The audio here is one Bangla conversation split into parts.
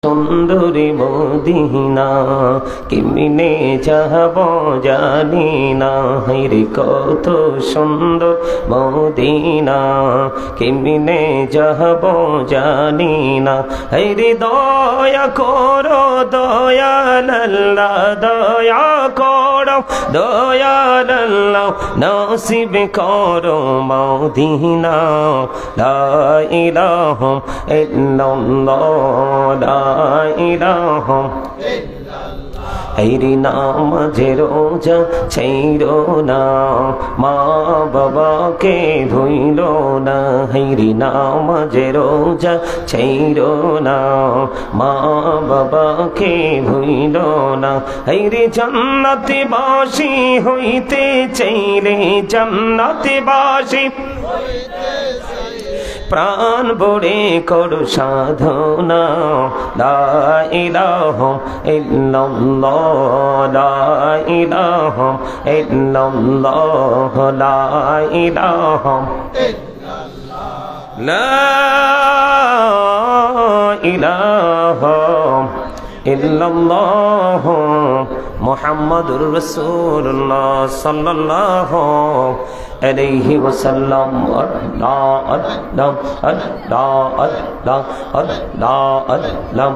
সুন্দরী মদিনা কেমনে যাব জানি না, হায়রে কত সুন্দর মদিনা কেমনে যাব জানি না। হায়রে দয়া করো দয়াল আল্লাহ, দয়া করো দয়াল আল্লাহ, নসিব করো মদিনা। লা ইলাহা ইল্লাল্লাহ, লা ইলাহা ইল্লাল্লাহ। হায়রে নামাজে রোজা ছাইরো না, মা বাবাকে ভুইলো না। হায়রে নামাজে রোজা ছাইরো না, মা বাবাকে ভুইলো না। হায়রে জান্নাতে বাসী হইতে চাইলে, জান্নাতে বাসী প্রাণ ভরে করো সাধনা। লা ইলাহা ইল্লাল্লাহ, লা ইলাহা ইল্লাল্লাহ, লা ইলাহা ইল্লাল্লাহ, লা ইলাহা ইল্লাল্লাহ মুহাম্মাদুর রাসূলুল্লাহ সাল্লাল্লাহু আলাইহি ওয়াসাল্লাম। আল্লাহ আল্লাহ আল্লাহ আল্লাহ আল্লাহ আল্লাহ আল্লাহ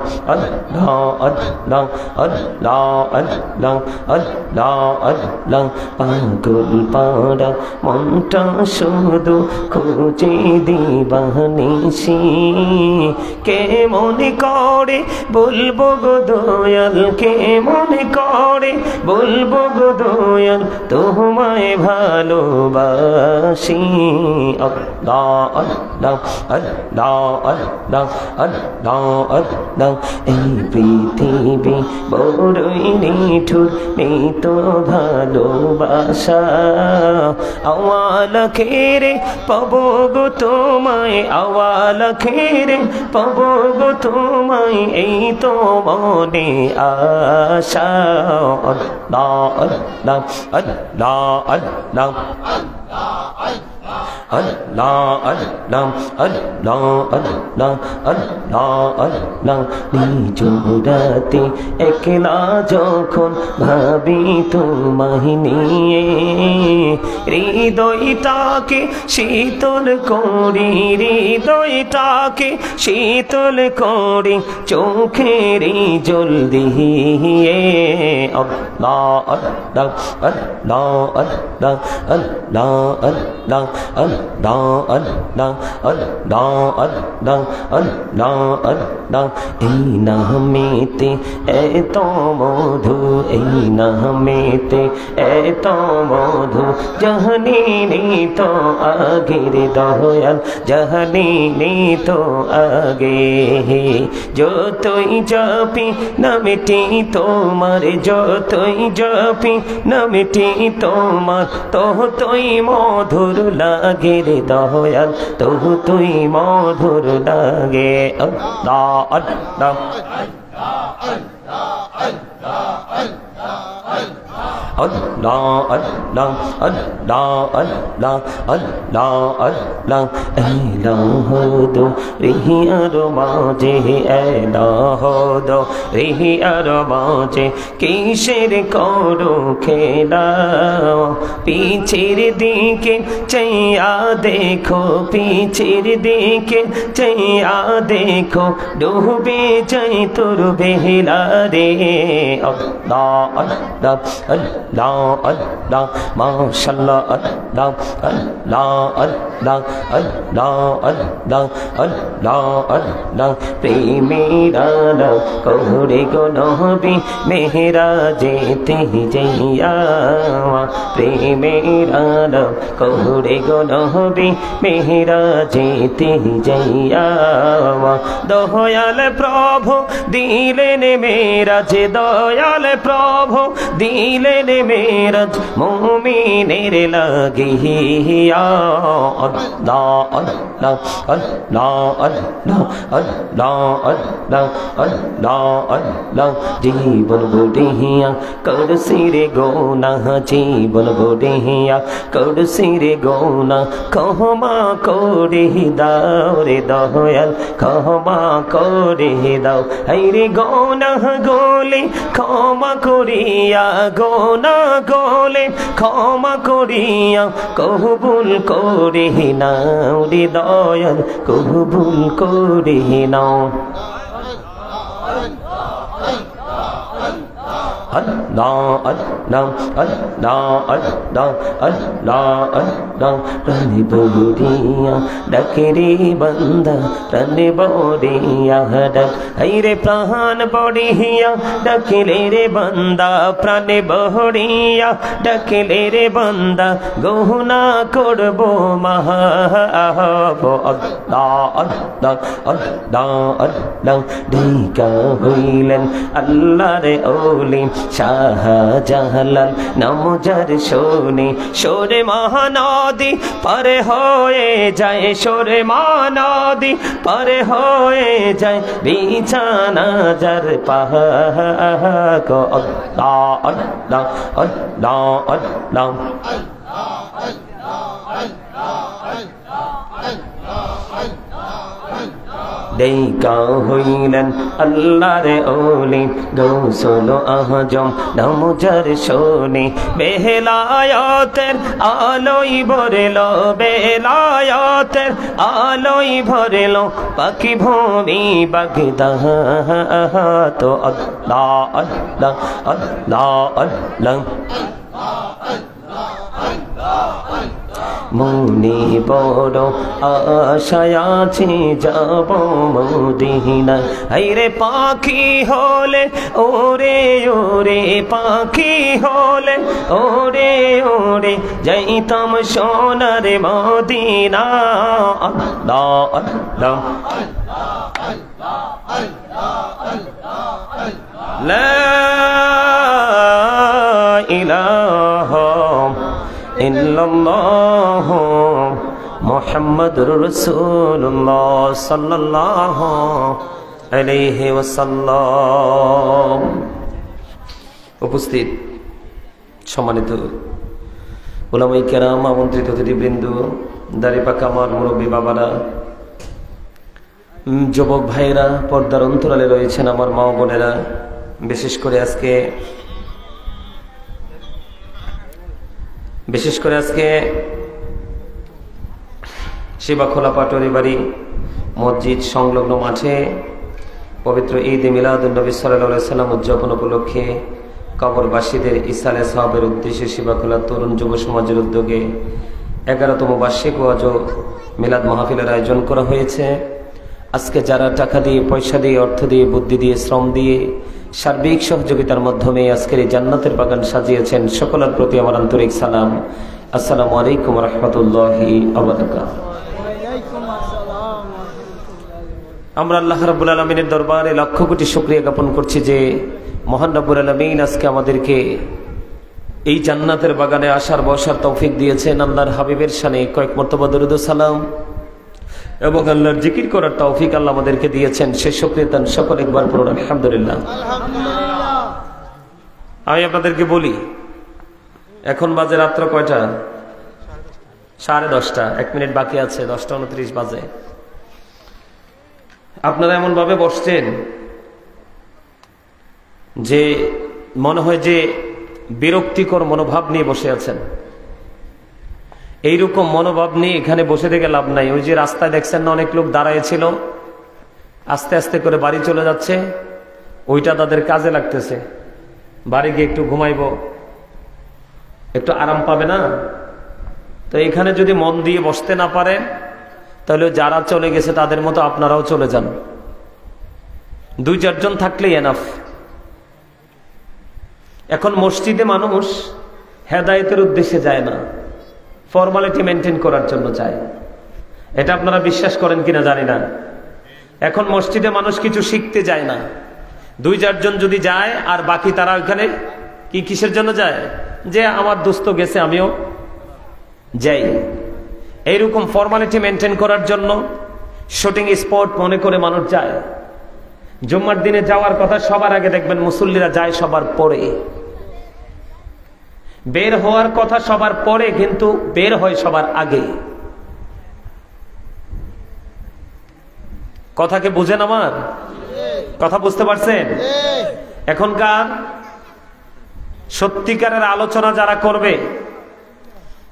আল্লাহ আল্লাহ আল্লাহ আল্লাহ আল্লাহ। পাগল পাড়া মনটা শুধু খুঁজে দিবানিশি, কে মনে করে বলবো গো দয়াল, কে মনে করে বলবো গো দয়াল, তোমায় ভালোবাসি। আল্লাহ আল্লাহ আল্লাহ আল্লাহ আল্লাহ আল্লাহ। এই পৃথিবী বড়ই নিঠুর, নেই তো ভালোবাসা। আওয়াল খেরে পাবো গো তোমায়, আওয়াল খেরে পাবো গো তোমায়, এই তো মনে আশা। আল্লাহ আল্লাহ আল্লাহ আল্লাহ আল্লাহ আল্লাহ আল্লাহ আল্লাহ আল্লাহ আল্লাহ। নিজ রাতে একলা যখন ভাবি তোমায় নিয়ে, হৃদয়টাকে শীতল করি, হৃদয়টাকে শীতল করি চোখের জল দিয়ে। আল্লাহ আল্লাহ আল্লাহ আল্লাহ আল্লাহ আল্লাহ আল্লাহ আল্লাহ আল্লাহ আল্লাহ আল্লাহ আল্লাহ। এই নামেতে এত মধু, এই নামেতে এত মধু, জাহানি তো আগের দয়াল, জাহানি তো আগে। যতই জপি নামটি তোমার, যতই জপি নামটি তোমার, ততই মধুর লাগে রে দয়াল, ততই মধুর লাগে। আল্লাহ আল্লাহ আল্লাহ আল্লাহ আল্লাহ আল্লাহ আল্লাহ আল্লাহ। এলাহদো রিহিয়ার মাঝে, এলাহদো রিহিয়ার মাঝে, কিসের করো খেলা? পিছের দিকে চাইয়া দেখো, পিছের দিকে চাইয়া দেখো, ডুবে যাই তোর বেলা রে। আল্লাহ আল্লাহ আল্লাহ আল্লাহ মাশাআল্লাহ আল্লাহ আল্লাহ আল্লাহ আল্লাহ আল্লাহ আল্লাহ আল্লাহ। প্রেমের আলো করে গো নবী মেহরাজেতে যাইয়া, প্রেমের আলো করে গো নবী মেহরাজেতে যাইয়া। দয়াল প্রভু দিলেন মেরাজ, দয়াল প্রভু দিলেন মেরাজ মুমিনের লাগিয়া আল্লাহ আল্লাহ আল্লাহ আল্লাহ আল্লাহ আল্লাহ আল্লাহ আল্লাহ জীবন বুড়িয়া করছি রে গোনা জীবন বুড়িয়া করছি রে গোনা ক্ষমা করে দাও রে দয়াল ক্ষমা করে দাও এই রে গোনা গোলে ক্ষমা করিয়া গোনা গোলে ক্ষমা করিয়া কবুল করে নাও রে দয়াল কবুল করে নাও Allah Allah Allah Allah Allah Allah rani bodiya dakri banda rani bodiya dak hai re pran bodiya dakile re banda prane bodiya dakile re banda gohna korbo mahabo Allah Allah Allah Allah dika hoilen Allah re oli Shahjalal নাম যার শোনে সোরে মহানদী পারে হয়ে যায় সোরে মহানদী পারে হয়ে যায় বিছানা যার পাহাড় আল্লাহ আল্লাহ আল্লাহ আল্লাহ দেখা হইলেন আল্লাহর ওলি গৌসল আজম নাম যার শোনে বেলায়েতের আলোই ভরলো বেলায়েতের আলোই ভরলো পাখি ভূমি বাগদাদ তো আল্লাহ আল্লাহ আল্লাহ আল্লাহ মনে বড় আশায় আছি যাব মদিনা হায়রে পাখি হলে ওরে ওরে পাখি হলে ওরে ওরে যাইতাম সোনার মদিনা আল্লাহ আল্লাহ লা ইলাহা ইল্লাল্লাহ মুহাম্মাদুর রাসূলুল্লাহ সাল্লাল্লাহু আলাইহি ওয়াসাল্লাম। উপস্থিত সম্মানিত উলামায়ে কেরাম, আমন্ত্রিত অতিথিবৃন্দ, দাড়ি পাকা আমার মুরব্বী বাবারা, যুবক ভাইরা, পর্দার অন্তরালে রয়েছেন আমার মা বোনেরা, বিশেষ করে আজকে শিবাখোলা পাটোয়ারি বাড়ি মসজিদ সংলগ্ন মাঠে পবিত্র ঈদ মিলাদুন নবী সাল্লাল্লাহু আলাইহি সাল্লাম উদযাপন উপলক্ষে কবরবাসীদের ইসালে সাহাবের উদ্দেশ্যে শিবাখোলা তরুণ যুব সমাজের উদ্যোগে 11তম বার্ষিক ওয়াজ ও মিলাদ মাহফিলের আয়োজন করা হয়েছে। আজকে যারা টাকা দিয়ে, পয়সা দিয়ে, অর্থ দিয়ে, বুদ্ধি দিয়ে, শ্রম দিয়ে, সার্বিক সহযোগিতার মাধ্যমে আজকের এই জান্নাতের বাগান সাজিয়েছেন, সকলের প্রতি আমার আন্তরিক সালাম। আসসালামু আলাইকুম ওয়া রাহমাতুল্লাহি ওয়া বারাকাতুহু। আমরা আল্লাহ রাব্বুল আলামিনের দরবারে লক্ষ কোটি শুকরিয়া জ্ঞাপন করছি যে মহান রাব্বুল আলামিন আজকে আমাদেরকে এই জান্নাতের বাগানে আসার বসার তৌফিক দিয়েছেন। আল্লাহর হাবিবের শানে কয়েক মর্তবা দরুদ ও সালাম এবং আল্লাহর জিকির করার তৌফিক আল্লাহ আমাদেরকে দিয়েছেন। সে শুকরিয়া তান সকল একবার পড়ুন আলহামদুলিল্লাহ। আমি আপনাদেরকে বলি, এখন বাজে রাত্র কয়টা? 10:30। 1 মিনিট বাকি আছে, 10:29 বাজে। আপনারা এমন ভাবে বসছেন যে মনে হয় যে বিরক্তিকর মনোভাব নিয়ে বসে আছেন। এইরকম মনোভাব নিয়ে এখানে বসে থেকে লাভ নাই। ওই যে রাস্তায় দেখছেন না, অনেক লোক দাঁড়ায় ছিল, আস্তে আস্তে করে বাড়ি চলে যাচ্ছে, ওইটা তাদের কাজে লাগতেছে। বাড়ি গিয়ে একটু ঘুমাইবো, একটু আরাম পাবে না। তো এখানে যদি মন দিয়ে বসতে না পারেন, তাহলে যারা চলে গেছে তাদের মতো আপনারাও চলে যান। 2-4 জন থাকলেই এনাফ। এখন মসজিদে মানুষ হেদায়েতের উদ্দেশ্যে যায় না, ফর্মালিটি মেনটেন করার জন্য যায়। এটা আপনারা বিশ্বাস করেন কিনা জানি না। এখন মসজিদে মানুষ কিছু শিখতে যায় না। 2-4 জন যদি যায়, আর বাকি তারা ওইখানে কিসের জন্য যায়? যে আমার দোস্ত গেছে আমিও যাই। এইরকম ফর্মালিটি মেনটেন করার জন্য শুটিং স্পট মনে করে মানুষ যায়। জুম্মার দিনে যাওয়ার কথা সবার আগে, দেখবেন মুসল্লিরা যায় সবার পরে। বের হওয়ার কথা সবার পরে, কিন্তু বের হয় সবার আগে। কথা কি বুঝেন? আমার কথা বুঝতে পারছেন? এখনকার সত্যিকারের আলোচনা যারা করবে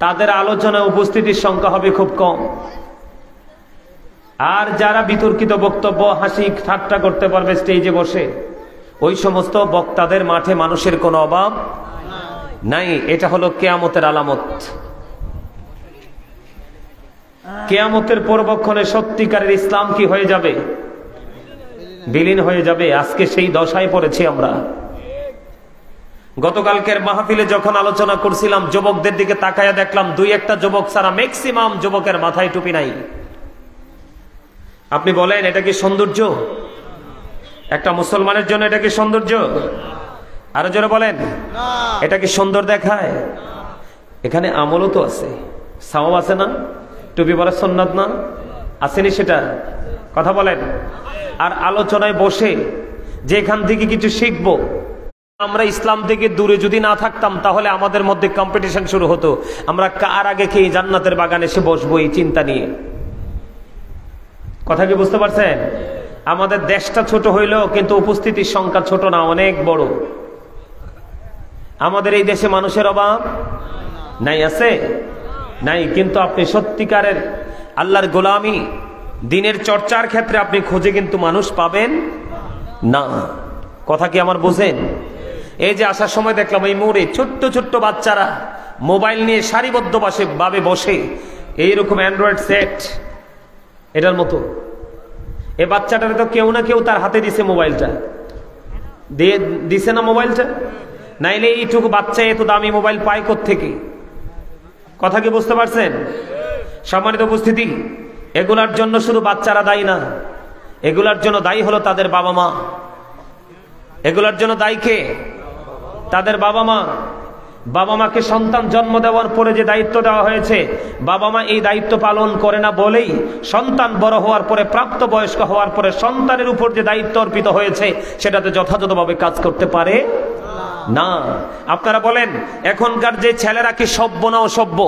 তাদের আলোচনায় উপস্থিতির সংখ্যা হবে খুব কম। আর যারা বিতর্কিত বক্তব্য হাসি ঠাট্টা করতে পারবে স্টেজে বসে, ওই সমস্ত বক্তাদের মাঠে মানুষের কোনো অভাব নাই। এটা হলো কিয়ামতের আলামত। কিয়ামতের পূর্বক্ষণে সত্যিকারের ইসলাম কি হয়ে যাবে? বিলীন হয়ে যাবে। আজকে সেই দশায় পড়েছি আমরা। গতকালকের মাহফিলে যখন আলোচনা করছিলাম, যুবকদের দিকে তাকায়া দেখলাম দুই একটা যুবক ছাড়া ম্যাক্সিমাম যুবকের মাথায় টুপি নাই। আপনি বলেন এটা কি সৌন্দর্য? একটা মুসলমানের জন্য এটা কি সৌন্দর্য? আরো জোরে বলেন, এটা কি সুন্দর দেখায়? এখানে আমলও তো আছে, সওয়াব আছে না? টুপি পরা সুন্নাত না? আসেনি সেটা? কথা বলেন। আর আলোচনায় বসে যেখান থেকে কিছু শিখবো, আমরা ইসলাম থেকে দূরে যদি না থাকতাম তাহলে আমাদের মধ্যে কম্পিটিশন শুরু হতো, আমরা কার আগে খেয়ে জান্নাতের বাগানে এসে বসবো এই চিন্তা নিয়ে। কথা কি বুঝতে পারছেন? আমাদের দেশটা ছোট হইলেও কিন্তু উপস্থিতির সংখ্যা ছোট না, অনেক বড়। আমাদের এই দেশে মানুষের অভাব নাই, আছে নাই, কিন্তু আপনি সত্যিকারের আল্লাহর গোলামি দিনের চর্চার ক্ষেত্রে আপনি খুঁজে কিন্তু মানুষ পাবেন না। কথা কি আমার বোঝেন? এই যে আসার সময় দেখলাম এই মোড়ে ছোট্ট ছোট্ট বাচ্চারা মোবাইল নিয়ে সারিবদ্ধ ভাবে বসে, এইরকম অ্যান্ড্রয়েড সেট এটার মতো। এ বাচ্চাটারে তো কেউ না কেউ তার হাতে দিছে, মোবাইলটা দিয়ে দিছে না? মোবাইলটা নাইলে এইটুকু বাচ্চা এত দামি মোবাইল পায় কোত্থেকে? কথা কি বুঝতে পারছেন? সম্মানিত উপস্থিতি, এগুলার জন্য শুধু বাচ্চারা দায়ী না, এগুলার জন্য দায়ী হলো তাদের বাবা মা। এগুলার জন্য দায়ী কে? তাদের বাবা মা। বাবা মাকে সন্তান জন্ম দেওয়ার পরে যে দায়িত্ব দেওয়া হয়েছে, বাবা মা এই দায়িত্ব পালন করে না বলেই সন্তান বড় হওয়ার পরে, প্রাপ্ত বয়স্ক হওয়ার পরে সন্তানের উপর যে দায়িত্ব অর্পিত হয়েছে সেটাতে যথাযথভাবে কাজ করতে পারে না। আপনারা বলেন এখনকার যে ছেলেরা কি সভ্য না অসভ্য?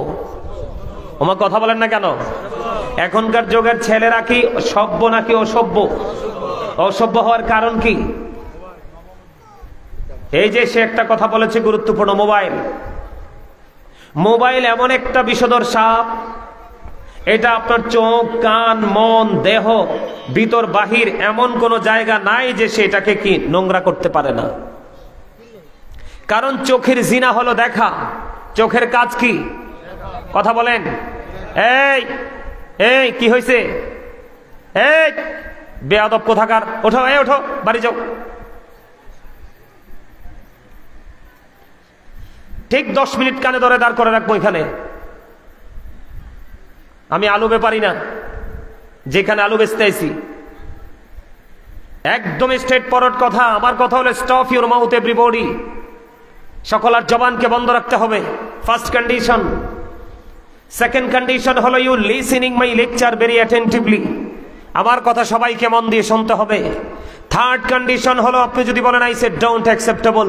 আমার কথা বলেন না কেন? এখনকার যুগের ছেলেরা কি সভ্য নাকি অসভ্য? অসভ্য হওয়ার কারণ কি? এই যে সে একটা কথা বলেছে গুরুত্বপূর্ণ, মোবাইল। মোবাইল এমন একটা বিষধর সাপ, এটা আপনার চোখ, কান, মন, দেহ, ভিতর বাহির এমন কোন জায়গা নাই যে সেটাকে কি নোংরা করতে পারে না। কারণ চোখের জিনা হলো দেখা। চোখের কাজ কি? কথা বলেন। এই এই কি হয়েছে? এই বেয়াদব কোথাকার, ওঠো, এই ওঠো, বাড়ি যাও। ঠিক 10 মিনিট কানে ধরে দাঁড় করে রাখবো এখানে। আমি আলু বেপারি না, যেখানে আলু বেচতে আইছি একদম স্ট্রেট ফরওয়ার্ড কথা। আমার কথা হলো স্টপ ইউর মাউথ এভরিবডি। সকলের জবানকে বন্ধ রাখতে হবে, ফার্স্ট কন্ডিশন। সেকেন্ড কন্ডিশন হলো you listening my lecture very attentively. আমার কথা সবাইকে মন দিয়ে শুনতে হবে। থার্ড কন্ডিশন হলো আপনি যদি বলেন আই সে ডোন্ট অ্যাকসেপ্টেবল,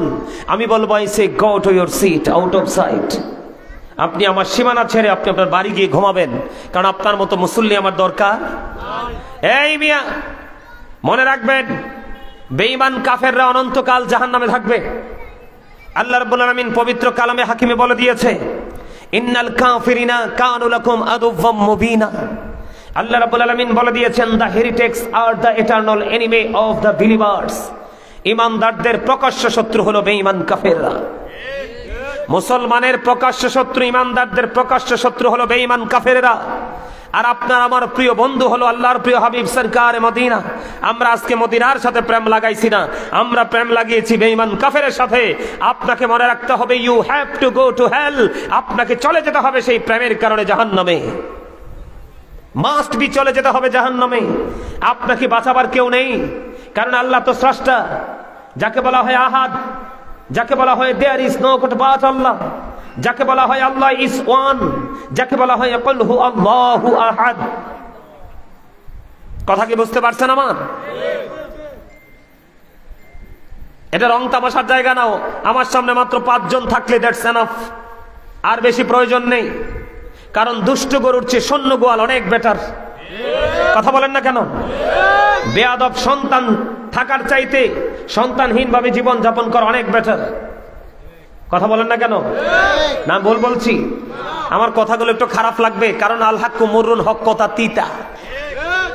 আমি বলবো I say go to your seat out of sight. আপনি আমার সীমানা ছেড়ে আপনি আপনার বাড়ি গিয়ে ঘুমাবেন, কারণ আপনার মতো মুসল্লি আমার দরকার। এই মিয়া মনে রাখবেন, বেঈমান কাফেররা অনন্তকাল জাহান্নামে থাকবে। আল্লাহ রাব্বুল আলামিন পবিত্র কালামে হাকিমে বলে দিয়েছে, ইন্নাল কাফিরিনা কানু লাকুম আদুওয়াম মুবিনা। আল্লাহ রাব্বুল আলামিন বলে দিয়েছেন, the heretics are the eternal enemy of the believers. ইমানদারদের প্রকাশ্য শত্রু হলো বেঈমান কাফেররা। মুসলমানের প্রকাশ্য শত্রু, ইমানদারদের প্রকাশ্য শত্রু হলো বেঈমান কাফেররা। আর আপনার আমার প্রিয় বন্ধু হলো আল্লাহর প্রিয় হাবিব সরকার মদিনা। আমরা আজকে মদিনার সাথে প্রেম লাগাইছি না, আমরা প্রেম লাগিয়েছি বেঈমান কাফেরের সাথে। আপনাকে মনে রাখতে হবে, you have to go to hell. আপনাকে চলে যেতে হবে সেই প্রেমের কারণে জাহান্নামে, মাস্ট বি চলে যেতে হবে জাহান্নামে। আপনাকে বাঁচাবার কেউ নেই, কারণ আল্লাহ তো স্রষ্টা, যাকে বলা হয় আহাদ, যাকে বলা হয় there is no god but Allah, যাকে বলা হয় আল্লাহ ইজ ওয়ান, যাকে বলা হয় কুল হু আল্লাহু আহাদ। কথা কি বুঝতে পারছেন আমার? এটা রং তামাশার জায়গা নাও। আমার সামনে মাত্র 5 জন থাকলে দ্যাটস এনাফ, আর বেশি প্রয়োজন নেই। কারণ দুষ্ট গরুর চেয়ে শূন্য গোয়াল অনেক বেটার। কথা বলেন না কেন? বেয়াদব সন্তান থাকার চাইতে সন্তানহীন ভাবে জীবন যাপন করা অনেক বেটার। কথা বলেন না কেন? না ভুল বলছি? আমার কথাগুলো একটু খারাপ লাগবে, কারণ আল হাক্কু মুররুন, হক কথা তিতা।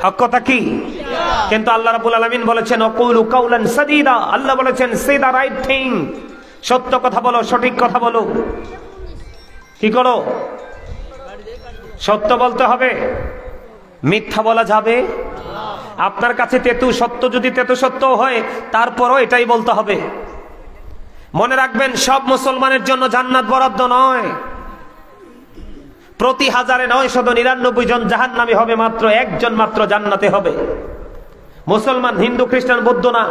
হক কথা কি? কিন্তু আল্লাহ রাব্বুল আলামিন বলেছেন ওয়াকুলু কাওলান সাদীদা, আল্লাহ বলেছেন সে দা রাইট থিং, সত্য কথা বলো, সঠিক কথা বলো। কি করো? সত্য বলতে হবে, মিথ্যা বলা যাবে? আপনার কাছে তেতু সত্য, যদি তেতু সত্য হয় তারপরও এটাই বলতে হবে। মনে রাখবেন, সব মুসলমানের জন্য জান্নাত বরাদ্দ নয়। প্রতি 1999 জন জাহান্নামী হবে, মাত্র 1 জন মাত্র জান্নাতে হবে। মুসলমান, হিন্দু, খ্রিস্টান, বৌদ্ধ না।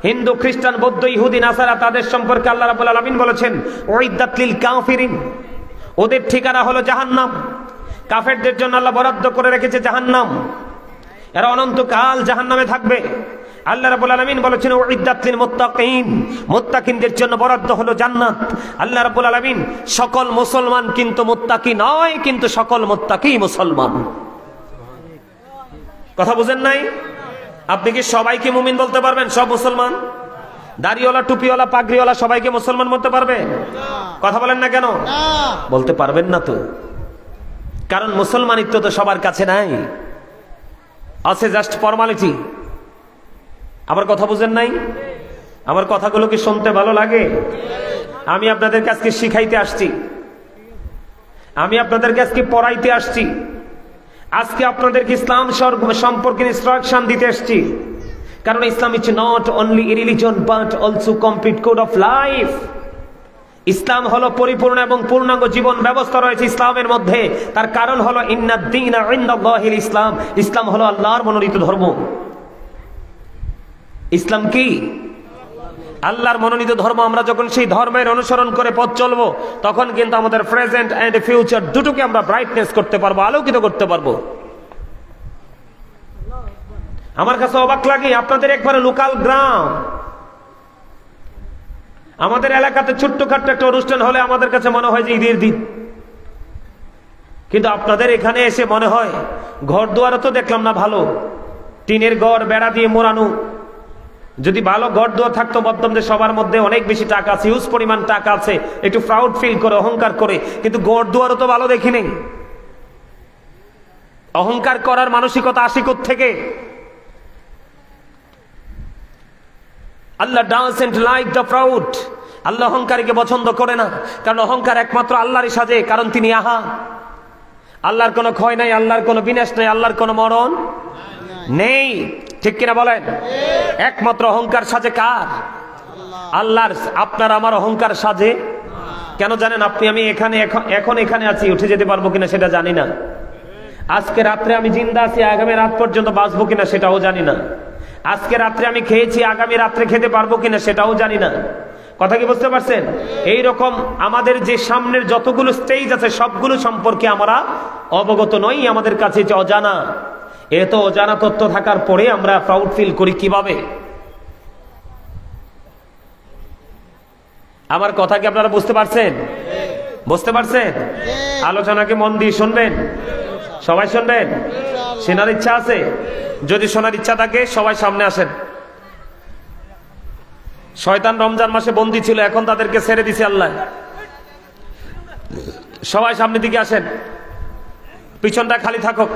হিন্দু, খ্রিস্টান, বৌদ্ধ, ইহুদি, নাসারা, তাদের সম্পর্কে আল্লাহ রাব্বুল আলামিন বলেছেন উইদ্দাত লিল কাফিরিন, ওদের ঠিকানা হলো জাহান্নাম। কাফেরদের জন্য আল্লাহ বরাদ্দ করে রেখেছে জাহান্নাম, এরা অনন্তকাল জাহান্নামে থাকবে। আল্লাহ রাব্বুল আলামিন বলেছেন উইদ্দাত লিল মুত্তাকিন, মুত্তাকিনদের জন্য বরাদ্দ হলো জান্নাত। আল্লাহ রাব্বুল আলামিন সকল মুসলমান কিন্তু মুত্তাকি নয়, কিন্তু সকল মুত্তাকি মুসলমান। কথা বুঝেন নাই? আপনি কি সবাইকে মুমিন বলতে পারবেন? সব মুসলমান, দাড়িওয়ালা, টুপিওয়ালা, পাগড়িওয়ালা সবাইকে মুসলমান বলতে পারবে? কথা বলেন না কেন? বলতে পারবেন না তো, কারণ মুসলমানিত্ব তো সবার কাছে নাই, আছে জাস্ট ফর্মালিটি। আমার কথা বুঝেন নাই? আমার কথাগুলো কি শুনতে ভালো লাগে? আমি আপনাদের কাছে শিখাইতে আসছি, আমি আপনাদের কাছে পড়াইতে আসছি, আজকে আপনাদেরকে ইসলাম সম্পর্কে ইনস্ট্রাকশন দিতে আসছি। কারণ Islam is not only a religion but also complete code of life. ইসলাম হলো পরিপূর্ণ এবং পূর্ণাঙ্গ জীবন ব্যবস্থা রয়েছে ইসলামের মধ্যে। তার কারণ হলো ইন্নাদ দীনা ইনদাল্লাহিল ইসলাম, ইসলাম হলো আল্লাহর মনোনীত ধর্ম। ইসলাম কি? আল্লাহর মনোনীত ধর্ম। আমরা যখন সেই ধর্মের অনুসরণ করে পথ চলবো, তখন কিন্তু আমাদের প্রেজেন্ট এন্ড ফিউচার দুটোকে আমরা ব্রাইটনেস করতে পারবো, আলোকিত করতে পারবো। আমার কাছে অবাক লাগে, আপনাদের একবারে লোকাল গ্রাম, আমাদের এলাকাতে ছোট্টখাট্ট একটা অনুষ্ঠান হলে আমাদের কাছে মনে হয় যে ঈদের দিন, কিন্তু আপনাদের এখানে এসে মনে হয় ঘর দুয়ারও তো দেখলাম না ভালো, টিনের ঘর, বেড়া দিয়ে মোড়ানো। যদি ভালো ঘর দুয়ার থাকতো, বলতাম যে সবার মধ্যে অনেক বেশি টাকা আছে, হিউজ পরিমাণ টাকা আছে, একটু প্রাউড ফিল করে, অহংকার করে। কিন্তু ঘর দুয়ারও তো ভালো দেখি নেই। অহংকার করার মানসিকতা আসে কোত্থেকে? আল্লাহ ডাজন্ট লাইক দ্য প্রাউড। আল্লাহ অহংকারীকে পছন্দ করে না, কারণ অহংকার একমাত্র আল্লাহরই সাজে, কারণ তিনি আহা। আল্লাহর কোনো ক্ষয় নাই, আল্লাহর কোনো বিনাশ নাই, আল্লাহর কোনো মরণ নেই। ঠিক কিনা বলেন? একমাত্র অহংকার সাজে কার? আল্লাহর। আপনার আমার অহংকার সাজে কেন জানেন? আপনি আমি এখন এখানে আছি, উঠে যেতে পারবো কিনা সেটা জানি না। আজকে রাত্রে আমি জিন্দা আছি, আগামী রাত পর্যন্ত বাঁচবো কিনা সেটাও জানি না। আজকে রাত্রে আমি খেয়েছি, আগামী রাত্রে খেতে পারবো কিনা সেটাও জানি না। কথা কি বুঝতে পারছেন? এই রকম আমাদের যে সামনের যতগুলো স্টেজ আছে সবগুলো সম্পর্কে আমরা অবগত নই, আমাদের কাছে যে অজানা। এত অজানা তথ্য থাকার পরে আমরা প্রাউড ফিল করি কিভাবে? আমার কথা কি আপনারা বুঝতে পারছেন? বুঝতে পারছেন? আলোচনাকে মন দিয়ে শুনবেন, সবাই শুনবেন। শোনার ইচ্ছা আছে? যদি শোনার ইচ্ছা থাকে সবাই সামনে আসেন। শয়তান রমজান মাসে বন্দী ছিল, এখন তাদেরকে ছেড়ে দিছে আল্লাহ। সবাই সামনের দিকে আসেন, পিছনটা খালি থাকুক।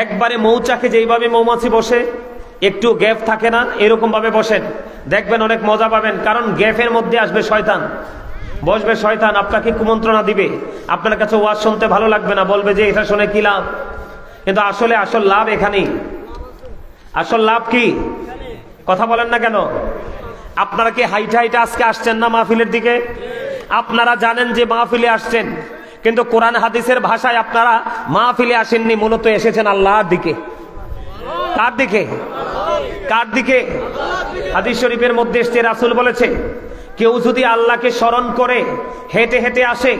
একবারে মৌচাকে যেইভাবে মৌমাছি বসে, একটু গ্যাপ থাকে না, এরকম ভাবে বসেন, দেখবেন অনেক মজা পাবেন। কারণ গ্যাপের মধ্যে আসবে শয়তান, বসবে শয়তান, আপনাকে কুমন্ত্রণা দিবে। আপনার কাছে ওয়াজ শুনতে ভালো লাগবে না, বলবে যে এটা শুনে কি লাভ। কিন্তু আসলে আসল লাভ এখানেই। আসল লাভ কি? কথা বলেন না কেন? আপনারা কি হাইটা হাইটা আজকে আসছেন না মাহফিলের দিকে? আপনারা জানেন যে মাহফিলে আসছেন, কিন্তু কোরআন হাদিসের ভাষায় আপনারা মাহফিলে আসেননি, মূলত এসেছেন আল্লাহর দিকে। কার দিকে? কার দিকে? হাদিস শরীফের মধ্যে এসেছে, রাসূল বলেছে কেউ যদি আল্লাহকে স্মরণ করে হেঁটে হেঁটে আসে,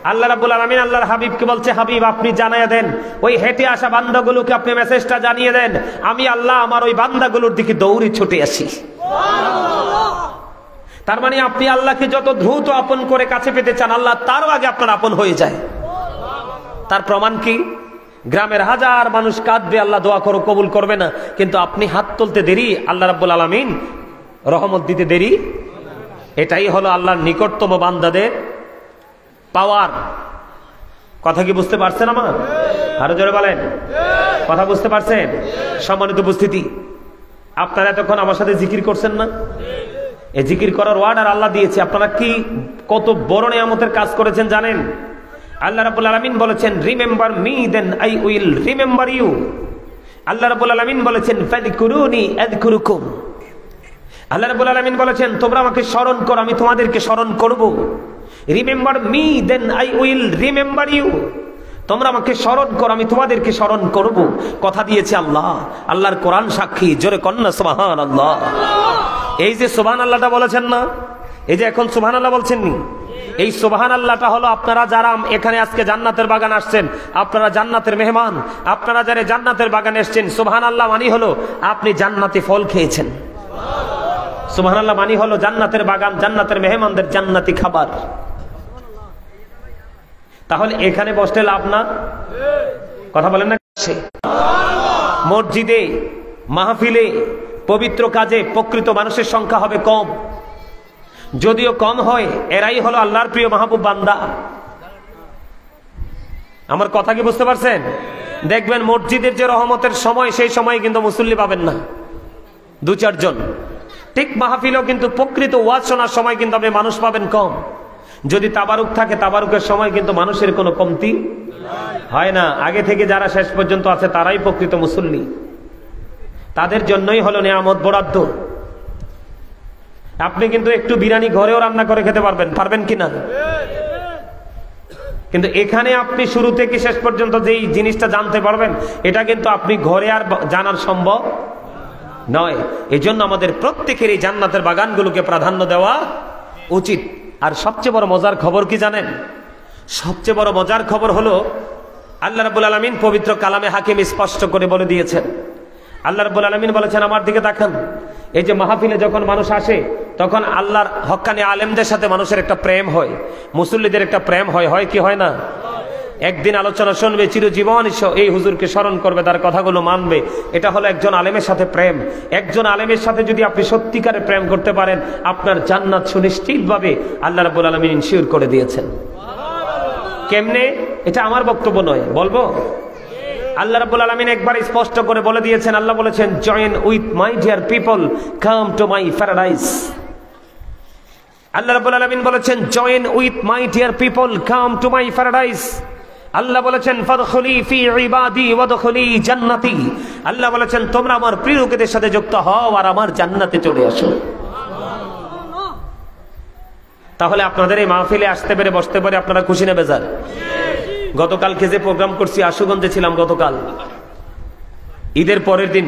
আল্লাহ রাব্বুল আলামিন আল্লাহর হাবিবকে বলছে, হাবিব আপনি জানিয়ে দেন ওই হেঁটে আসা বান্দাগুলোকে, আপনি মেসেজটা জানিয়ে দেন আমি আল্লাহ আমার ওই বান্দাগুলোর দিকে দৌড়ে ছুটে আসি। তার মানে আপনি আল্লাহকে যত দ্রুত আপন করে কাছে পেতে চান, আল্লাহ তারও আগে আপনার আপন হয়ে যায়। তার প্রমাণ কি? গ্রামের হাজার মানুষ কাঁদবে, আল্লাহ দোয়া করো কবুল করবে না, কিন্তু আপনি হাত তুলতে দেরি, আল্লাহ রাব্বুল আলামিন রহমত দিতে দেরি। এটাই হলো আল্লাহর নিকটতম বান্দাদের পাওয়ার। কথা কি বুঝতে পারছেন আমার? আরো জোরে বলেন, কথা বুঝতে পারছেন? সম্মানিত উপস্থিতি, আপনারা এতক্ষণ আমার সাথে জিকির করছেন না? এই জিকির করার অর্ডার আল্লাহ দিয়েছে। আপনারা কি কত বড় নিয়ামতের কাজ করেছেন জানেন? আল্লাহ রাব্বুল আলামিন বলেছেন, remember me then I will remember you. Allah রাব্বুল আলামিন বলেছেন, ফাযকুরুনি আযকুরুকুম। আল্লাহ রাব্বুল আলামিন বলেছেন, তোমরা আমাকে স্মরণ করো, আমি তোমাদেরকে স্মরণ করব। Remember me then I will remember you. তোমরা আমাকে স্মরণ করো, আমি তোমাদেরকে স্মরণ করব। কথা দিয়েছে আল্লাহ, আল্লাহর কোরআন সাক্ষী। জোরে কন্যা সুবহানাল্লাহ। এই যে সুবহানাল্লাহটা বলেছেন না, এই যে এখন সুবহানাল্লাহ বলছেন নি, এই সুবহানাল্লাহটা হলো আপনারা যারা এখানে আজকে জান্নাতের বাগান আসছেন, আপনারা জান্নাতের মেহমান, আপনারা যারা জান্নাতের বাগানে এসেছেন, সুবহানাল্লাহ মানে হলো আপনি জান্নাতি ফল খেয়েছেন। সুবহানাল্লাহ মানে হলো জান্নাতের বাগান, জান্নাতের মেহমানদের জান্নাতি খাবার। তাহলে এখানে বসতে লাভ না? কথা বলেন না? মসজিদে, মাহফিলে, পবিত্র কাজে প্রকৃত মানুষের সংখ্যা হবে কম। যদিও কম হয়, এরাই হলো আল্লাহর প্রিয় মাহবুব বান্দা। আমার কথা কি বুঝতে পারছেন? দেখবেন মসজিদের যে রহমতের সময়, সেই সময় কিন্তু মুসল্লি পাবেন না, দু চারজন। ঠিক মাহফিলেও কিন্তু প্রকৃত ওয়াজ শোনার সময় কিন্তু আপনি মানুষ পাবেন কম। যদি তাবারুক থাকে, তাবারুকের সময় কিন্তু মানুষের কোনো কমতি হয় না। আগে থেকে যারা শেষ পর্যন্ত আছে তারাই প্রকৃত মুসল্লি, তাদের জন্যই হলো নিয়ামত বরাদ্দ। আপনি কিন্তু একটু বিরিয়ানি ঘরেও রান্না করে খেতে পারবেন কিনা? কিন্তু এখানে আপনি শুরু থেকে শেষ পর্যন্ত যেই জিনিসটা জানতে পারবেন, এটা কিন্তু আপনি ঘরে আর জানার সম্ভব নয়। এই জন্য আমাদের প্রত্যেকের এই জান্নাতের বাগানগুলোকে প্রাধান্য দেওয়া উচিত। আর সবচেয়ে বড় মজার খবর কি জানেন? সবচেয়ে বড় মজার খবর হলো আল্লাহ রাব্বুল আলামিন পবিত্র কালামে হাকিম স্পষ্ট করে বলে দিয়েছেন। আল্লাহ রাব্বুল আলামিন বলেছেন, আমার দিকে তাকান। এই যে মাহফিলে যখন মানুষ আসে, তখন আল্লাহর হক্কানি আলেমদের সাথে মানুষের একটা প্রেম হয়, মুসল্লিদের একটা প্রেম হয়, হয় কি হয় না? একদিন আলোচনা শুনবে, চিরজীবন এই হুজুরকে স্মরণ করবে, তার কথাগুলো মানবে। এটা হলো একজন আলেমের সাথে প্রেম। একজন আলেমের সাথে যদি আপনি সত্যিকারে প্রেম করতে পারেন, আপনার জান্নাত সুনিশ্চিতভাবে আল্লাহ রাব্বুল আলামিন ইনশিওর করে দিয়েছেন। কেমনে? এটা আমার বক্তব্য নয়, বলবো। আল্লাহ রাব্বুল আলামিন একবার স্পষ্ট করে বলে দিয়েছেন। আল্লাহ বলেছেন, join with my dear people, come to my paradise. Allah রাব্বুল আলামিন বলেছেন, join with my dear people, come to my paradise. Allah বলেছেন, ফাদখুলি ফি ইবাদি ওয়াদখুলি জান্নাতি। আল্লাহ বলেছেন, তোমরা আমার প্রিয় লোকেদের সাথে যুক্ত হও আর আমার জান্নাতে চলে আসো। তাহলে আপনাদের এই মাহফিলে আসতে পেরে, বসতে পারে আপনারা খুশি না বেজার? গতকালকে যে প্রোগ্রাম করছি, আশুগঞ্জে ছিলাম গতকাল, ঈদের পরের দিন।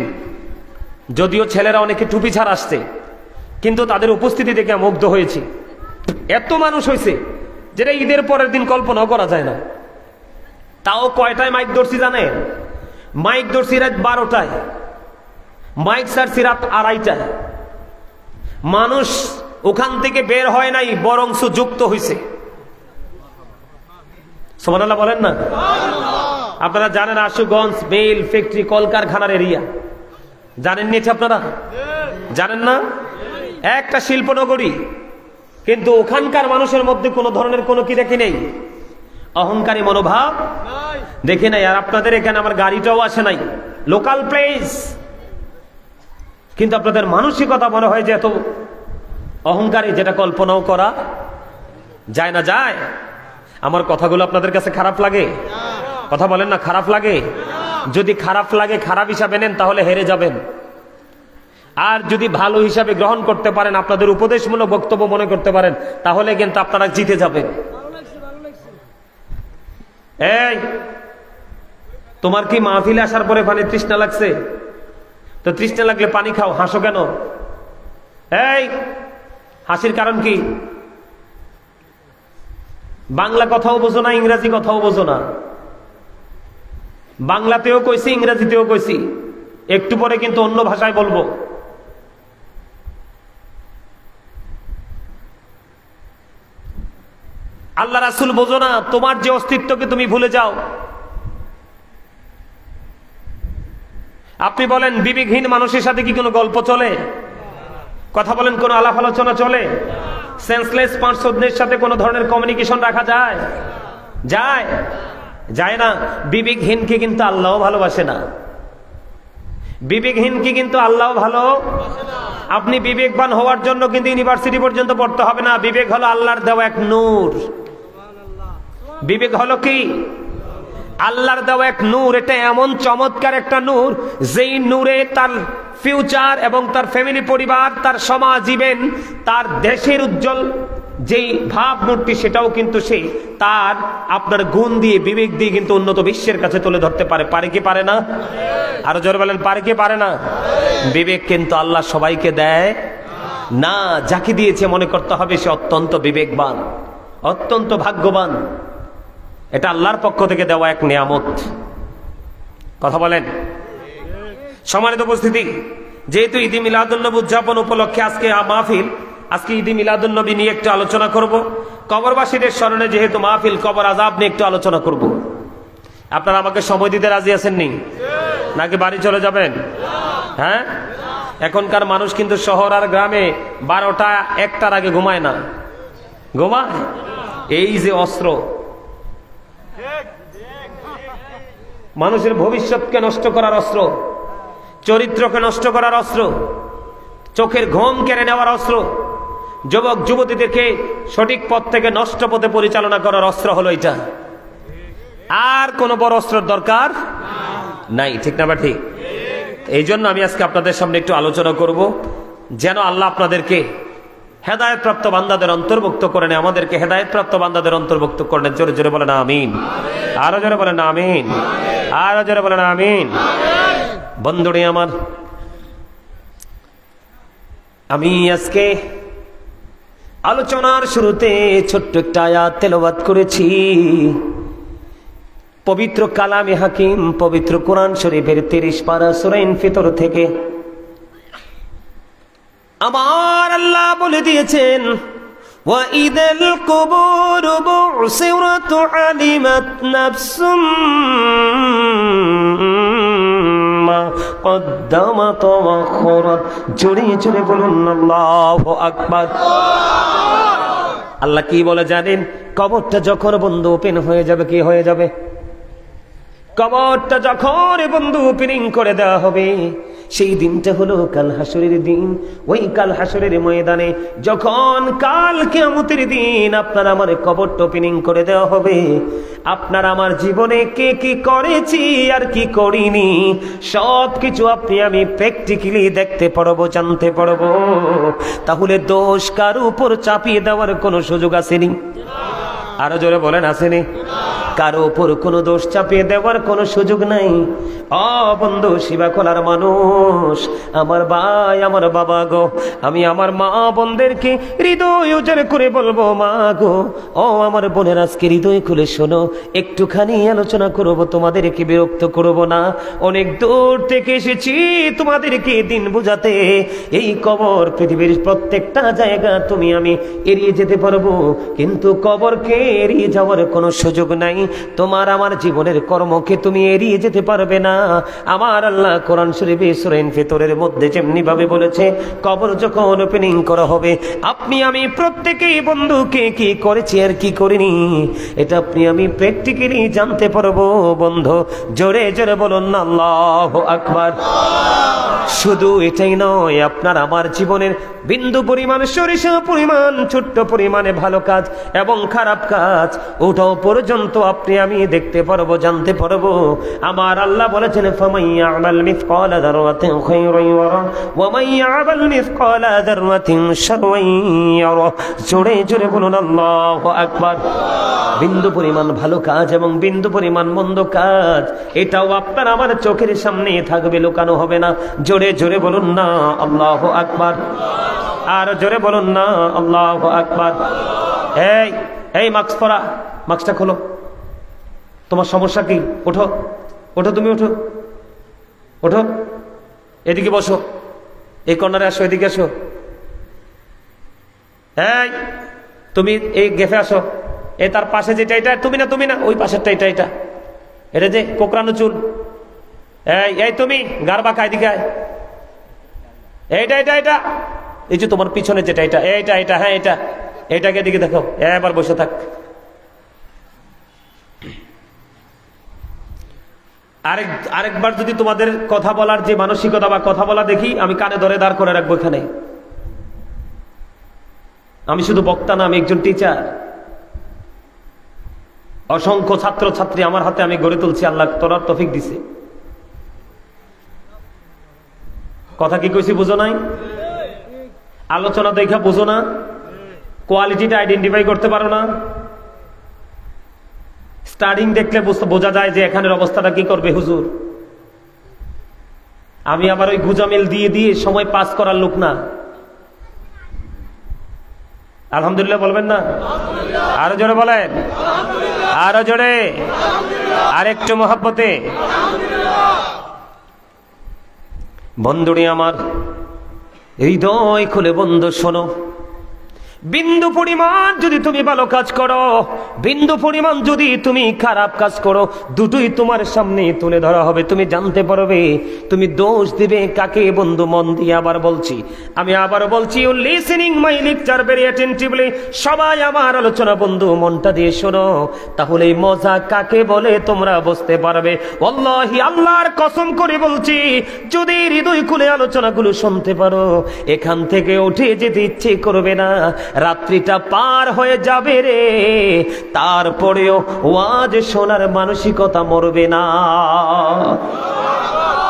যদিও ছেলেরা অনেকে টুপি ছাড়া আসছে, কিন্তু তাদের উপস্থিতি দেখে মুগ্ধ হয়েছি। এত মানুষ হয়েছে যেটা ঈদের পরের দিন কল্পনাও করা যায় না। তাও কয়টায় মাইক ধরছি জানেন? মাইক ধরছি রাত 12টায়, মাইক ছাড়ছি রাত 2:30টায়। মানুষ ওখান থেকে বের হয় নাই, বরংস যুক্ত হয়েছে। সুবহানাল্লাহ বলেন না? আপনারা জানেন আশুগঞ্জ মেইল ফ্যাক্টরি কলকারখানার এরিয়া, জানেন নি? আপনারা জানেন না? একটা শিল্পনগরী, কিন্তু ওখানকার মানুষের মধ্যে কোনো ধরনের কোনো কি দেখি নেই, অহংকারী মনোভাব দেখে নাই। আর আপনাদের এখানে আমার গাড়িটাও আসে নাই, লোকাল প্লেস, কিন্তু আপনাদের মানসিকতা মনে হয় যে এত অহংকারী, যেটা কল্পনাও করা যায় না। যায়? আমার কথাগুলো আপনাদের কাছে খারাপ লাগে? কথা বলেন না, খারাপ লাগে? যদি খারাপ লাগে, খারাপ হিসাবে নেন, তাহলে হেরে যাবেন। আর যদি ভালো হিসাবে গ্রহণ করতে পারেন, আপনাদের উপদেশমূলক বক্তব্য মনে করতে পারেন, তাহলে কিন্তু আপনারা জিতে যাবেন। এই, তোমার কি মাহফিলে আসার পরে পানি তৃষ্ণা লাগছে? তো তৃষ্ণা লাগলে পানি খাও, হাসো কেন? এই হাসির কারণ কি? বাংলা কথাও বোঝো না, ইংরেজি কথাও বোঝো না। বাংলাতেও কইছি, ইংরেজিতেও কইছি, একটু পরে কিন্তু অন্য ভাষায় বলবো। আল্লাহ রাসূল বোঝো না, তোমার যে অস্তিত্বকে তুমি ভুলে যাও। আপনি বলেন বিবেকহীন মানুষের সাথে কি কোনো গল্প চলে? কথা বলেন, কোনো আলাপ আলোচনা চলে? সেন্সলেস পার্সনদের সাথে কোনো ধরনের কমিউনিকেশন রাখা যায়? যায়? যায় না। বিবেকহীনকে কিন্তু আল্লাহও ভালোবাসে না। বিবেকহীনকে কিন্তু আল্লাহ ভালো। আপনি বিবেকবান হওয়ার জন্য কিন্তু ইউনিভার্সিটি পর্যন্ত পড়তে হবে না। বিবেক হলো আল্লাহর দেওয়া এক নূর। বিবেক হলো কি? আল্লাহর দেওয়া এক নূর। এটা এমন চমৎকার একটা নূর, যেই নূরে তার ফিউচার এবং তার ফ্যামিলি, পরিবার, তার সমাজ, ইভেন তার দেশের উজ্জ্বল যেই ভাবমূর্তি, সেটাও কিন্তু সেই তার আপনার গুণ দিয়ে, বিবেক দিয়ে কিন্তু উন্নত বিশ্বের কাছে তুলে ধরতে পারে। পারে কি পারে না? আরো জোরে বলেন, পারে কি পারে না? বিবেক কিন্তু আল্লাহ সবাইকে দেয় না। যাকে দিয়েছে মনে করতে হবে সে অত্যন্ত বিবেকবান, অত্যন্ত ভাগ্যবান। এটা আল্লাহর পক্ষ থেকে দেওয়া এক নিয়ামত। কথা বলেন। সম্মানিত উপস্থিতি, যেহেতু ঈদে মিলাদুন্নবী উদযাপন উপলক্ষে আজকে মাহফিল, আজকে ঈদে মিলাদুন্নবী নিয়ে একটু আলোচনা করব। কবরবাসীদের স্মরণে যেহেতু মাহফিল, কবর আযাব নিয়ে একটু আলোচনা করব। আপনারা আমাকে সময় দিতে রাজি আছেন নি? নাকি বাড়ি চলে যাবেন? হ্যাঁ, এখনকার মানুষ কিন্তু শহর আর গ্রামে 12টা 1টার আগে ঘুমায় না। ঘুমায়? এই যে অস্ত্র, মানুষের ভবিষ্যৎকে নষ্ট করার অস্ত্র, চরিত্রকে নষ্ট করার অস্ত্র, চোখের ঘুম কেড়ে নেওয়ার অস্ত্র, যুবক যুবতীদেরকে সঠিক পথ থেকে নষ্ট পথে পরিচালনা করার অস্ত্র হলো এটা। আর কোন বড় অস্ত্রের দরকার নাই। ঠিক না? বা ঠিক? এই জন্য আমি আজকে আপনাদের সামনে একটু আলোচনা করব, যেন আল্লাহ আপনাদেরকে হেদায়েতপ্রাপ্ত বান্দাদের অন্তর্ভুক্ত করেন, আমাদেরকে হেদায়েতপ্রাপ্ত বান্দাদের অন্তর্ভুক্ত করেন। জোরে জোরে বলেন আমিন। আরো জোরে বলেন আমিন। আরো জোরে বলেন আমিন। বন্ধুরে আমার, আমি আজকে আলোচনার শুরুতে ছোট্ট একটা আয়াত তেলাওয়াত করেছি পবিত্র কালামে হাকিম, পবিত্র কোরআন শরীফের 30 পারা সূরা ইনফিতর থেকে। আমার আল্লাহ বলে দিয়েছেন, ওয়া ইদাল কুবুর বু'সিরাত আলিমাত নাফসুম মা কদ্দামাত ওয়া আখরাত। জোরে জোরে বলুন আল্লাহু আকবার। আল্লাহ কি বলে জানেন? কবরটা যখন বন্ধু ওপেন হয়ে যাবে, কি হয়ে যাবে? কবরটা যখন বন্ধু ওপেনিং করে দেওয়া হবে, সেই দিনটা হলো কাল হাসরের দিন। ওই কাল হাসরের ময়দানে যখন কাল কিয়ামতের দিন আপনার আমার কবরটা ওপেনিং করে দেওয়া হবে, আপনার আমার জীবনে কে কি করেছি আর কি করিনি সব কিছু আপনি আমি প্র্যাকটিক্যালি দেখতে পারবো, জানতে পারবো। তাহলে দোষ কার উপর চাপিয়ে দেওয়ার কোনো সুযোগ আসেনি? আরো জোরে বলেন, আসেনি? কারো উপর কোনো দোষ চাপিয়ে দেওয়ার কোনো সুযোগ নাই। বন্ধু শিবা খোলার মানুষ, আমার ভাই, আমার বাবা গো, আমি আমার মা বোনদেরকে হৃদয় উজাড় করে বলবো, মা গো, আমার বোনের আজকে হৃদয় খুলে শোনো, একটুখানি আলোচনা করবো, তোমাদেরকে বিরক্ত করবো না। অনেক দূর থেকে এসেছি তোমাদেরকে দিন বুঝাতে। এই কবর পৃথিবীর প্রত্যেকটা জায়গা তুমি আমি এড়িয়ে যেতে পারবো, কিন্তু কবরকে এড়িয়ে যাওয়ার কোনো সুযোগ নাই। তোমার আমার জীবনের কর্মকে তুমি এড়িয়ে যেতে পারবে না। আমার আল্লাহ কোরআন শরীফে সূরা ইনফিতরের মধ্যে যেমনি ভাবে বলেছে, কবর যখন ওপেনিং করা হবে, আপনি আমি প্রত্যেকেই বন্ধুকে কি করেছি আর কি করিনি এটা আপনি আমি প্র্যাকটিক্যালি জানতে পারবো। বন্ধু জোরে জোরে বলুন না আল্লাহু আকবার। শুধু এটাই নয়, আপনার আমার জীবনের বিন্দু পরিমাণ, সরিষা পরিমাণ, ছোট্ট পরিমাণে ভালো কাজ এবং খারাপ কাজ, ওটাও পর্যন্ত আপনি আমি দেখতে পারবো, জানতে পারবো। আমার আল্লাহ বলেছেন, ফামাইয়া'মাল মিসকালা যাররাতিন খায়রান ইয়ারা ওয়া মাইয়া'মাল মিসকালা যাররাতিন শাররান ইয়ারা। জোরে জোরে বলুন আল্লাহু আকবার। বিন্দু পরিমাণ ভালো কাজ এবং বিন্দু পরিমাণ মন্দ কাজ, এটাও আপনার আমার চোখের সামনে থাকবে, লুকানো হবে না। জোরে জোরে বলুন না আল্লাহু আকবার। আর জোরে বলুন না আল্লাহু আকবার। এই এই মাস্ক পরা, মাস্কটা খোলো। তোমার সমস্যা কি? ওঠো ওঠো, তুমি ওঠো ওঠো, এদিকে বসো, এই কর্নারে আসো, এদিকে আসো। এই তুমি এই গেফে আসো। এই তার পাশে যেটা, এটা তুমি না, তুমি না, ওই পাশেরটা, এটা এটা এটা যে কোকড়ানো চুল। এই এই তুমি গার বাঁকা, এদিকে আয়। এইটা এটা এটা এই যে তোমার পিছনে যেটা, এটা এইটা এটা, হ্যাঁ এটা, এটাকে এদিকে দেখো। এবার বসে থাক। আরেকবার যদি তোমাদের কথা বলার যে মানসিকতা বা কথা বলা দেখি, আমি কানে ধরে দাঁড় করে রাখবো এখানে। আমি শুধু বক্তা না, আমি একজন টিচার। অসংখ্য ছাত্র ছাত্রী আমার হাতে আমি গড়ে তুলছি, আল্লাহ তোরার তৌফিক দিছে। কথা কি কইছি বুঝো নাই? আলোচনা দেখা বুঝো না? কোয়ালিটিটা আইডেন্টিফাই করতে পারো না? স্টার্টিং দেখলে বোঝা যায় যে এখানের অবস্থাটা কি করবে হুজুর। আমি আবার ওই গুজামিল দিয়ে দিয়ে সময় পাস করার লোক না। আলহামদুলিল্লাহ বলবেন না? আরো জোরে বলেন, আরো জোরে, আরেকটু মহব্বতে। বন্ধুরে আমার, হৃদয় খুলে বন্ধু শোনো, বিন্দু পরিমাণ যদি তুমি ভালো কাজ করো, বিন্দু পরিমাণ যদি তুমি খারাপ কাজ করো, দুটোই তোমার সামনে তুলে ধরা হবে। তুমি জানতে পারবে তুমি দোষ দিবে কাকে। বন্ধু মন দিয়ে আবার বলছি, আমি আবার বলছি, you listening my lecture very attentively. সবাই আমার আলোচনা বন্ধু মনটা দিয়ে শোনো, তাহলে এই মজা কাকে বলে তোমরা বুঝতে পারবে। ওয়াল্লাহি আল্লাহর কসম করে বলছি, যদি হৃদয় খুলে আলোচনাগুলো শুনতে পারো, এখান থেকে উঠে যেতে ইচ্ছে করবে না। রাত্রিটা পার হয়ে যাবে রে, তারপরেও ওয়াজ শোনার মানসিকতা মরবে না।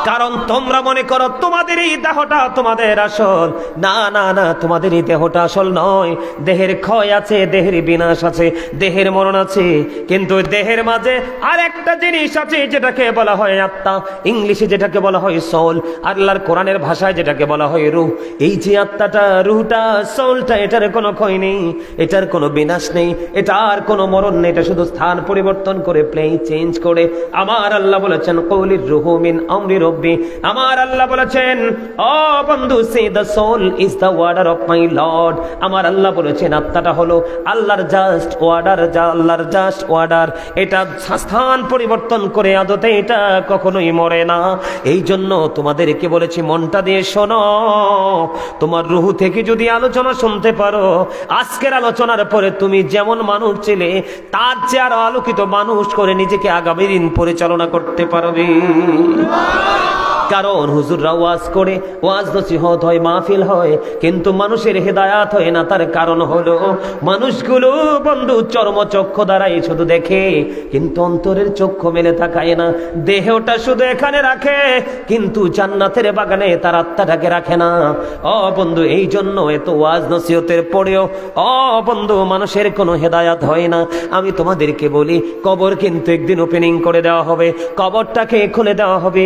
কারণ তোমরা মনে করো তোমাদের এই দেহটা তোমাদের আসল। না না না, তোমাদের এই দেহটা আসল নয়। দেহের ক্ষয় আছে, দেহের বিনাশ আছে, দেহের মরণ আছে, কিন্তু দেহের মাঝে আর একটা জিনিস আছে যেটাকে বলা হয় আত্মা, ইংলিশে যেটাকে বলা হয় সোল, আল্লাহর কোরআনের ভাষায় যেটাকে বলা হয় রূহ। এই যে আত্মাটা, রূহটা, সোলটা, এটার কোনো ক্ষয় নেই, এটার কোনো বিনাশ নেই, এটার কোনো মরণ নেই। এটা শুধু স্থান পরিবর্তন করে, প্লেন চেঞ্জ করে। আমার আল্লাহ বলেছেন কওলির রূহু মিন আমরি রব্বি। আমার আল্লাহ বলেছেন, ও বন্ধু, say the soul is the order of my lord. আমার আল্লাহ বলেছেন আত্মাটা হলো আল্লাহর জাস্ট ওয়ার্ডার, যা আল্লাহর জাস্ট ওয়ার্ডার। এটা স্থান পরিবর্তন করে, আদতে এটা কখনোই মরে না। এই জন্য তোমাদেরকে বলেছি মনটা দিয়ে শোনো। তোমার রূহ থেকে যদি আলোচনা শুনতে পারো, আজকের আলোচনার পরে তুমি যেমন মানুষ ছিলে, তার চেয়ে আরো আলোকিত মানুষ করে নিজেকে আগামী দিন পরিচালনা করতে পারবে। কারণ হুজুররা ওয়াজ করে, ওয়াজ নসিহত হয়, মাহফিল হয়, কিন্তু মানুষের হেদায়াত হয় না। তার কারণ হলো মানুষগুলো বন্ধু চর্মচক্ষু দ্বারাই শুধু দেখে, কিন্তু অন্তরের চক্ষু মেলে তাকায় না। দেহটা শুধু এখানে রাখে, কিন্তু জান্নাতের বাগানে তার আত্মাটাকে রাখে না। ও বন্ধু, এই জন্য এত ওয়াজ নসিহতের পরেও ও বন্ধু মানুষের কোনো হেদায়াত হয় না। আমি তোমাদেরকে বলি, কবর কিন্তু একদিন ওপেনিং করে দেওয়া হবে, কবরটাকে খুলে দেওয়া হবে।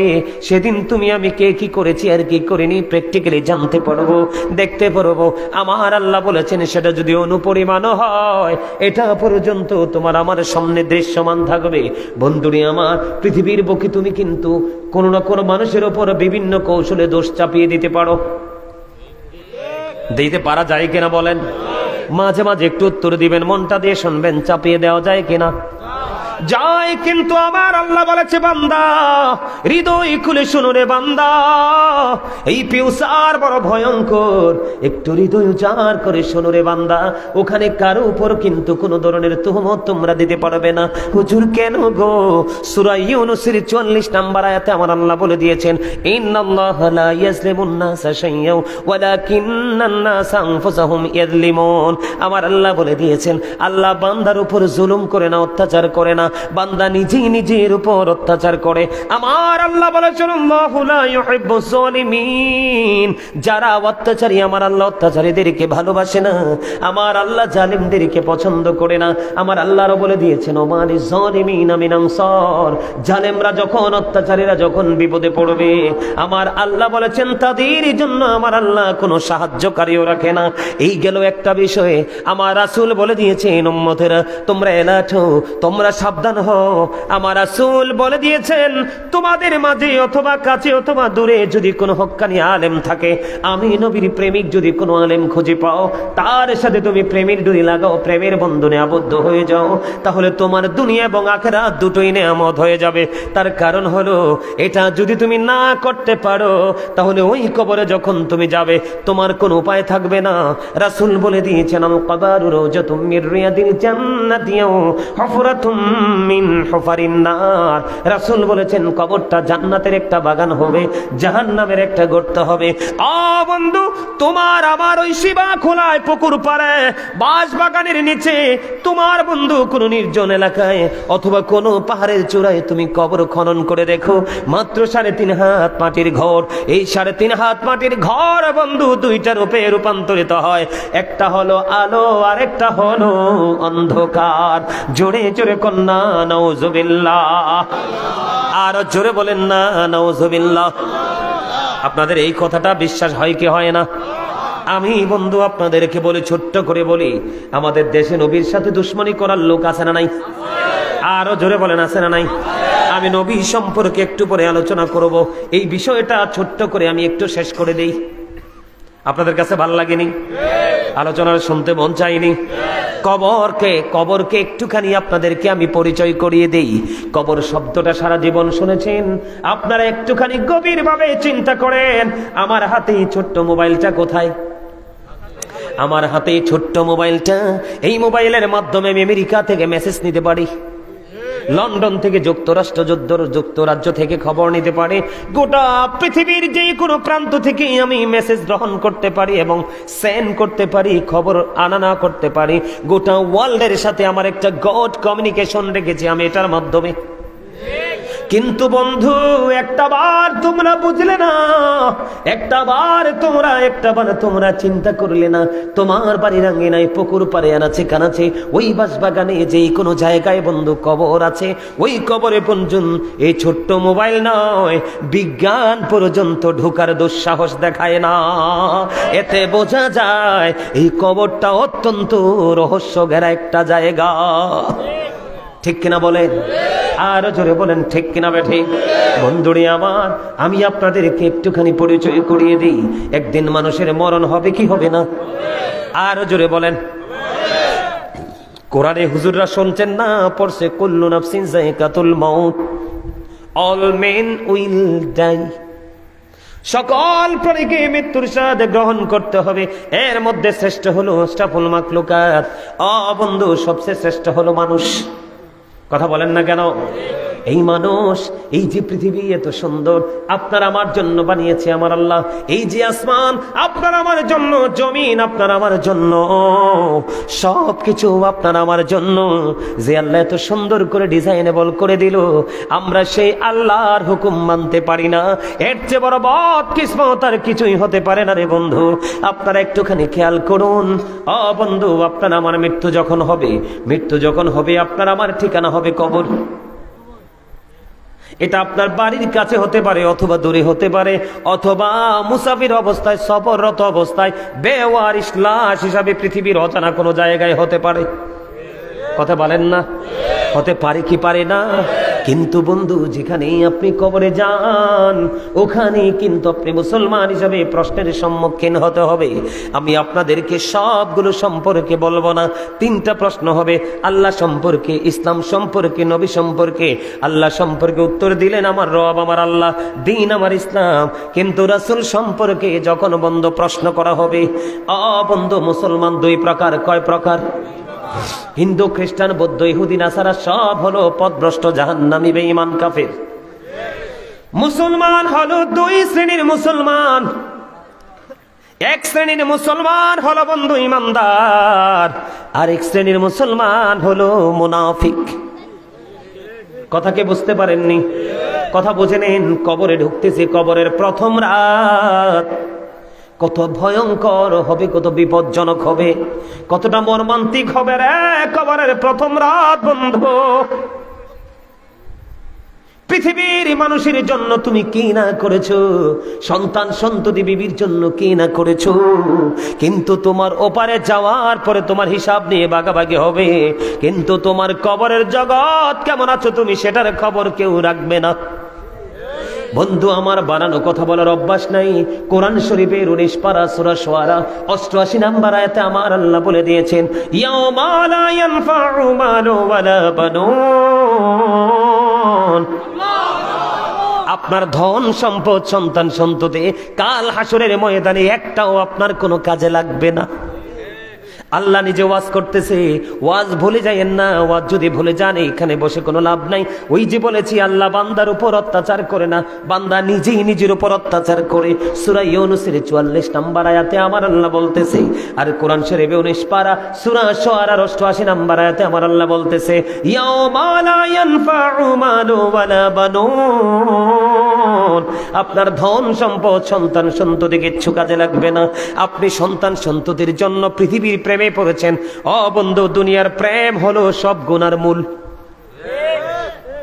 সেদিন তুমি আমি কে কি করেছি আর কি করিনি প্র্যাকটিক্যালি জানতে পারবো, দেখতে পারবো। আমার আল্লাহ বলেছেন সেটা যদি অনুপরিমাণ হয়, এটা পর্যন্ত তোমার আমার সামনে দৃশ্যমান থাকবে। বন্ধুরে আমার, পৃথিবীর বুকে তুমি কিন্তু কোনো না কোনো মানুষের ওপর বিভিন্ন কৌশলে দোষ চাপিয়ে দিতে পারো। দিতে পারা যায় কিনা বলেন? মাঝে মাঝে একটু উত্তর দিবেন, মনটা দিয়ে শুনবেন, চাপিয়ে দেওয়া যায় কিনা? যায়। কিন্তু আমার আল্লাহ বলেছে, বান্দা হৃদয় খুলে শুনো রে বান্দা, এই ফিউচার বড় ভয়ঙ্কর, একটু হৃদয় উজাড় করে শোনো রে বান্দা। ওখানে কারো উপর কিন্তু কোনো ধরনের তুহমত তোমরা দিতে পারবে না। হুজুর কেন গো? সূরা ইউনূসের 44 নম্বর আয়াতে আমার আল্লাহ বলে দিয়েছেন, ইন্নাল্লাহা লা ইয়াজলিমুন নাসা শাইয়্যাও ওয়ালাকিন্নান নাসা আনফুসাহুম ইয়াজলিমুন। আমার আল্লাহ বলে দিয়েছেন, আল্লাহ বান্দার উপর জুলুম করে না, অত্যাচার করে না, বান্দা নিজেই নিজের উপর অত্যাচার করে। আমার আল্লাহ বলেছেন আল্লাহু লা ইউহিব্বুজ জালিমিন, যারা অত্যাচারী আমার আল্লাহ অত্যাচারীদেরকে ভালোবাসে না, আমার আল্লাহ জালিমদেরকে পছন্দ করে না। আমার আল্লাহও বলে দিয়েছেন ওমালিজ জালিমিনা মিন আনসার, জালেমরা যখন অত্যাচারীরা যখন বিপদে পড়বে আমার আল্লাহ বলেছেন তাদের জন্য আমার আল্লাহ কোনো সাহায্যকারীও রাখে না। এই গেল একটা বিষয়ে। আমার রাসূল বলে দিয়েছেন উম্মতেরা তোমরা এলার্ট হও, তোমরা সাবধান হও। আমার রাসূল বলে দিয়েছেন তোমাদের মাঝে অথবা কাছে অথবা দূরে যদি কোনো হক্কানি আলেম থাকে, আমি নবীর প্রেমিক যদি কোনো আলেম খুঁজে পাও, তার সাথে তুমি প্রেমের ডুরি লাগাও, প্রেমের বন্ধনে আবদ্ধ হয়ে যাও, তাহলে তোমার দুনিয়া এবং আখিরাত দুটোই নেয়ামত হয়ে যাবে। তার কারণ হলো এটা যদি তুমি না করতে পারো তাহলে ওই কবরে যখন তুমি যাবে তোমার কোনো উপায় থাকবে না। রাসূল বলে দিয়েছেন আল কবরু রাওজাতুম মির রিয়াদিল জান্নাতি ওয়া হুফরাতুম মিন হুফারিন নার। রাসূল বলেছেন কবরটা জান্নাতের একটা বাগান হবে, জাহান্নামের একটা গর্ত হবে। বন্ধু, তোমার আমার ওই শিবা খোলায় পুকুর পাড়ে বাঁশ বাগানের নিচে তোমার বন্ধু কোন নির্জন এলাকায় অথবা কোন পাহাড়ের চূড়ায় তুমি কবর খনন করে দেখো, মাত্র 3.5 হাত মাটির ঘর। এই 3.5 হাত মাটির ঘর বন্ধু দুইটা রূপে রূপান্তরিত হয়, একটা হলো আলো আর একটা হলো অন্ধকার। জোরে জোরে কন্যা নাউজুবিল্লাহ, আর জোরে বলেন না নাউজুবিল্লাহ। আপনাদের এই কথাটা বিশ্বাস হয় কি হয় না? আমি বন্ধু আপনাদেরকে বলি, ছোট্ট করে বলি, আমাদের দেশে নবীর সাথে দুশ্মনী করার লোক আছে না নাই? আরো জোরে বলেন আছে না নাই? আমি নবী সম্পর্কে একটু পরে আলোচনা করব। এই বিষয়টা ছোট্ট করে আমি একটু শেষ করে দেই। আপনাদের কাছে ভালো লাগেনি? আলোচনা শুনতে মন চাইনি? কবরকে একটুখানি আপনাদেরকে আমি পরিচয় করিয়ে দেই। কবর শব্দটা সারা জীবন শুনেছেন, আপনারা একটুখানি গভীরভাবে চিন্তা করেন। আমার হাতে ছোট্ট মোবাইলটা কোথায়? আমার হাতে ছোট্ট মোবাইলটা, এই মোবাইলের মাধ্যমে আমি আমেরিকা থেকে মেসেজ নিতে পারি, লন্ডন থেকে যুক্তরাজ্য থেকে খবর নিতে পারি, গোটা পৃথিবীর যে কোনো প্রান্ত থেকে আমি মেসেজ গ্রহণ করতে পারি এবং সেন্ড করতে পারি, খবর আনা করতে পারি। গোটা ওয়ার্ল্ডের সাথে আমার একটা গড কমিউনিকেশন রেখেছি আমি এটার মাধ্যমে। কিন্তু বন্ধু একটা বার তোমরা বুঝলে না, একটা বার তোমরা চিন্তা করলে না, তোমার বাড়ির আঙ্গিনায় পুকুর পাড়ে আনাচে কানাচে ওই বাঁশবাগানে যে কোনো জায়গায় বন্ধু কবর আছে, ওই কবরে পর্যন্ত এই ছোট্ট মোবাইল নয়, বিজ্ঞান পর্যন্ত ঢোকার দুঃসাহস দেখায় না। এতে বোঝা যায় এই কবরটা অত্যন্ত রহস্য ঘেরা একটা জায়গা। ঠিক কিনা বলেন? আর জোরে বলেন ঠিক কিনা বেঠে? বন্ধুরে আমার, আমি আপনাদেরকে একটুখানি পরিচয় করিয়ে দিই। একদিন মানুষের মরণ হবে কি হবে না? আর জোরে বলেন। কোরআনে হুজুররা শুনছেন না, পড়ছে কুল্লু নাফসিন যায়কাতুল মাউত, অল মেন উইল ডাই। সকল প্রাণীকে মৃত্যুর স্বাদ গ্রহণ করতে হবে। এর মধ্যে শ্রেষ্ঠ হলো আশরাফুল মাখলুকাত। বন্ধু, সবচেয়ে শ্রেষ্ঠ হলো মানুষ। কথা বলেন না কেন? এই মানুষ, এই যে পৃথিবী এত সুন্দর আপনার আমার জন্য বানিয়েছে আমার আল্লাহ, এই যে আসমান আপনার আমার জন্য, জমিন আপনার আমার জন্য, সবকিছু আপনার আমার জন্য, যে আল্লাহ এত সুন্দর করে ডিজাইনেবল করে দিল, আমরা সেই আল্লাহর হুকুম মানতে পারি না। এর চেয়ে বড় বদকিসমত আর কিছুই হতে পারে না রে বন্ধু। আপনারা একটুখানি খেয়াল করুন। বন্ধু, আপনার আমার মৃত্যু যখন হবে আপনার আমার ঠিকানা হবে কবর। এটা আপনার বাড়ির কাছে হতে পারে অথবা দূরে হতে পারে, অথবা মুসাফির অবস্থায়, সফররত অবস্থায় বেওয়ারিশ লাশ হিসাবে পৃথিবীর অজানা কোনো জায়গায় হতে পারে। কথা বলেন না? হতে পারে কি পারে না? কিন্তু বন্ধু, যেখানেই আপনি কবরে যান ওখানে কিন্তু আপনি মুসলমান হিসাবে প্রশ্নের সম্মুখীন হতে হবে। আমি আপনাদেরকে সবগুলো সম্পর্কে বলবো না, 3টা প্রশ্ন হবে। আল্লাহ সম্পর্কে, ইসলাম সম্পর্কে, নবী সম্পর্কে। আল্লাহ সম্পর্কে উত্তর দিলেন আমার রব আমার আল্লাহ, দ্বীন আমার ইসলাম। কিন্তু রাসূল সম্পর্কে যখন বন্ধু প্রশ্ন করা হবে, বন্ধু, মুসলমান 2 প্রকার। কয় প্রকার? হিন্দু, খ্রিস্টান, বৌদ্ধ, ইহুদি, নাসারা সব হলো পথভ্রষ্ট, জাহান্নামী, বেঈমান, কাফের। মুসলমান হলো 2 শ্রেণীর মুসলমান। এক শ্রেণীর মুসলমান হলো বন্ধু ইমানদার, আর এক শ্রেণীর মুসলমান হলো মুনাফিক। কথা কি বুঝতে পারেননি? কথা বুঝে নিন। কবরে ঢুকতেছে, কবরের প্রথম রাত কত ভয়ঙ্কর হবে, কত বিপজ্জনক হবে, কতটা মর্মান্তিক হবে রে কবরের প্রথম রাত বন্ধু। পৃথিবীর মানুষের জন্য তুমি কি না করেছো, সন্তান সন্ততি বিবির জন্য কি না করেছো, কিন্তু তোমার ওপারে যাওয়ার পরে তোমার হিসাব নিয়ে ভাগাভাগি হবে। কিন্তু তোমার কবরের জগৎ কেমন আছো তুমি সেটার খবর কেউ রাখবে না। বন্ধু আমার বানানো কথা বলার অভ্যাস নাই। কোরআন শরীফের 19 পারা সূরা শুআরা 88 নম্বর আয়াতে আমার আল্লাহ বলে দিয়েছেন, ইয়াউমা লা ইয়ানফাউ মালু ওয়ালা বানুন। আপনার ধন সম্পদ সন্তান সন্ততি কাল হাসরের ময়দানে একটাও আপনার কোনো কাজে লাগবে না। আল্লাহ নিজে ওয়াজ করতেছে, ওয়াজ ভুলে যায়েন না। ওয়াজ যদি ভুলে যান এখানে বসে কোনো লাভ নাই। ওই যে বলেছি আল্লাহ বান্দার উপর অত্যাচার করে না, বান্দা নিজেই নিজের উপর অত্যাচার করে। সূরা ইউনূসের 44 নম্বর আয়াতে আমার আল্লাহ বলতেছে, আর কোরআন শরীফে 19 পারা সূরা শুআরা 88 নম্বর আয়াতে আমার আল্লাহ বলতেছে, ইয়াউমা লা ইয়ানফাউ মালু ওয়ালা বানুন। আপনার ধন সম্পদ সন্তান সন্ততি কিচ্ছু কাজে লাগবে না। আপনি সন্তান সন্ততির জন্য পৃথিবীর প্রেমে পড়েছেন। ও বন্ধু, দুনিয়ার প্রেম হলো সব গুনার মূল।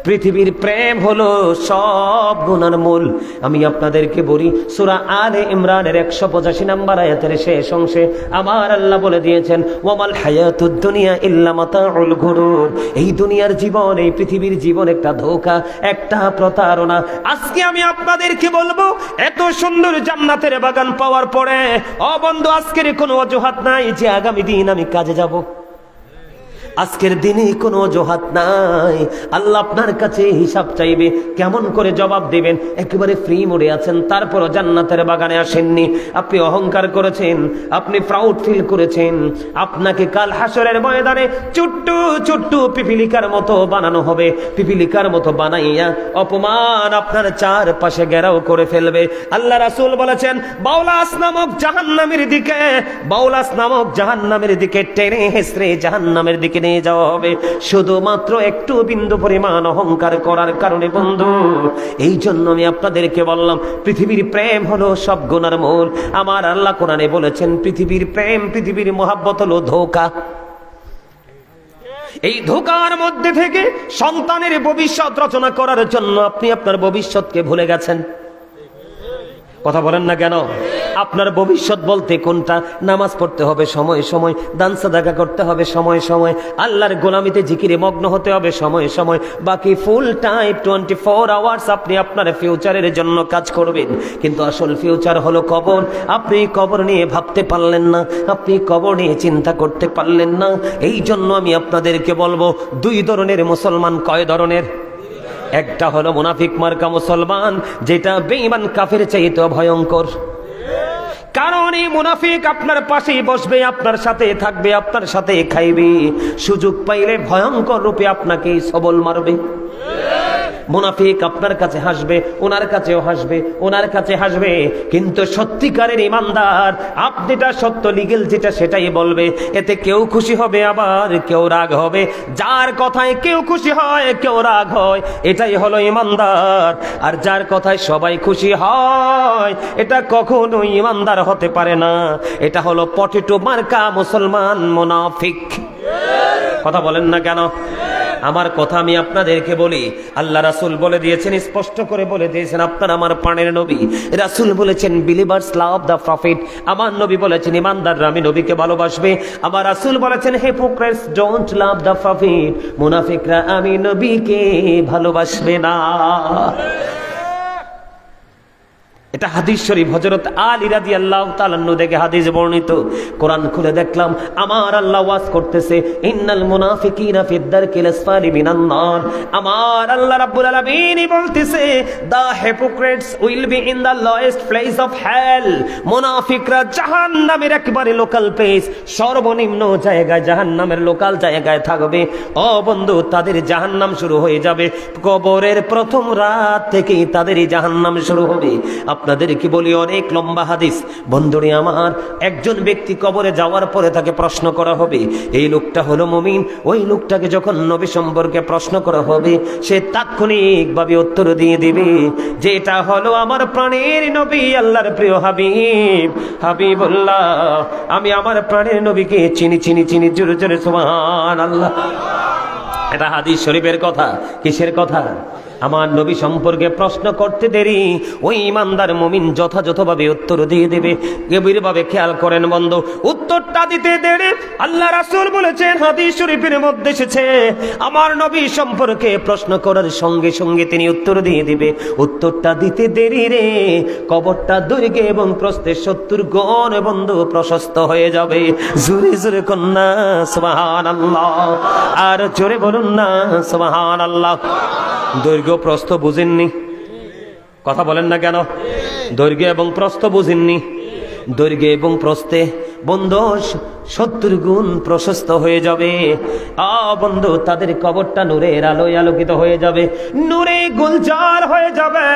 পৃথিবীর প্রেম হলো সব গুনার মূল। আমি আপনাদেরকে বলি, সূরা আলে ইমরানের 185 নম্বর আয়াতের শেষ অংশে আমার আল্লাহ বলে দিয়েছেন, ওয়ামাল হায়াতুদ দুনিয়া ইল্লা মাতাউল গুরুর। এই দুনিয়ার জীবন, এই পৃথিবীর জীবন একটা ধোঁকা, একটা প্রতারণা। আজকে আমি আপনাদেরকে বলবো, এত সুন্দর জান্নাতের বাগান পাওয়ার পরে ও বন্ধু আজকের কোনো অজুহাত নাই যে আগামী দিন আমি কাজে যাব। আজকের দিনে কোনো অজুহাত নাই। আল্লাহ আপনার কাছে হিসাব চাইবে, কেমন করে জবাব দেবেন? একেবারে ফ্রি মোডে আছেন, তারপরও জান্নাতের বাগানে আসেননি। আপনি অহংকার করেছেন, আপনি প্রাউড ফিল করেছেন। আপনাকে কাল হাসরের ময়দানে চুট্টু চুট্টু পিপিলিকার মতো বানানো হবে। পিপিলিকার মতো বানাইয়া অপমান আপনার চারপাশে ঘেরাও করে ফেলবে। আল্লাহ রাসূল বলেছেন, বাউলাস নামক জাহান্নামের দিকে, বাউলাস নামক জাহান্নামের দিকে টেনে হেসড়ে জাহান্নামের দিকে নিয়ে যাওয়া হবে, শুধুমাত্র একটু বিন্দু পরিমাণ অহংকার করার কারণে। বন্ধু, এই জন্য আমি আপনাদেরকে বললাম, পৃথিবীর প্রেম হলো সব গুনার মূল। আমার আল্লাহ কোরআনে বলেছেন, পৃথিবীর প্রেম, পৃথিবীর মহাব্বত হলো ধোঁকা। এই ধোঁকার মধ্যে থেকে সন্তানের ভবিষ্যৎ রচনা করার জন্য আপনি আপনার ভবিষ্যৎকে ভুলে গেছেন। কথা বলেন না কেন? আপনার ভবিষ্যৎ বলতে কোনটা? নামাজ পড়তে হবে সময় সময়, দান সাদাকা করতে হবে সময় সময়, আল্লাহর গোলামিতে জিকিরে মগ্ন হতে হবে সময় সময়। বাকি ফুল টাইম 24 আওয়ার্স আপনি আপনার ফিউচারের জন্য কাজ করবেন। কিন্তু আসল ফিউচার হলো কবর। আপনি কবর নিয়ে ভাবতে পারলেন না, আপনি কবর নিয়ে চিন্তা করতে পারলেন না। এই জন্য আমি আপনাদেরকে বলবো, দুই ধরনের মুসলমান। কয় ধরনের? একটা হলো মুনাফিক মার্কা মুসলমান, যেটা বেঈমান কাফের চাইতে ভয়ঙ্কর। কারণ এই মুনাফিক আপনার পাশেই বসবে, আপনার সাথে থাকবে, আপনার সাথে খাইবে, সুযোগ পাইলে ভয়ঙ্কর রূপে আপনাকে সবল মারবে। মুনাফিক আপনার কাছে হাসবে, ওনার কাছেও হাসবে, ওনার কাছে হাসবে, কিন্তু সত্যিকারের ইমানদার আপনিটা সত্য লিগেল যেটা সেটাই বলবে। এতে কেউ খুশি হবে, আবার কেউ রাগ হবে। যার কথায় কেউ খুশি হয়, কেউ রাগ হয়, এটাই হলো ইমানদার। আর যার কথায় সবাই খুশি হয়, এটা কখনো ইমানদার হতে পারে না। এটা হলো পটেটো মার্কা মুসলমান মুনাফিক। কথা বলেন না কেন? আমার কথা আমি আপনাদেরকে বলি, আল্লাহ রাসূল বলে দিয়েছেন, স্পষ্ট করে বলে দিয়েছেন, আপনার আমার প্রাণের নবী রাসূল বলেছেন, বিলিভার্স লাভ দ্য প্রফিট। আমার নবী বলেছেন, ইমানদাররা আমি নবীকে ভালোবাসবে। আমার রাসূল বলেছেন, hypocrites don't love the profit. মুনাফিকরা আমি নবীকে ভালোবাসবে না। এটা হাদিস শরীফ, হযরত আলী রাদিয়াল্লাহু তাআলা আনহু থেকে হাদিস বর্ণিত। কোরআন খুলে দেখলাম আমার আল্লাহ ওয়াজ করতেছে, ইন্নাল মুনাফিকিনা ফিদ দারকিল আসফালি মিনান নার। আমার আল্লাহ রাব্বুল আলামিন বলতেছে, the hypocrites will be in the lowest place of hell. মুনাফিকরা জাহান্নামের একেবারে লোকাল প্লেস, সর্বনিম্ন জায়গায়, জাহান্নামের লোকাল জায়গায় থাকবে। ও বন্ধু, তাদের জাহান্নাম শুরু হয়ে যাবে কবরের প্রথম রাত থেকেই, তাদেরই জাহান্নাম শুরু হবে। আপনাদেরকে বলি অনেক লম্বা হাদিস। বন্ধুরে আমার, একজন ব্যক্তি কবরে যাওয়ার পরে তাকে প্রশ্ন করা হবে, এই লোকটা হলো মুমিন। ওই লোকটাকে যখন নবী সম্পর্কে প্রশ্ন করা হবে, সে তাৎক্ষণিকভাবে উত্তর দিয়ে দিবে যে এটা হলো আমার প্রাণের নবী, আল্লাহর প্রিয় হাবিব। হাবিবুল্লাহ, আমি আমার প্রাণের নবীকে চিনি চিনি চিনি, জোরে জোরে সুবহানাল্লাহ। এটা হাদিস শরীফের কথা। কিসের কথা? আমার নবী সম্পর্কে প্রশ্ন করতে দেরি, ওই ইমানদার মুমিন যথাযথভাবে উত্তর দিয়ে দেবে। গভীরভাবে খেয়াল করেন বন্ধু, উত্তরটা দিতে দেরি। আল্লাহ রাসূল বলেছেন, হাদিস শরীফের মধ্যে এসেছে, আমার নবী সম্পর্কে প্রশ্ন করার সঙ্গে সঙ্গে তিনি উত্তর দিয়ে দিবে। উত্তরটা দিতে দেরি রে, কবরটা দৈর্ঘ্যে এবং প্রস্থে 70 গুণ বন্ধু প্রশস্ত হয়ে যাবে। জোরে জোরে কন্যা সুবহানাল্লাহ, আর জোরে বলুন না সুবহানাল্লাহ। দৈর্ঘ্য প্রস্থ বুঝেননি? কথা বলেন না কেন? দৈর্ঘ্য এবং প্রস্থ বুঝেননি? দৈর্ঘ্য এবং প্রস্থে বন্ধু 70 গুণ প্রশস্ত হয়ে যাবে। বন্ধু, তাদের কবরটা নূরের আলোয় আলোকিত হয়ে যাবে, নূরে গুলজার হয়ে যাবে।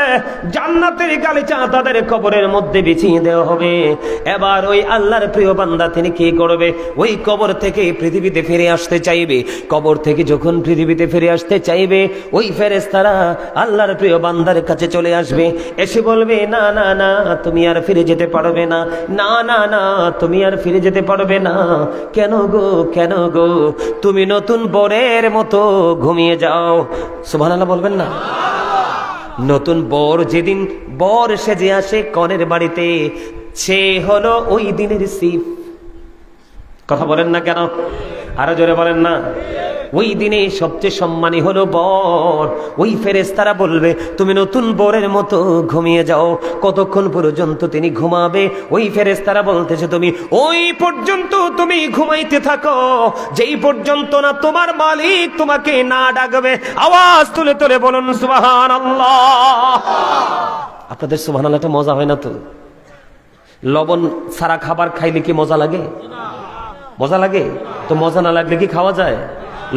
জান্নাতের গালিচা তাদের কবরের মধ্যে বিছিয়ে দেওয়া হবে। এবার ওই আল্লাহর প্রিয় বান্দা তিনি কি করবে? ওই কবর থেকে পৃথিবীতে ফিরে আসতে চাইবে। কবর থেকে যখন পৃথিবীতে ফিরে আসতে চাইবে, ওই ফেরেশতারা আল্লাহর প্রিয় বান্দার কাছে চলে আসবে, এসে বলবে, না না না, তুমি আর ফিরে যেতে পারবে না, না না না, তুমি আর ফিরে যেতে পারবে না। কেন গো, কেন গো? তুমি নতুন বরের মতো ঘুমিয়ে যাও। সুবহানাল্লাহ বলবেন না? নতুন বর যেদিন বর সেজে আসে কনের বাড়িতে, সে হলো ওই দিনের সিফ। কথা বলেন না কেন? আরো জোরে বলেন না। ওই দিনে সবচেয়ে সম্মানী হলো বর। ওই ফেরেশতারা বলবে, তুমি নতুন বরের মতো ঘুমিয়ে যাও। কতক্ষণ পর্যন্ত তিনি ঘুমাবে? ওই ফেরেশতারা বলতেছে, তুমি ওই পর্যন্ত তুমি ঘুমাইতে থাকো, যেই পর্যন্ত না তোমার মালিক তোমাকে না ডাকবে। আওয়াজ তুলে তুলে বলুন সুবহানাল্লাহ। আপনাদের সুবহানাল্লাহটা মজা হয় না তো? লবণ ছাড়া খাবার খাইলে কি মজা লাগে? মজা লাগে তো? মজা না লাগলে কি খাওয়া যায়?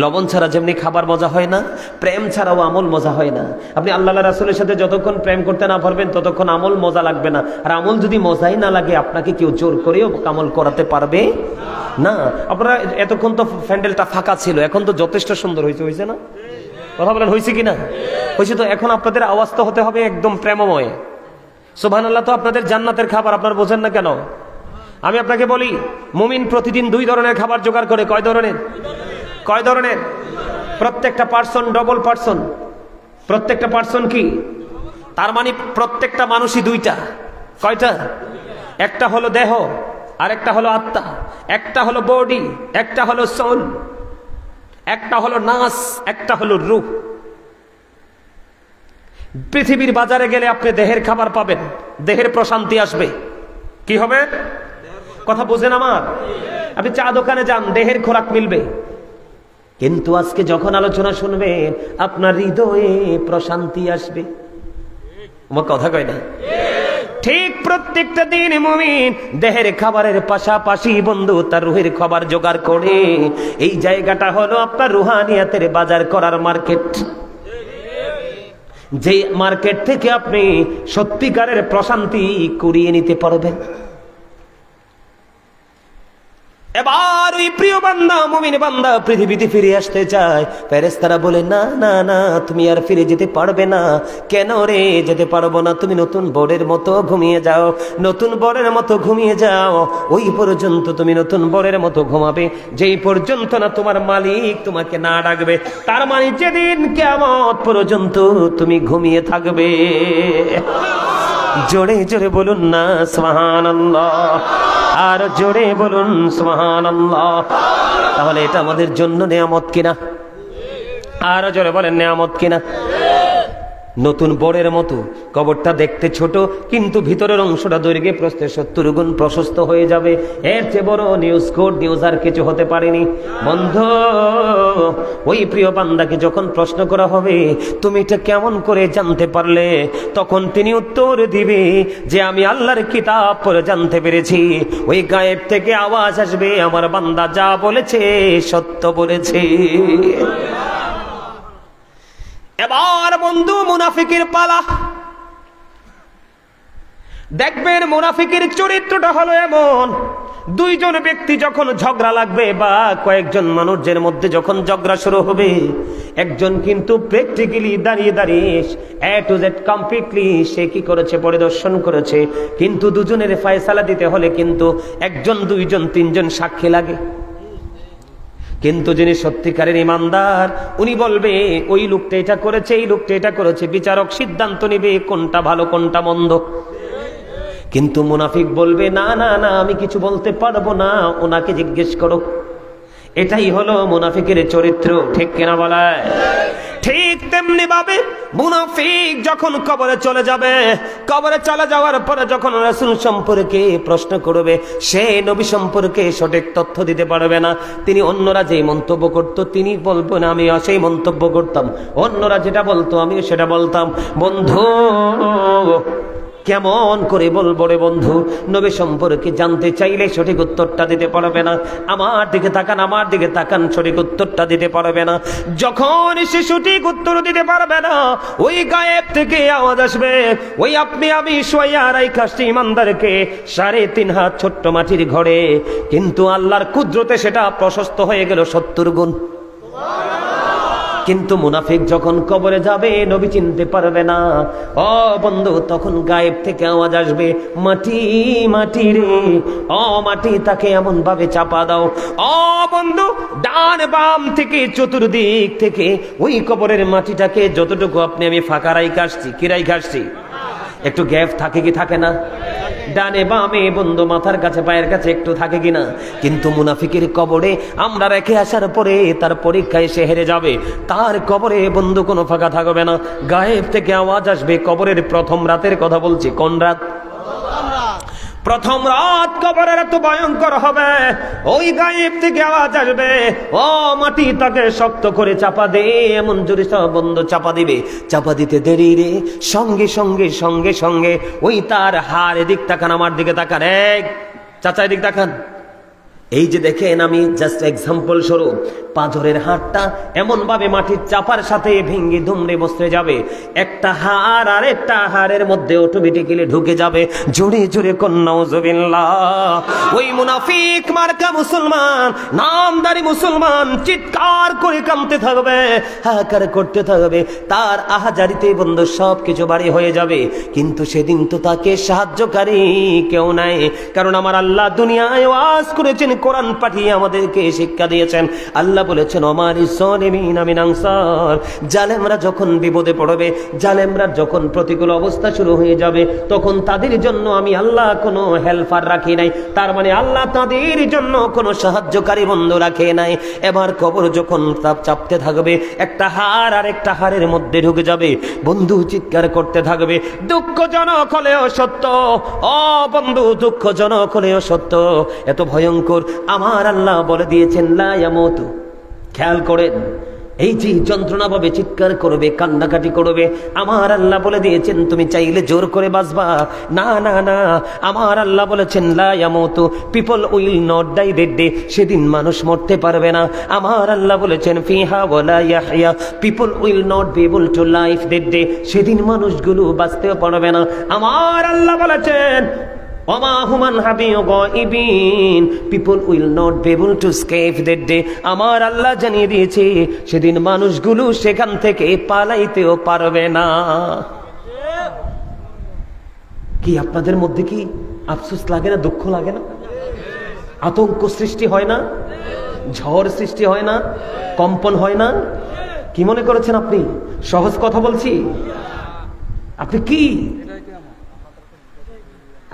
লবণ ছাড়া যেমনি খাবার মজা হয় না, প্রেম ছাড়াও আমল মজা হয় না। আপনি আল্লাহ রাসূলের সাথে যতক্ষণ প্রেম করতে না পারবেন, ততক্ষণ আমল মজা লাগবে না। আর আমল যদি মজাই না লাগে, আপনাকে কেউ জোর করেও আমল করাতে পারবে না। আপনারা এতক্ষণ তো প্যান্ডেলটা ফাঁকা ছিল, এখন তো যথেষ্ট সুন্দর হয়েছে, হয়েছে না? কথা বলেন, হয়েছে কিনা? হয়েছে তো। এখন আপনাদের আওয়াজ তো হতে হবে একদম প্রেমময়। সুবহানাল্লাহ। তো আপনাদের জান্নাতের খাবার আপনারা বোঝেন না কেন? আমি আপনাকে বলি, মুমিন প্রতিদিন 2 ধরনের খাবার জোগাড় করে। কয় ধরনের? কয় ধরনের? প্রত্যেকটা পার্সন ডবল পার্সন। প্রত্যেকটা পার্সন কি? তার মানে প্রত্যেকটা মানুষই 2টা। কয়টা? একটা হলো দেহ, আর একটা হলো আত্মা। একটা হলো বডি, একটা হলো সোল। একটা হলো নাস, একটা হলো রূহ। পৃথিবীর বাজারে গেলে আপনি দেহের খাবার পাবেন, দেহের প্রশান্তি আসবে। কি হবে? কথা বুঝেন আমার? আপনি চা দোকানে যান, দেহের খোরাক মিলবে। কিন্তু আজকে যখন আলোচনা শুনবেন, আপনার হৃদয়ে প্রশান্তি আসবে। আমার কথা কয় না? ঠিক প্রত্যেকটা দিন মুমিন দেহের খাবারের পাশাপাশি বন্ধু তার রুহের খাবার জোগাড় করে। এই জায়গাটা হলো আপনার রুহানিয়াতের বাজার করার মার্কেট, যে মার্কেট থেকে আপনি সত্যিকারের প্রশান্তি কুড়িয়ে নিতে পারবেন। এবার ওই প্রিয় বান্দা, মুমিন বান্দা পৃথিবীতে ফিরে আসতে চায়। ফেরেশতারা বলে, না না না, তুমি আর ফিরে যেতে পারবে না। কেন রে যেতে পারবো না? তুমি নতুন বরের মতো ঘুমিয়ে যাও, নতুন বরের মতো ঘুমিয়ে যাও। ওই পর্যন্ত তুমি নতুন বরের মতো ঘুমাবে, যেই পর্যন্ত না তোমার মালিক তোমাকে না ডাকবে। তার মানে যেদিন কিয়ামত পর্যন্ত তুমি ঘুমিয়ে থাকবে। জোরে জোরে বলুন না সুবহানাল্লাহ, আর জোরে বলুন সুবহানাল্লাহ। তাহলে এটা আমাদের জন্য নিয়ামত কিনা? আর জোরে বলেন, নিয়ামত কিনা? নতুন বরের মতো কবরটা দেখতে ছোট, কিন্তু ভিতরের অংশটা দৈর্ঘ্যে প্রস্থে 70 গুণ প্রশস্ত হয়ে যাবে। এর চেয়ে বড় নিউজ কোড নিউজ আর কিছু হতে পারেনি। বন্ধু, ওই প্রিয় বান্দাকে যখন প্রশ্ন করা হবে, তুমি এটা কেমন করে জানতে পারলে? তখন তিনি উত্তর দিবে যে আমি আল্লাহর কিতাব পড়ে জানতে পেরেছি। ওই গায়েব থেকে আওয়াজ আসবে, আমার বান্দা যা বলেছে সত্য বলেছে। এবার বন্ধু মুনাফিকের পালা। দেখবেন মুনাফিকের চরিত্রটা হলো এমন, দুইজন ব্যক্তি যখন ঝগড়া লাগবে বা কয়েকজন মানুষের মধ্যে যখন ঝগড়া শুরু হবে, একজন কিন্তু প্র্যাকটিক্যালি দাঁড়িয়ে দাঁড়িয়ে A to Z কমপ্লিটলি সে কি করেছে পরিদর্শন করেছে, কিন্তু দুজনের ফয়সালা দিতে হলে কিন্তু একজন দুইজন তিনজন সাক্ষী লাগে। কিন্তু যিনি সত্যিকারের ইমানদার উনি বলবে ওই লোকটা এটা করেছে, এই লোকটা এটা করেছে, বিচারক সিদ্ধান্ত নেবে কোনটা ভালো কোনটা মন্দ। কিন্তু মুনাফিক বলবে না না না, আমি কিছু বলতে পারবো না, ওনাকে জিজ্ঞেস করো। এটাই হলো মুনাফিকের চরিত্র, ঠিক কিনা বলায়? ঠিক তেমনি ভাবে মুনাফিক যখন কবরে চলে যাবে, কবরে চলে যাওয়ার পরে যখন রাসূল সম্পর্কে প্রশ্ন করবে, সে নবী সম্পর্কে সঠিক তথ্য দিতে পারবে না। তিনি অন্যরা যে মন্তব্য করত তিনি বলবেন আমি সেই মন্তব্য করতাম, অন্যরা যেটা বলতো আমিও সেটা বলতাম। বন্ধু কেমন করে বলবো রে বন্ধু, নবী সম্পর্কে জানতে চাইলে সঠিক উত্তরটা দিতে পারবে না। আমার দিকে তাকান, আমার দিকে তাকান, সঠিক উত্তরটা দিতে পারবে না। যখন সে সঠিক উত্তর দিতে পারবে না, ওই গায়েব থেকে আওয়াজ আসবে, ওই আপনি আমি শোয়া রাইখাসি ইমানদারকে 3.5 হাত ছোট্ট মাটির ঘরে, কিন্তু আল্লাহর কুদরতে সেটা প্রশস্ত হয়ে গেল 70 গুণ। কিন্তু মুনাফিক যখন কবরে যাবে নবী চিনতে পারবে না। ও বন্ধু, তখন গায়েব থেকে আওয়াজ আসবে, মাটি মাটি রে, ও মাটি তাকে এমন ভাবে চাপা দাও। ও বন্ধু, ডান বাম থেকে চতুর্দিক থেকে ওই কবরের মাটিটাকে যতটুকু আপনি আমি ফাঁকা রাইখা আসছি, কি রাইখা আসছি, একটু গ্যাপ থাকে কি থাকে না? ডানে বামে বন্ধু মাথার কাছে পায়ের কাছে একটু থাকে কিনা? কিন্তু মুনাফিকের কবরে আমরা রেখে আসার পরে তার পরীক্ষায় সে হেরে যাবে। তার কবরে বন্ধু কোনো ফাঁকা থাকবে না। গায়েব থেকে আওয়াজ আসবে, কবরের প্রথম রাতের কথা বলছি। কোন রাত? প্রথম রাত কবরের এত ভয়ঙ্কর হবে, ওই গায়েব থেকে আওয়াজ আসবে, ও মাটি তাকে শক্ত করে চাপা দে। এমন জোরে সব বন্ধ চাপা দিবে, চাপা দিতে দেরি রে, সঙ্গে সঙ্গে সঙ্গে সঙ্গে ওই তার হাড়, এদিক তাকান, আমার দিকে তাকান, এক চাচা এদিক তাকান। এই যে দেখেন, আমি জাস্ট এক্সাম্পল স্বরূপ, পাঁজরের হাড়টা এমন ভাবে মাটির চাপার সাথে ভেঙ্গে দুমড়ে বসতে যাবে, একটা হাড় আর একটা হাড়ের মধ্যে অটোমেটিক্যালি ঢুকে যাবে। জোরে জোরে নাউজুবিল্লাহ। ওই মুনাফিক মার্কা মুসলমান, নামদারি মুসলমান চিৎকার করে কাঁদতে থাকবে, হাহাকার করতে থাকবে, তার আহাজারিতে বন্ধু সব কিছু বাড়ি হয়ে যাবে। কিন্তু সেদিন তো তাকে সাহায্যকারী কেউ নাই, কারণ আমার আল্লাহ দুনিয়ায় ওয়াজ করেছেন, কোরআন পাঠিয়ে আমাদেরকে শিক্ষা দিয়েছেন। আল্লাহ বলেছেন, আমার ইসলিমিন মিন আনসার, জালেমরা যখন বিপদে পড়বে, জালেমরা যখন প্রতিকূল অবস্থা শুরু হয়ে যাবে, তখন তাদের জন্য আমি আল্লাহ কোনো হেল্পার রাখি নাই। তার মানে আল্লাহ তাদের জন্য কোনো সাহায্যকারী বন্ধু রাখে নাই। এবার কবর যখন চাপতে থাকবে, একটা হাড় আর একটা হাড়ের মধ্যে ঢুকে যাবে, বন্ধু চিৎকার করতে থাকবে, দুঃখজনক হলেও সত্য। ও বন্ধু, দুঃখজনক হলেও সত্য, এত ভয়ঙ্কর। আমার আল্লাহ বলে দিয়েছেন লা ইয়ামুতু। খেয়াল করেন, এই যে যন্ত্রণা ভাবে চিৎকার করবে, কান্নাকাটি করবে, আমার আল্লাহ বলে দিয়েছেন তুমি চাইলে জোর করে বাঁচবা না, না না। আমার আল্লাহ বলেছেন লা ইয়ামুতু, people will not die that day, সেদিন মানুষ মরতে পারবে না। আমার আল্লাহ বলেছেন ফিহা ওয়ালা ইয়াহইয়া, people will not be able to life that day, সেদিন মানুষগুলো বাঁচতেও পারবে না। আমার আল্লাহ বলেছেন ওমা হুমান হাবিউ গায়িবিন, people will not be able to escape that day. আমার আল্লাহ জানিয়ে দিয়েছে সেদিন মানুষগুলো সেখান থেকে পালাইতেও পারবে না। কি আপনাদের মধ্যে কি আফসোস লাগে না, দুঃখ লাগে না, আতঙ্ক সৃষ্টি হয় না, ঝড় সৃষ্টি হয় না, কম্পন হয় না? কি মনে করেছেন আপনি সহজ কথা বলছি? আপনি কি,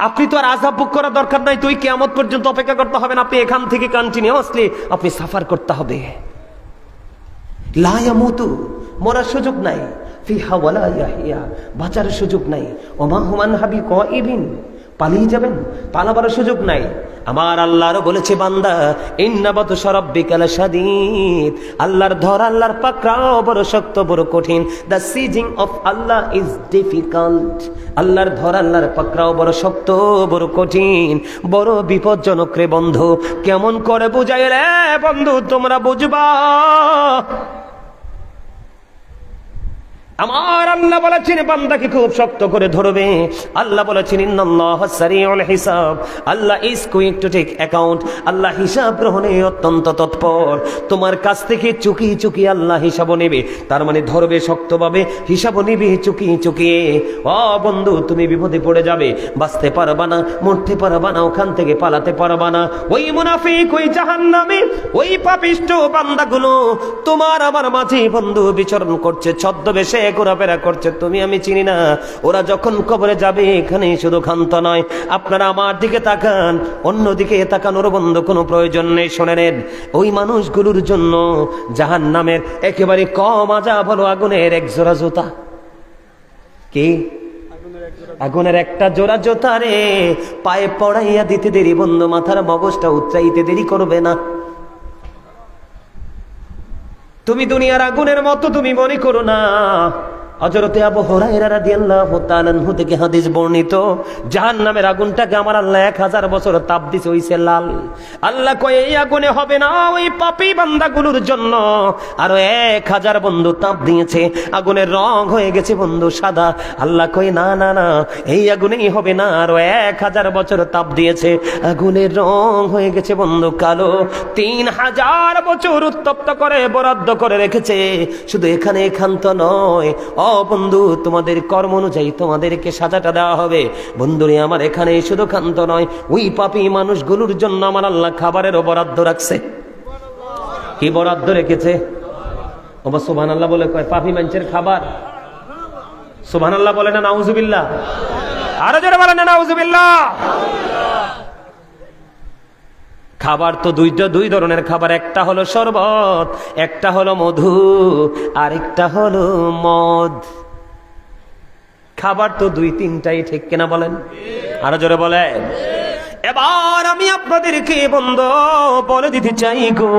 আপনি তো আর আযাব ভোগ করার দরকার নাই, তুই কিয়ামত পর্যন্ত অপেক্ষা করতে হবে না। আপনি এখান থেকে কন্টিনিউয়াসলি আপনি সাফার করতে হবে। লা ইয়ামুতু, মরার সুযোগ নাই, ফিহা ওয়ালা ইয়াহইয়া, বাঁচার সুযোগ নাই। ওমা হুমান হাবি গায়িবিন, পালিয়ে যাবেন, পালাবার সুযোগ নাই। আমার আল্লাহরও বলেছে বান্দা, ইন্না বাতশা রাব্বিকা লাশাদীদ, আল্লাহর ধর, আল্লাহর পাকড়াও বড় শক্ত, বড় কঠিন। The seizing of Allah is difficult, আল্লাহর ধর, আল্লাহর পাকড়াও বড় শক্ত, বড় কঠিন, বড় বিপজ্জনক রে বন্ধু। কেমন করে বুঝাই রে বন্ধু, তোমরা বুঝবা। আমার আল্লাহ বলেছেন বান্দাকে খুব শক্ত করে ধরবে। আল্লাহ বলেছেন ইন্নাল্লাহা সারিউল হিসাব, Allah is quick to take account, Allah হিসাব গ্রহণে অত্যন্ত তৎপর। তোমার কাছ থেকে চুকি চুকি আল্লাহ হিসাবও নেবে, তার মানে ধরবে শক্তভাবে, হিসাবও নেবে চুকি চুকিয়ে। ও বন্ধু, তুমি বিপদে পড়ে যাবে, বাঁচতে পারবা না, মরতে পারবা না, ওখান থেকে পালাতে পারবা না। ওই মুনাফিক, ওই জাহান্নামী, ওই পাপিষ্ঠ বান্দাগুলো তোমার আমার মাঝে বন্ধু বিচরণ করছে, ছদ্মবেশে ঘোরাফেরা করছে, তুমি আমি চিনি না। ওরা যখন কবরে যাবে, এখানে শুধু ক্ষান্ত নয়, আপনারা আমার দিকে তাকান, অন্যদিকে তাকানোর বন্ধু কোনো প্রয়োজন নেই। শোনে নেন, ওই মানুষগুলোর জন্য জাহান্নামের একেবারে কম আযাব হলো আগুনের এক জোড়া জুতা। কি? আগুনের একটা জোড়া জুতা রে, পায়ে পড়াইয়া দিতে দেরি বন্ধু, মাথার মগজটা উচ্চাইতে দেরি করবে না। তুমি দুনিয়ার আগুনের মতো তুমি মনে করো না। হযরতে আবু হুরায়রা রাদিয়াল্লাহু তাআলা আনহু থেকে হাদিস বর্ণিত, জাহান্নামের আগুনটাকে আমার আল্লাহ 1000 বছর তাপ দিছে, হইছে লাল। আল্লাহ কয় এই আগুনে হবে না, ওই পাপী বান্দাগুলোর জন্য আরো 1000 বন্ধু তাপ দিয়েছে, আগুনের রং হয়ে গেছে বন্ধু সাদা। আল্লাহ কয় না না না, এই আগুনেই হবে না, আরো 1000 বছর তাপ দিয়েছে, আগুনের রং হয়ে গেছে বন্ধু কালো। 3000 বছর উত্তপ্ত করে বরাদ্দ করে রেখেছে। শুধু এখানে ক্ষান্ত নয়, বন্ধু তোমাদের কর্ম অনুযায়ী তোমাদেরকে সাজাটা দেওয়া হবে। বন্ধুরে আমার, এখানে শুধু ক্ষান্ত নয়, ওই পাপী মানুষগুলোর জন্য আমার আল্লাহ খাবারেরও বরাদ্দ রাখছে। কি বরাদ্দ রেখেছে? সুবহানাল্লাহ বলে কয় পাপী মানুষের খাবার। সুবহানাল্লাহ বলে না নাউজুবিল্লাহ? আরো জোরে বলেন না নাউজুবিল্লাহ? খাবার তো দুই ধরনের খাবার, একটা হলো শরবত, একটা হলো মধু, আরেকটা হলো মদ। খাবার তো 2-3টাই, ঠিক কিনা বলেন? আরো জোরে বলেন। এবার আমি আপনাদেরকে বন্ধু বলে দিতে চাই গো,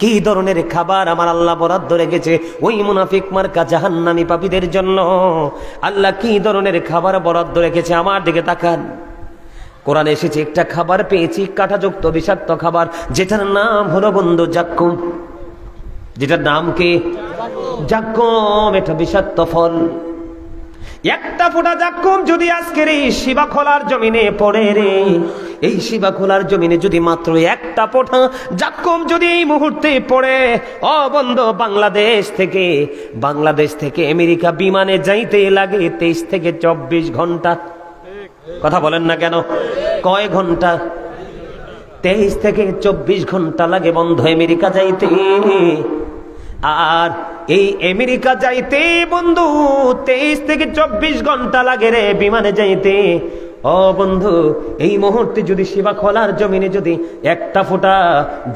কি ধরনের খাবার আমার আল্লাহ বরাদ্দ রেখেছে ওই মুনাফিক মার্কা জাহান্নামী পাপীদের জন্য। আল্লাহ কি ধরনের খাবার বরাদ্দ রেখেছে আমার দিকে তাকান। কোরআনে এসেছে একটা খাবার পেয়েছি, কাঁটাযুক্ত বিষাক্ত খাবার, যেটার নাম হলো বন্ধু জাক্কুম। যেটার নাম কি? জাক্কুম। এটা বিষাক্ত ফল। একটা ফোঁটা জাক্কুম যদি আজকের এই শিবাখোলার জমিনে পড়ে রে, এই শিবাখোলার জমিনে যদি মাত্র একটা ফোঁটা জাক্কুম যদি এই মুহূর্তে পড়ে, বন্ধু বাংলাদেশ থেকে আমেরিকা বিমানে যাইতে লাগে 23 থেকে 24 ঘন্টা। কথা বলেন না কেন? কয় ঘন্টা? 23 থেকে 24 ঘন্টা লাগে বন্ধু আমেরিকা যাইতে। আর এই আমেরিকা যাইতে বন্ধু 23 থেকে 24 ঘন্টা লাগে রে বিমানে যাইতে। বন্ধু, এই মুহূর্তে যদি শিবাখোলার জমিনে যদি একটা ফোঁটা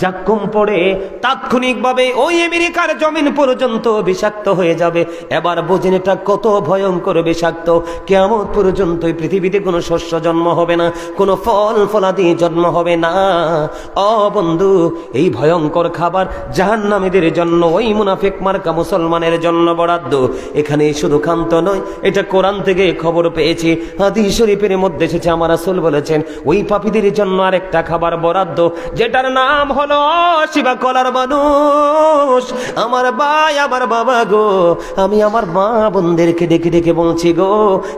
জাক্কুম পড়ে, তাৎক্ষণিকভাবে ওই আমেরিকার জমিন পর্যন্ত বিষাক্ত হয়ে যাবে। এবার বোঝেন এটা কত ভয়ঙ্কর বিষাক্ত। কিয়ামত পর্যন্ত এই পৃথিবীতে কোনো শস্য জন্ম হবে না, কোনো ফল ফলাদি জন্ম হবে না। বন্ধু, এই ভয়ঙ্কর খাবার জাহান্নামীদের জন্য, ওই মুনাফিক মার্কা মুসলমানের জন্য বরাদ্দ। এখানে শুধু ক্ষান্ত নয়, এটা কোরআন থেকে খবর পেয়েছি, হাদিস শরীফের মধ্যে এসেছে। আমার রাসূল বলেছেন ওই পাপীদের জন্য আরেকটা খাবার বরাদ্দ, যেটার নাম হলো শিবাখোলার মানুষ। আমার ভাই, আমার বাবা গো, আমি আমার মা বোনদেরকে ডেকে ডেকে বলছি গো,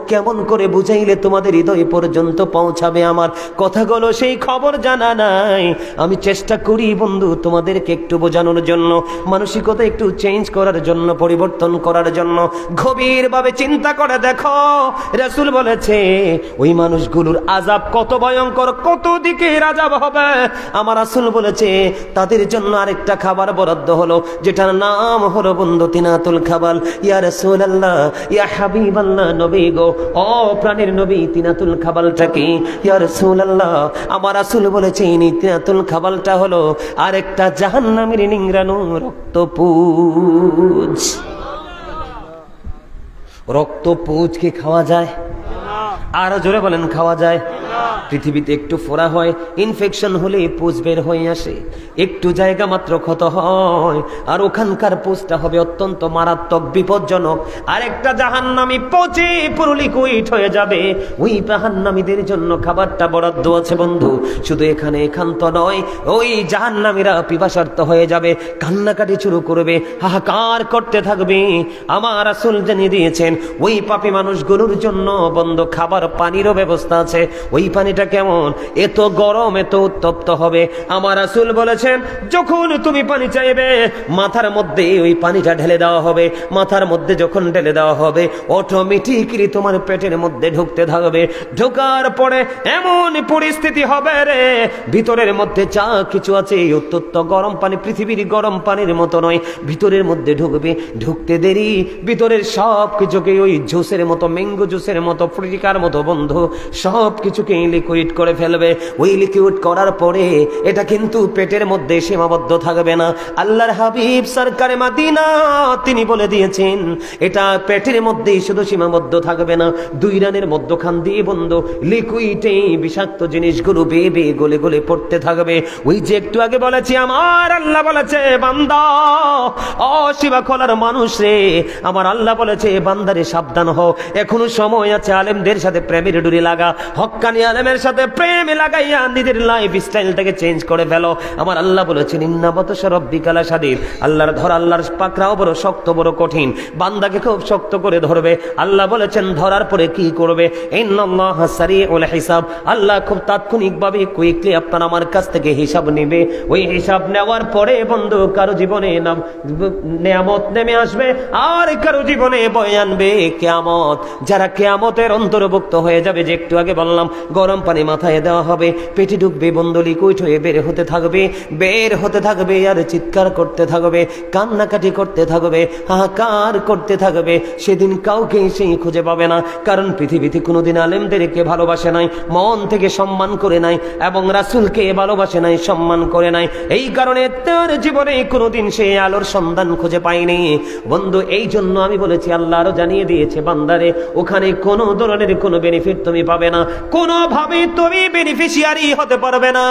কেমন করে বুঝাইলে তোমাদের হৃদয় পর্যন্ত পৌঁছাবে আমার কথাগুলো, সেই খবর জানা নাই। আমি চেষ্টা করি বন্ধু তোমাদেরকে একটু বোঝানোর জন্য, মানসিকতা একটু চেঞ্জ করার জন্য, পরিবর্তন করার জন্য। গভীরভাবে চিন্তা করে দেখো, রাসূল বলেছে ওই মানুষগুলোর আযাব কত ভয়ঙ্কর, কত দিকের আযাব হবে। আমার রাসূল বলেছে তাদের জন্য আরেকটা খাবার বরাদ্দ হলো, যেটার নাম হলো বন্ধু তিনাতুল খাবাল। ইয়া রাসূলুল্লাহ, ইয়া হাবিবাল্লাহ, নবী গো, প্রাণের নবী, তিনাতুল খাবালটা কি? ইয়া রাসূলুল্লাহ, আমার রাসূল বলেছে এই তিনাতুল খাবালটা হলো আরেকটা জাহান্নামের নিংড়ানো রক্তপুঁজ। রক্তপুঁজ কি খাওয়া যায়? আর জোরে বলেন খাওয়া যায়? পৃথিবীতে একটু ফোড়া হয়, ইনফেকশন হলে পুজ বের হয়ে আসে, একটু জায়গা মাত্র ক্ষত হয়, আর ওখানকার পুজটা হবে অত্যন্ত মারাত্মক, বিপজ্জনক। আর একটা জাহান্নামী পচে পুরো লিকুইড হয়ে যাবে। ওই জাহান্নামীদের জন্য খাবারটা বরাদ্দ আছে বন্ধু। শুধু এখানে এখান্ত নয়, ওই জাহান্নামীরা পিপাসার্ত হয়ে যাবে, কান্নাকাটি শুরু করবে, হাহাকার করতে থাকবে। আমার রাসূল জানিয়ে দিয়েছেন ওই পাপী মানুষগুলোর জন্য বন্ধু খাবার পানিরও ব্যবস্থা আছে। ওই পানিটা কেমন? এত গরম, এত উত্তপ্ত হবে। আমার রাসূল বলেছেন যখন তুমি পানি চাইবে মাথার মধ্যে ওই পানিটা ঢেলে দেওয়া হবে। মাথার মধ্যে যখন ঢেলে দেওয়া হবে অটোমেটিকলি তোমার পেটের মধ্যে ঢুকতে থাকবে। ঢোকার পরে এমন পরিস্থিতি হবে রে, ভিতরের মধ্যে যা কিছু আছে এই উত্তপ্ত গরম পানি পৃথিবীর গরম পানির মতো নয়, ভিতরের মধ্যে ঢুকবে। ঢুকতে দেরি ভিতরের সব কিছুকে ওই জুসের মতো, ম্যাঙ্গো জুসের মতো, ফ্রিকার মতো বন্ধু সব কিছুকে লিকুইড করে ফেলবে। ওই লিকুইড করার পরে এটা কিন্তু পেটের মধ্যে সীমাবদ্ধ থাকবে না। আল্লাহর হাবিব সরকারে মাদিনা তিনি বলে দিয়েছেন এটা পেটের মধ্যেই শুধু সীমাবদ্ধ থাকবে না, দুই রানের মধ্যখান দিয়ে বন্ধু লিকুইডে বিষাক্ত জিনিসগুলো বেয়ে বেয়ে গলে গলে পড়তে থাকবে। ওই যে একটু আগে বলেছি আমার আল্লাহ বলেছে বান্দা অসীমা খোলার মানুষ রে, আমার আল্লাহ বলেছে বান্দারে সাবধান হও, এখনো সময় আছে। আলেমদের সাথে প্রেমের ডুরি লাগা, হক্কানি আলেমের সাথে প্রেম লাগাইয়া নিজের লাইফ স্টাইলটাকে চেঞ্জ করে ফেলো। আমার আল্লাহ বলেছেন ইন্না বাতশা রাব্বিকা লাশাদীদ, আল্লাহর ধর, আল্লাহর পাকড়াও বড় শক্ত, বড় কঠিন, বান্দাকে খুব শক্ত করে ধরবে। আল্লাহ বলেছেন ধরার পরে কি করবে? ইন্নাল্লাহা সারিউল হিসাব, আল্লাহ খুব তাৎক্ষণিকভাবে কুইকলি আপনার আমার কাছ থেকে হিসাব নেবে। ওই হিসাব নেওয়ার পরে বন্ধু কারো জীবনে নিয়ামত নেমে আসবে, আর কারো জীবনে বয়ে আনবে কিয়ামত। যারা কিয়ামতের অন্তর্ভুক্ত হয়ে যাবে, যে একটু আগে বললাম গরম পানি মাথায় দেওয়া হবে, পেটে ঢুকবে বন্ধু, লিকুইড হয়ে বের হতে থাকবে, বের হতে থাকবে, আর চিৎকার করতে থাকবে, কান্নাকাটি করতে থাকবে, হাহাকার করতে থাকবে। সেদিন কাউকে সেই খুঁজে পাবে না, কারণ পৃথিবীতে কোনোদিন আলেমদেরকে ভালোবাসে নাই, মন থেকে সম্মান করে নাই, এবং রাসূলকে ভালোবাসে নাই, সম্মান করে নাই। এই কারণে তার জীবনে কোনোদিন সে আলোর সন্ধান খুঁজে পায়নি বন্ধু। এই জন্য আমি বলেছি আল্লাহ আরো জানিয়ে দিয়েছে বান্দারে ওখানে কোনো ধরনের কোনো বেনিফিট তুমি পাবে না, কোনোভাবে তুমি বেনিফিশিয়ারি হতে পারবে না,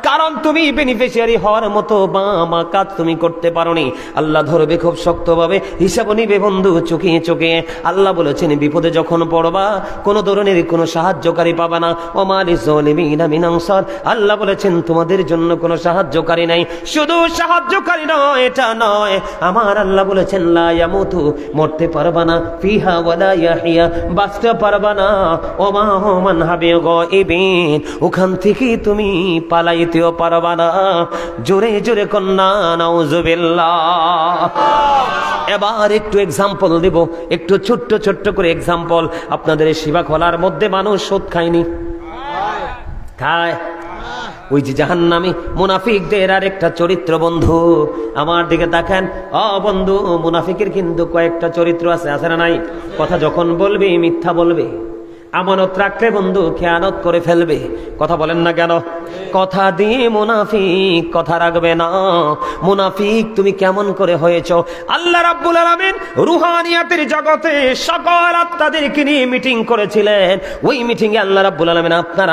কারণ তুমি বেনিফিশিয়ারি হওয়ার মতো বামা কাজ তুমি করতে পারোনি। আল্লাহ ধরবে খুব শক্তভাবে, হিসাব নিবে বন্ধু চোখে চোখে। আল্লাহ বলেছেন বিপদে যখন পড়বা কোনো ধরনের কোনো সাহায্যকারী পাবা না। ওমা লিযালিমিনা মিন আনসার, আল্লাহ বলেছেন তোমাদের জন্য কোনো সাহায্যকারী নাই। শুধু সাহায্যকারী নয়, এটা নয়, আমার আল্লাহ বলেছেন লা ইয়ামুতু, মরতে পারবা না, ফিহা ওয়ালা ইয়াহিয়া, বাঁচতে পারবা না, ওমা হুমান হাবিগাইবিন, ওখান থেকে তুমি পালাইতেও পারবা না। জোরে জোরে কন্যা নাউজুবিল্লাহ। এবার একটু এক্সাম্পল দেব, একটু ছোট্ট ছোট্ট করে এক্সাম্পল। আপনাদের শিবা খোলার মধ্যে মানুষ সুদ খায়নি? খায়। ওই যে জাহান্নামী মুনাফিকদের আর একটা চরিত্র বন্ধু, আমার দিকে দেখেন। বন্ধু মুনাফিকের কিন্তু কয়েকটা চরিত্র আছে, আছে না নাই? কথা যখন বলবে মিথ্যা বলবে, আমানত রাখলে বন্ধু খেয়ানত করে ফেলবে। কথা বলেন না কেন? কথা দিয়ে মুনাফিক কথা রাখবে না। মুনাফিক তুমি কেমন করে হয়েছ? আল্লাহ রাব্বুল আলামিন রুহানিয়াতের জগতে সকল আত্মাদেরকে নিয়ে মিটিং করেছিলেন। ওই মিটিং এ আল্লাহ রাব্বুল আলামিন আপনার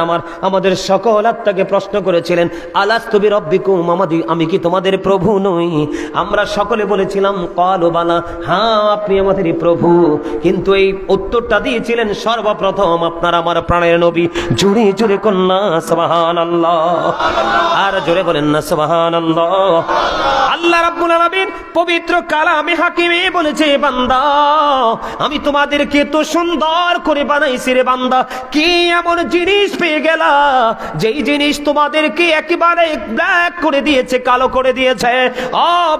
আমাদের সকল আত্মাকে প্রশ্ন করেছিলেন আলাস্তু বিরাব্বিকুম, আমি কি তোমাদের প্রভু নই? আমরা সকলে বলেছিলাম ক্বালু বালা, হ্যাঁ আপনি আমাদের প্রভু। কিন্তু এই উত্তরটা দিয়েছিলেন সর্বপ্রথম আপনার আমার প্রাণের নবী। জোরে জোরে কন্যা সুবহানাল্লাহ, আর জোরে বলেন না সুবহানাল্লাহ। আল্লাহ রাব্বুল আলামিন পবিত্র কালামে হাকিমে বলেছে বান্দা আমি তোমাদেরকে তো সুন্দর করে বানাইছি রে বান্দা, কি এমন জিনিস পেয়ে গেলা যেই জিনিস তোমাদেরকে একেবারে ব্ল্যাক করে দিয়েছে, কালো করে দিয়েছে?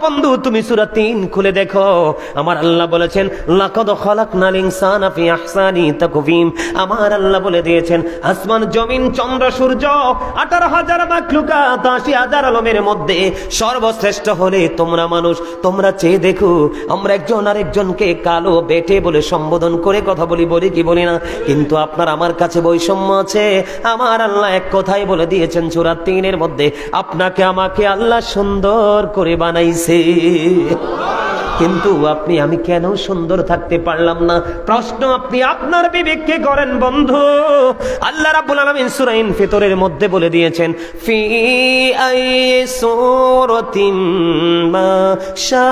বন্ধু তুমি সূরা 3 খুলে দেখো, আমার আল্লাহ বলেছেন লাকাদ খালাকনাল ইনসানা ফি আহসানি তাকওয়িম। আমার আল্লাহ বলে দিয়েছেন আসমান জমিন চন্দ্র সূর্য 18,000 মাখলুকাত 80,000 আলমের মধ্যে সর্বশ্রেষ্ঠ হলে তোমরা মানুষ। তোমরা চেয়ে দেখো আমরা একজন আরেকজনকে কালো বেটে বলে সম্বোধন করে কথা বলি কি বলি না? কিন্তু আপনার আমার কাছে বৈষম্য আছে। আমার আল্লাহ এক কথাই বলে দিয়েছেন সূরা 3 এর মধ্যে আপনাকে আমাকে আল্লাহ সুন্দর করে বানাইছে। কিন্তু আমি কেন সুন্দর থাকতে পারলাম না? প্রশ্ন আপনি আপনার বিবেককে করেন বন্ধু। আল্লাহ রাব্বুল আলামিন সূরা ইনফিতরের মধ্যে বলে দিয়েছেন, ফি আই সূরাতিন মা শাআ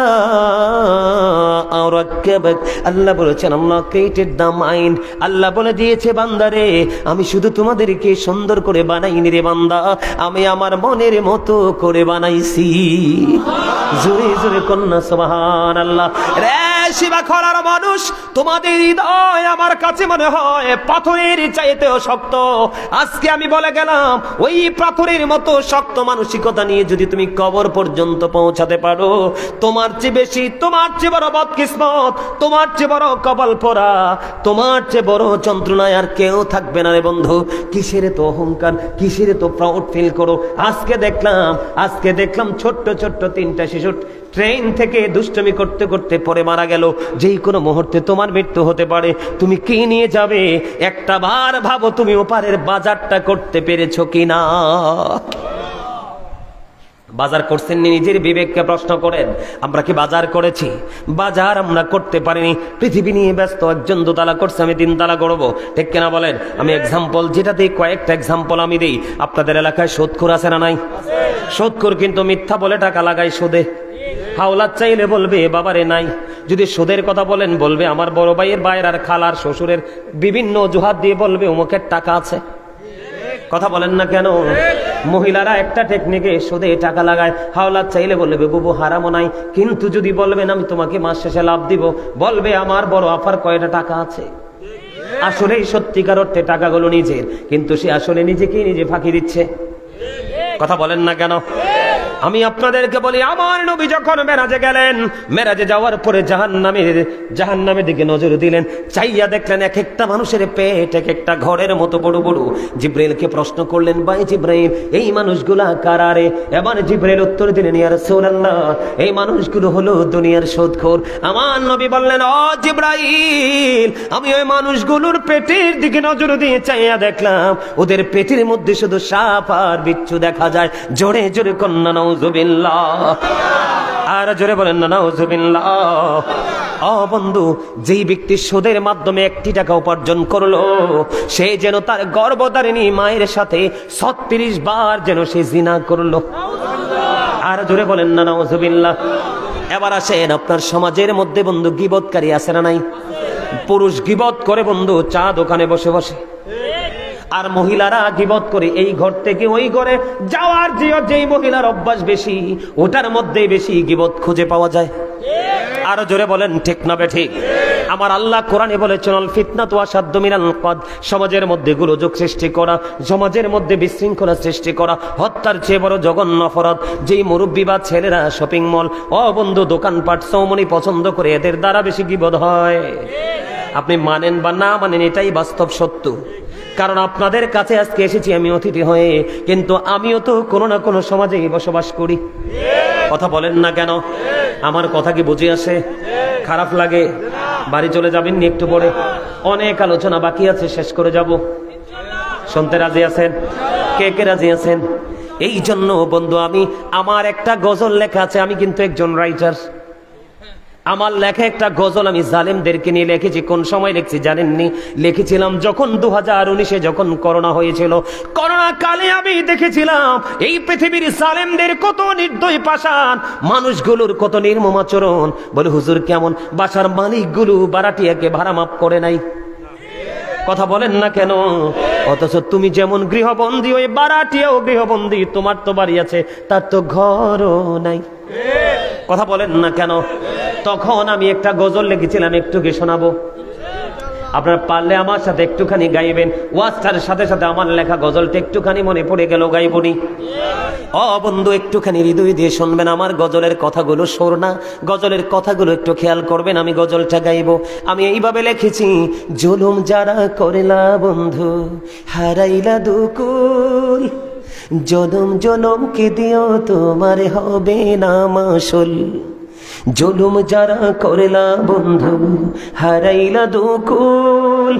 রাক্কাবাক। আল্লাহ বলেছেন, আল্লাহ ক্রিয়েটেড দ্য মাইন্ড। আল্লাহ বলে দিয়েছে, বান্দারে আমি শুধু তোমাদেরকে সুন্দর করে বানাইনি রে বান্দা, আমি আমার মনের মতো করে বানাইছি। জোরে জোরে কন্যা সুবহানাল্লাহ। রে শিবা খলার মানুষ, তোমাদের হৃদয় আমার কাছে মনে হয় পাথরের চাইতেও শক্ত। আজকে আমি বলে গেলাম, ওই পাথরের মতো শক্ত মানসিকতা নিয়ে যদি তুমি কবর পর্যন্ত পৌঁছাতে পারো, তোমার চেয়ে বেশি, তোমার চেয়ে বড় বদকিসমত, তোমার চেয়ে বড় কপাল পোড়া, তোমার চেয়ে বড় যন্ত্রণায় আর কেউ থাকবে না রে বন্ধু। কিসের তো অহংকার, কিসের তো প্রাউড ফিল করো। আজকে দেখলাম ছোট্ট ছোট্ট 3টা শিশু ট্রেন থেকে দুষ্টমি করতে করতে পরে মারা গেল। যেই কোনো মুহূর্তে তোমার মৃত্যু হতে পারে। তুমি কি নিয়ে যাবে? একটা বার ভাবো, তুমি ওপারের বাজারটা করতে পেরেছো কিনা? বাজার করছেন নি? নিজের বিবেককে প্রশ্ন করেন, আমরা কি বাজার করেছি? বাজার আমরা করতে পারিনি। পৃথিবী নিয়ে ব্যস্ত, একজন 2 তালা করছে, আমি 3 তালা করবো, ঠিক কিনা বলেন? আমি এক্সাম্পল যেটা দিই, কয়েকটা এক্সাম্পল আমি দিই। আপনাদের এলাকায় সুদখোর আছে না নাই? সুদখোর কিন্তু মিথ্যা বলে টাকা লাগায় সুদে। হাওলাত চাইলে বলবে বাবারে নাই। যদি সুদের কথা বলেন, বলবে আমার বড় ভাইয়ের ভাইয়ের আর খালার শ্বশুরের বিভিন্ন অজুহাত দিয়ে বলবে অমুকের টাকা আছে। কথা বলেন না কেন? মহিলারা একটা টেকনিকে সুদে টাকা লাগায়। হাওলাত চাইলে বলবে বুবু হারামও নাই। কিন্তু যদি বলবেন আমি তোমাকে মাস শেষে লাভ দিব, বলবে আমার বড় আফার কয়টা টাকা আছে। আসলে সত্যিকার অর্থে টাকাগুলো নিজের, কিন্তু সে আসলে নিজেকেই নিজে ফাঁকি দিচ্ছে। কথা বলেন না কেন? আমি আপনাদেরকে বলি, আমার নবী যখন মেরাজে গেলেন, মেরাজে যাওয়ার পরে জাহান্নামের দিকে নজর দিলেন, চাইয়া দেখলেন এক একটা মানুষের পেট এক একটা ঘরের মতো বড় বড়। জিব্রাইলকে প্রশ্ন করলেন, ভাই জিব্রাইল, এই মানুষগুলা কারারে? এবার জিব্রাইল উত্তর দিলেন, ইয়া রাসূলুল্লাহ, এই মানুষগুলো হলো দুনিয়ার সুদখোর। আমার নবী বললেন, ও জিব্রাইল, আমি ওই মানুষগুলোর পেটের দিকে নজর দিয়ে চাইয়া দেখলাম, ওদের পেটের মধ্যে শুধু সাপ আর বিচ্ছু দেখা যায়। জোরে জোরে কন্যা নাউজুবিল্লাহ, আর জোরে বলেন না নাউজুবিল্লাহ। ও বন্ধু, যেই ব্যক্তি সুদের মাধ্যমে 1 টাকা উপার্জন করলো, সে যেন তার গর্ভধারিণী মায়ের সাথে 36 বার যেন সে জিনা করলো। আর জোরে বলেন না নাউজুবিল্লাহ। এবার আসেন, আপনার সমাজের মধ্যে বন্ধু গীবতকারী আছে না নাই? পুরুষ গীবত করে বন্ধু চা দোকানে বসে বসে, আর মহিলারা গীবত করে এই ঘর থেকে ওই ঘরে যাওয়ার যেই মহিলার অভ্যাস বেশি, ওটার মধ্যে বেশি গীবত খুঁজে পাওয়া যায়। আরো জোরে বলেন ঠিক না বেঠিক? আমার আল্লাহ কোরআনে বলেছেন, আল ফিতনাতু আশাদ্দু মিনাল কতল। সমাজের মধ্যে গোলযোগ সৃষ্টি করা, সমাজের মধ্যে বিশৃঙ্খলা সৃষ্টি করা হত্যার চেয়ে বড় জঘন্য অপরাধ। যেই মুরব্বী বা ছেলেরা শপিং মল, ও বন্ধু দোকানপাট চৌমনি পছন্দ করে, এদের দ্বারা বেশি গীবত হয়। আপনি মানেন বা না মানেন, এটাই বাস্তব সত্য। কারণ আপনাদের কাছে আজকে এসেছি আমি অতিথি হয়ে, কিন্তু আমিও তো কোনো না কোনো সমাজেই বসবাস করি। কথা বলেন না কেন? আমার কথা কি বুঝে আসে? খারাপ লাগে? বাড়ি চলে যাবেন নি একটু পরে? অনেক আলোচনা বাকি আছে, শেষ করে যাব। শুনতে রাজি আছেন? কে কে রাজি আছেন? এই জন্য বন্ধু, আমার একটা গজল লেখা আছে। আমি কিন্তু একজন রাইটার। আমার লেখা একটা গজল আমি জালেমদেরকে নিয়ে লিখেছি। কোন সময় লিখছি জানেননি? লিখেছিলাম যখন 2019-এ যখন করোনা হয়েছিল। করোনা কালে আমি দেখেছিলাম এই পৃথিবীর জালেমদের কত নির্দয় পাষাণ, মানুষগুলোর কত নির্মম আচরণ। বলে হুজুর কেমন? বাসার মালিকগুলো ভাড়াটিয়াকে ভাড়া মাফ করে নাই। কথা বলেন না কেন? অথচ তুমি যেমন গৃহবন্দী, ওই ভাড়াটিয়াও গৃহবন্দী। তোমার তো বাড়ি আছে, তার তো ঘরও নাই। কথা বলেন না কেন? তখন আমি একটা গজল লিখেছিলাম, একটু গে শোনাবো। আপনারা পারলে আমার সাথে একটুখানি গাইবেন। ওয়াজটার সাথে সাথে আমার লেখা গজলটা একটুখানি মনে পড়ে গেল, গাইবনি? ও বন্ধু, একটুখানি হৃদয় দিয়ে শুনবেন আমার গজলের কথাগুলো। সুর না, গজলের কথাগুলো একটু খেয়াল করবেন। আমি গজলটা গাইবো। আমি এইভাবে লিখেছি, জুলুম যারা করেলা বন্ধু, হারাইলা দুকুল, জনম জনমকে দিও তোমার হবে না মাসুল। জুলুম যারা করেলা বন্ধু, হারাইলা দুকুল,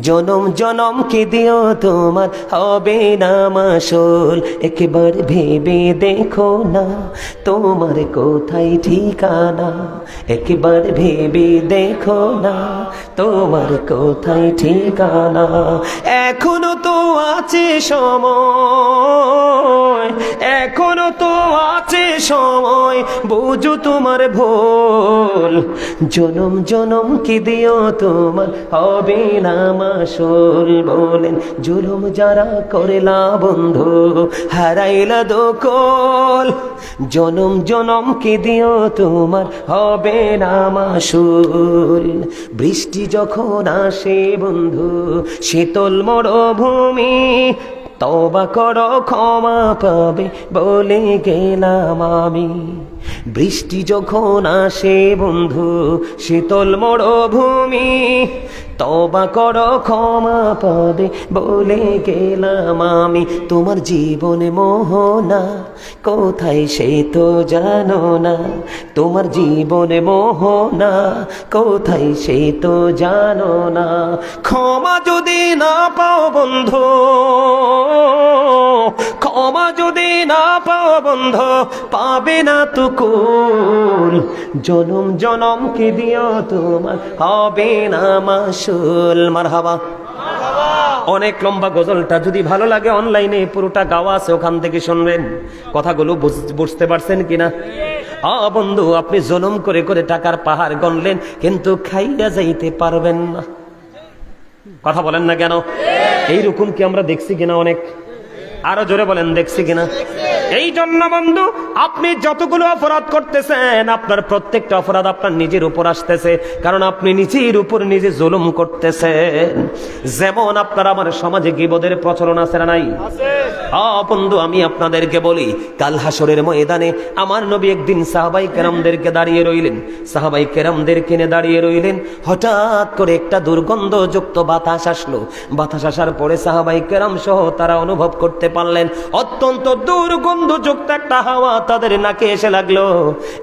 জনম জনম কি দিও তোমার হবে না মাসুল। একবার ভেবে দেখো না তোমার কোথায় ঠিকানা, একবার ভেবে দেখো না তোমার কোথায় ঠিকানা। এখনো তো আছে সময়, এখনো তো আছে সময়, বুঝো তোমার ভুল। জনম জনম কি দিও তোমার হবে না মাসুল। বলেন জুলুম যারা করেলা বন্ধু হারাইলা দোকল। জনম জনম কি দিও তোমার হবে না মাসুল। বৃষ্টি যখন আসে বন্ধু শীতল মরুভূমি, তওবা করো ক্ষমা পাবে বলে গেলাম আমি। বৃষ্টি যখন আসে বন্ধু শীতল মরুভূমি, তওবা করো ক্ষমা পাবে বলে গেলাম আমি। তোমার জীবনে মোহনা কোথায় সে তো জানো না, তোমার জীবনে মোহনা কোথায় সে তো জানো না। ক্ষমা যদি না পাও বন্ধু, ক্ষমা যদি না পাও বন্ধু পাবে না তো কুল। জনম জনম কি দিও তোমার হবে না মাসুল। মারহাবা। অনেক লম্বা গজলটা, যদি ভালো লাগে অনলাইনে পুরোটা গাওয়া আছে, ওখান থেকে শুনবেন। কথাগুলো বুঝতে পারছেন কিনা? বন্ধু আপনি জুলুম করে করে টাকার পাহাড় গণলেন কিন্তু খাইয়া যাইতে পারবেন না। কথা বলেন না কেন? এইরকম কি আমরা দেখছি কিনা? অনেক। আরো জোরে বলেন দেখছি কিনা? এই জন্য বন্ধু আপনি যতগুলো অপরাধ করতেছেন আপনার প্রত্যেকটা অপরাধ আপনার নিজের উপর আসতেছে, কারণ আপনি নিজের উপর নিজে জুলুম করতেছেন। যেমন আপনার আমার সমাজে গীবতের প্রচলন আছে না নাই? বন্ধু আমি আপনাদেরকে বলি, কাল হাসরের ময়দানে আমার নবী একদিন সাহাবাই কেরামদেরকে দাঁড়িয়ে রইলেন, সাহাবাই কেরামদেরকে নিয়ে দাঁড়িয়ে রইলেন। হঠাৎ করে একটা দুর্গন্ধযুক্ত বাতাস আসলো। বাতাস আসার পরে সাহাবাই কেরাম সহ তারা অনুভব করতে পারলেন অত্যন্ত দুর্গন্ধযুক্ত একটা হাওয়া তাদের নাকে এসে লাগলো।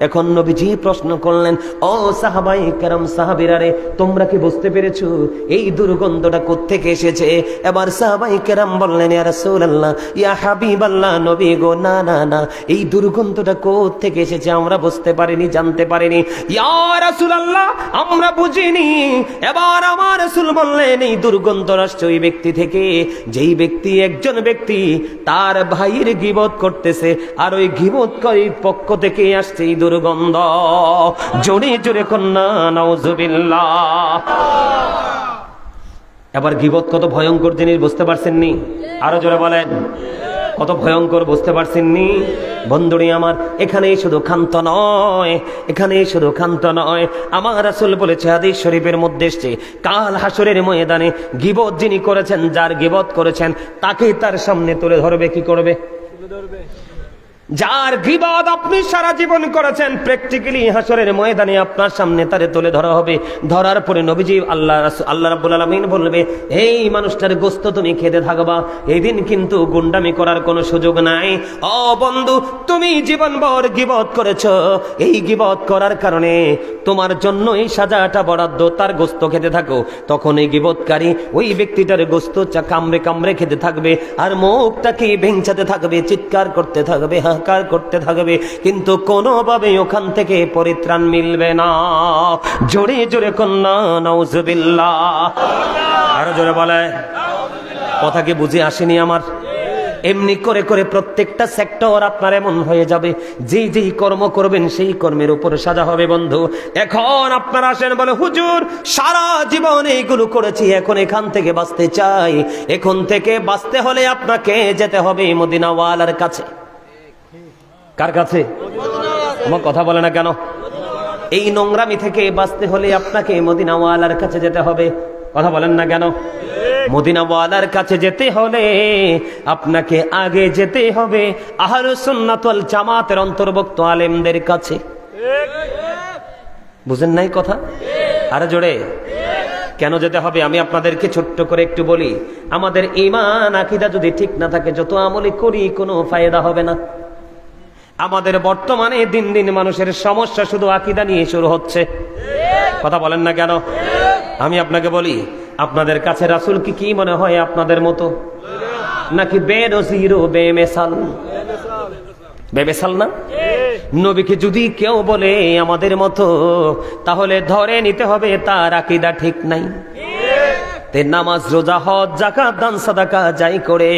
এখন নবীজি প্রশ্ন করলেন, ও সাহাবাই কেরাম, সাহাবীরা রে, তোমরা কি বুঝতে পেরেছো এই দুর্গন্ধটা কোত্থেকে এসেছে? এবার সাহাবাই কেরাম বললেন, ইয়া রাসূলুল্লাহ, ইয়া হাবিবাল্লাহ, নবী গো, না না না, এই দুর্গন্ধটা কোত্থেকে এসেছে আমরা বুঝতে পারিনি, জানতে পারিনি। ইয়া রাসূলুল্লাহ, আমরা বুঝিনি। এবার আমার রাসূল বললেন, এই দুর্গন্ধ আসছে ওই ব্যক্তি থেকে যেই ব্যক্তি, একজন ব্যক্তি তার ভাইয়ের গীবত করতেছে, আর ওই গীবতকারীর পক্ষ থেকে আসছে এই দুর্গন্ধ। জোরে জোরে কন্যা নাউজুবিল্লাহ। এবার গীবত কত ভয়ঙ্কর জিনিস বুঝতে পারছেননি? আরো জোরে বলেন, কত ভয়ঙ্কর বুঝতে পারছেননি? বন্ধুরি আমার, এখানেই শুধু ক্ষান্ত নয়, এখানেই শুধু ক্ষান্ত নয়, আমার রাসূল বলেছে হাদিস শরীফের মধ্যে এসেছে, কাল হাসরের ময়দানে গীবত যিনি করেছেন, যার গীবত করেছেন তাকে তার সামনে তুলে ধরবে। কি করবে? যার গীবত আপনি সারা জীবন করেছেন, প্র্যাকটিক্যালি হাসরের ময়দানে আপনার সামনে তারে তুলে ধরা হবে। ধরার পরে নবীজি আল্লাহ রাব্বুল আলামিন বলবে, এই মানুষটার গোশত তুমি খেতে থাকবা, এই দিন কিন্তু গুন্ডামি করার কোনো সুযোগ নাই। ও বন্ধু, তুমি জীবনভর গীবত করেছো, এই গীবত করার কারণে তোমার জন্য এই সাজাটা বরাদ্দ, তার গোশত খেতে থাকো। তখন এই গীবতকারী ওই ব্যক্তিটার গোশত কামড়ে কামড়ে খেতে থাকবে, আর মুখটাকে ভেঙচাতে থাকবে, চিৎকার করতে থাকবে, হাহাকার করতে থাকবে, কিন্তু কোনোভাবে ওখান থেকে পরিত্রাণ মিলবে না। জোরে জোরে কন্যা নাউজুবিল্লাহ। আরো জোরে বলে, কথা কি বুঝে আসেনি আমার? এমনি করে করে প্রত্যেকটা সেক্টর আপনার এমন হয়ে যাবে, যেই যেই কর্ম করবেন সেই কর্মের উপর সাজা হবে। বন্ধু এখন আপনারা আসেন, বলে হুজুর সারা জীবন এইগুলো করেছি, এখন এখান থেকে বাঁচতে চাই। এখন থেকে বাঁচতে হলে আপনাকে যেতে হবে মদিনাওয়ালার কাছে। কার কাছে? আমার কথা বলে না কেন? এই নোংরামি থেকে বাঁচতে হলে আপনাকে মদিনাওয়ালার কাছে যেতে হবে। কথা বলেন না কেন? মদিনাওয়ালার কাছে যেতে হলে আপনাকে আগে যেতে হবে আহলুস সুন্নাত ওয়াল জামাতের অন্তর্ভুক্ত আলেমদের কাছে। বুঝেন নাই কথা? আরে জোরে কেন যেতে হবে আমি আপনাদেরকে ছোট্ট করে একটু বলি। আমাদের ঈমান আকীদা যদি ঠিক না থাকে, যত আমলি করি কোনো ফায়দা হবে না। আমাদের বর্তমানে দিন দিন মানুষের সমস্যা শুধু আকীদা নিয়ে শুরু হচ্ছে। কথা বলেন না কেন? আমি আপনাকে বলি, আপনাদের কাছে রাসূল কি মনে হয় আপনাদের মতো, নাকি বেনজির ও বেমেসাল? বেমেসাল না? নবীকে যদি কেউ বলে আমাদের মতো, তাহলে ধরে নিতে হবে তার আকীদা ঠিক নাই। নামাজ, রোজা, হজ, যাকাত, দান, সাদাকা যাই করে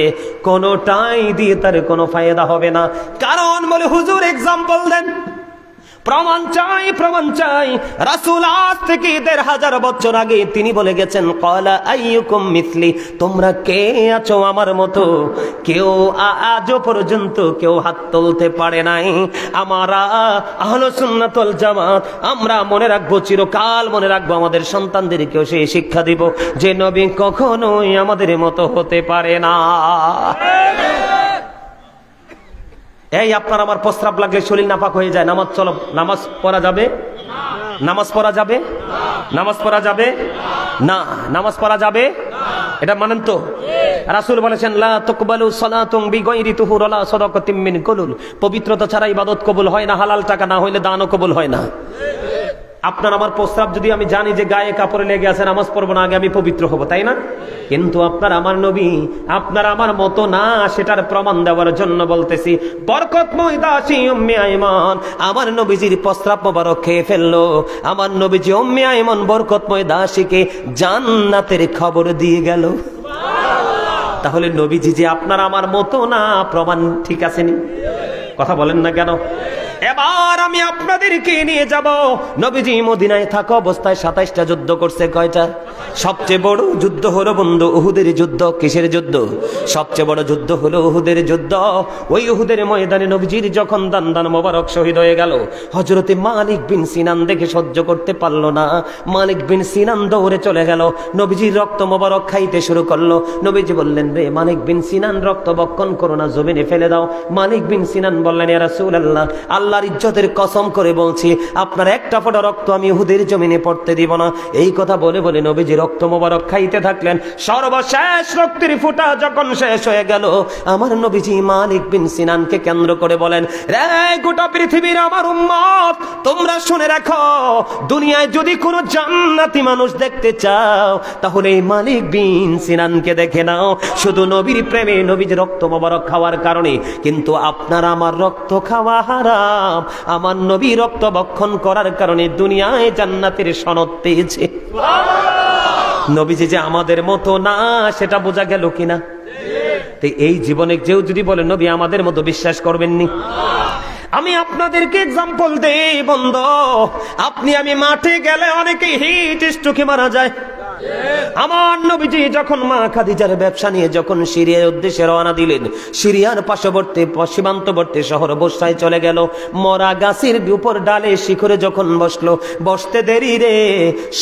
কোনোটাই দিয়ে তার কোনো ফায়দা হবে না। কারণ বলে হুজুর এক্সাম্পল দেন, প্রমাণ চাই। রাসূল আজ থেকে ১৫০০ বছর আগে তিনি বলে গেছেন, ক্বালা আইয়ুকুম মিসলি, তোমরা কে আছো আমার মতো? কেউ আজও পর্যন্ত কেউ হাত তুলতে পারে নাই। আমরা আহলুস সুন্নাত ওয়াল জামাত আমরা মনে রাখবো, চিরকাল মনে রাখবো, আমাদের সন্তানদেরকেও সেই শিক্ষা দিব যে নবী কখনোই আমাদের মতো হতে পারে না। এই আপনার আমার প্রস্রাব লাগলে শরীর নাপাক হয়ে যায়, নামাজ চলো, নামাজ পড়া যাবে? নামাজ পড়া যাবে? নামাজ পড়া যাবে না? নামাজ পড়া যাবে? এটা মানেন তো? রাসূল বলেছেন, লা তুকবালু সালাতুন বিগাইরি তুহুর ওয়ালা সাদাকাতিন মিন কুলুল, পবিত্রতা ছাড়া ইবাদত কবুল হয় না, হালাল টাকা না হইলে দানও কবুল হয় না। আপনার আমার প্রস্রাব যদি আমি জানি যে গায়ে কাপড়ে লেগে আছে, নামাজ পড়বো না, আগে আমি পবিত্র হব, তাই না? কিন্তু আপনার আমার নবী আপনার আমার মতো না, সেটার প্রমাণ দেওয়ার জন্য বলতেছি, বরকতময় দাসী উম্মে আইমান আমার নবীজির প্রস্রাব মোবারক খেয়ে ফেললো। আমার নবীজি উম্মে আইমান বরকতময় দাসীকে জান্নাতের খবর দিয়ে গেল। তাহলে নবীজি যে আপনার আমার মতো না, প্রমাণ ঠিক আছে নি? কথা বলেন না কেন? এবার আমি আপনাদেরকে নিয়ে যাব, নবীজি মদিনায় থাকা অবস্থায় ২৭টা যুদ্ধ করছে। কয়টা? সবচেয়ে বড় যুদ্ধ হলো বন্ধু উহুদের যুদ্ধ। কিসের যুদ্ধ? সবচেয়ে বড় যুদ্ধ হলো উহুদের যুদ্ধ। ওই উহুদের ময়দানে নবীজির যখন দান মোবারক শহীদ হয়ে গেল, হযরতে মালিক বিন সিনান দেখে সহ্য করতে পারলো না। মালিক বিন সিনান দৌড়ে চলে গেল, নবীজির রক্ত মোবারক খাইতে শুরু করলো। নবীজি বললেন, রে মালিক বিন সিনান, রক্ত বক্ষণ করো না, জমিনে ফেলে দাও। মালিক বিন সিনান বললেন, ইয়া রাসূলুল্লাহ, আল্লাহর ইজ্জতের কসম করে বলছি, আপনার একটা ফোঁটা রক্ত আমি উহুদের জমিনে পড়তে দিব না। এই কথা বলে বলে নবীজি রক্ত মোবারক খাইতে থাকলেন। সর্বশেষ রক্তের ফোঁটা যখন শেষ হয়ে গেল, আমার নবীজি মালিক বিন সিনানকে কেন্দ্র করে বলেন, রে গোটা পৃথিবীর আমার উম্মত, তোমরা শুনে রাখো, দুনিয়ায় যদি কোনো জান্নাতি মানুষ দেখতে চাও, তাহলে এই মালিক বিন সিনানকে দেখে নাও। শুধু নবীর প্রেমে, নবীর রক্ত মোবারক খাওয়ার কারণে। কিন্তু আপনার আমার রক্ত খাওয়া হারাম। আমার নবী রক্ত বক্ষণ করার কারণে দুনিয়ায় জান্নাতের সনদ পেয়েছে। নবীজি যে আমাদের মতো না, সেটা বোঝা গেল কিনা? এই জীবনে কেউ যদি বলে নবী আমাদের মতো, বিশ্বাস করবেননি? আমি আপনাদেরকে এক্সাম্পল দেই বন্ধু, আপনি আমি মাঠে গেলে অনেকে হিট স্ট্রোকে মারা যায়। আমার নবীজি যখন মা খাদিজার ব্যবসা নিয়ে যখন সিরিয়ার উদ্দেশ্যে রওনা দিলেন, সিরিয়ার পার্শ্ববর্তী সীমান্তবর্তী শহর বসরায় চলে গেল। মরা গাছের উপর ডালে শিখরে যখন বসলো, বসতে দেরি রে,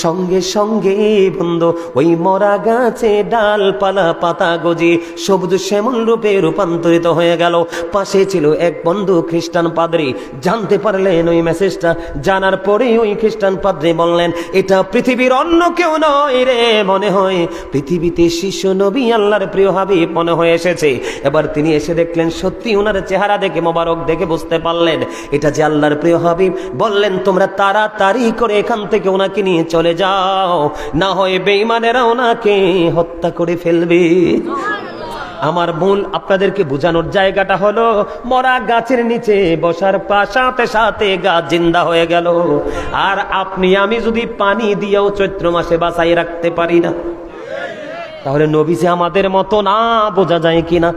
সঙ্গে সঙ্গে বন্ধু ওই মরা গাছে ডালপালা পাতা গজি সবুজ শ্যামল রূপে রূপান্তরিত হয়ে গেল। পাশে ছিল এক বন্ধু খ্রিস্টান পাদ্রী, জানতে পারলেন ওই মেসেজটা। জানার পরে ওই খ্রিস্টান পাদ্রী বললেন, এটা পৃথিবীর অন্য কেউ নয় রে, মনে হয় পৃথিবীতে শিশু নবী আল্লাহর প্রিয় হাবিব মনে হয়ে এসেছে। এবার তিনি এসে দেখলেন, সত্যি ওনার চেহারা দেখে, মোবারক দেখে বুঝতে পারলেন এটা যে আল্লাহর প্রিয় হাবিব। বললেন, তোমরা তাড়াতাড়ি করে এখান থেকে ওনাকে নিয়ে চলে যাও, না হয় বেঈমানেরা ওনাকে হত্যা করে ফেলবে। আমার মূল আপনাদেরকে বোঝানোর জায়গাটা হলো, মরা গাছের নিচে বসার সাথে সাথে গাছ জিন্দা হয়ে গেল। আর আপনি আমি যদি পানি দিয়েও চৈত্র মাসে বাঁচাই রাখতে পারি না, তাহলে নবী যে আমাদের মতো না, বোঝা যায় কিনা?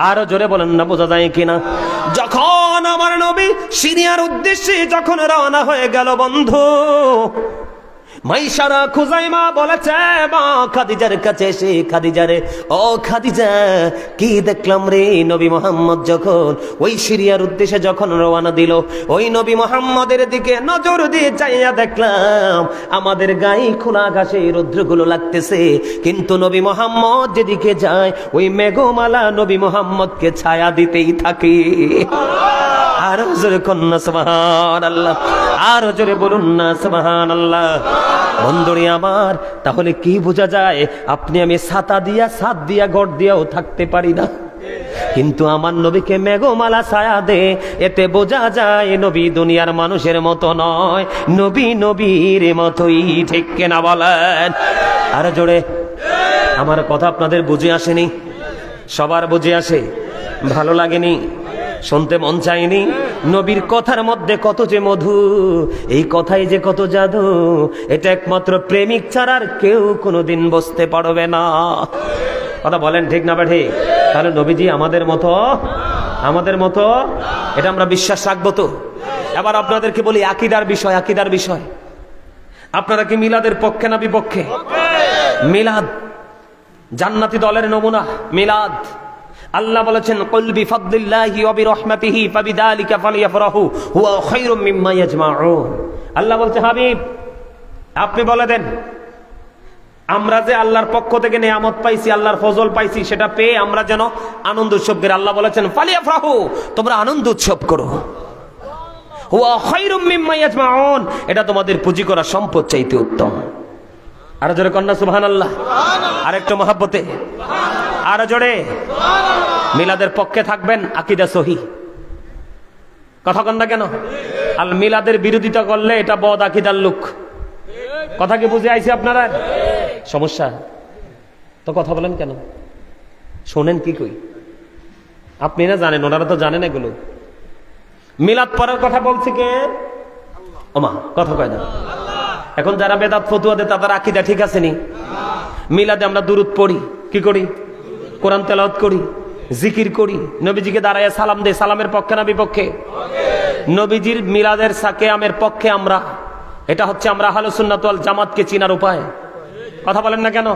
আরো জোরে বলেন না, বোঝা যায় কিনা? যখন আমার নবী সিরিয়ার উদ্দেশ্যে যখন রওনা হয়ে গেল বন্ধু, মাইশারা খুজাইমা বলেছে মা খাদিজার কাছে এসে, খাদিজা রে, ও খাদিজা, কি দেখলাম রে, নবী মোহাম্মদ যখন ওই সিরিয়ার উদ্দেশ্যে যখন রওনা দিল, ওই নবী মোহাম্মদের দিকে নজর দিয়ে চাইয়া দেখলাম আমাদের গায়ে খোলা ঘাসে রৌদ্রগুলো লাগতেছে, কিন্তু নবী মোহাম্মদ যেদিকে যায় ওই মেঘমালা নবী মোহাম্মদকে ছায়া দিতেই থাকে। আরো জোরে কন্যা সুবহানাল্লাহ, আরো জোরে বলুন না সুবহানাল্লাহ। বন্ধুরে আমার, তাহলে কি বোঝা যায়? আপনি আমি ছাতা দিয়া, ছাদ দিয়া, ঘর দিয়াও থাকতে পারি না। কিন্তু আমার নবীকে মেঘমালা ছায়া দে, এতে বোঝা যায় নবী দুনিয়ার মানুষের মতো নয়, নবী নবীর মতোই। ঠিক কিনা বলেন? আরে জোরে। আমার কথা আপনাদের বুঝে আসেনি? সবার বুঝে আসে? ভালো লাগেনি? শুনতে মন চায়নি? নবীর কথার মধ্যে কত যে মধু, এই কথাই যে কত জাদু, এটা একমাত্র প্রেমিক ছাড়া আর কেউ কোনোদিন বুঝতে পারবে না। কথা বলেন ঠিক না ঠিক? তাহলে নবীজি আমাদের মতো এটা আমরা বিশ্বাস রাখবো তো? এবার আপনাদেরকে বলি আকীদার বিষয়। আপনারা কি মিলাদের পক্ষে না বিপক্ষে? মিলাদ জান্নাতি দলের নমুনা। মিলাদ আল্লাহ বলেছেন কুল বিফাদলিল্লাহি ওয়া বিরহমাতিহি ফাবিযালিকা ফালইফরাহু হুয়া খায়রুম মিম্মা ইয়াজমাউন। আল্লাহ বলছে হাবিব আপনি বলে দেন, আমরা যে আল্লাহর পক্ষ থেকে নিয়ামত পাইছি, আল্লাহর ফজল পাইছি, সেটা পেয়ে আমরা যেন আনন্দ উৎসব করি। আল্লাহ বলেছেন ফালইফরাহু, তোমরা আনন্দ উৎসব করো। হুয়া খায়রুম মিম্মা ইয়াজমাউন, এটা তোমাদের পুঁজি করা সম্পদ চাইতে উত্তম। আর জোরে কন্যা সুবহানাল্লাহ। আর একটু মহাব্বতে আর জোরে। মিলাদের পক্ষে থাকবেন, আকীদা সহি। কথা কন না কেন? আল মিলাদের বিরোধিতা করলে এটা বদ আকীদার লোক। কথা কি বুঝে আইছে আপনারা? সমস্যা তো কথা বলেন কেন? শোনেন কি কই? আপনি না জানেন, ওনারা তো জানেন এগুলো। মিলাদ পড়ার কথা বলছে কে? ওমা কথা কয় না। এখন যারা বেদাত ফতুয়া দেয় তাদের আকীদা ঠিক আছে নি? মিলাদে আমরা দুরূদ পড়ি, কি করি? কোরআন তেলাওয়াত করি, জিকির করি, নবীজিকে দাঁড়ায় সালাম দেই। সালামের পক্ষে না বিপক্ষে? নবীজির মিলাদের কিয়ামের পক্ষে আমরা। এটা হচ্ছে আমরা আহলুস সুন্নাত ওয়াল জামাতকে চিনার উপায়। কথা বলেন না কেন?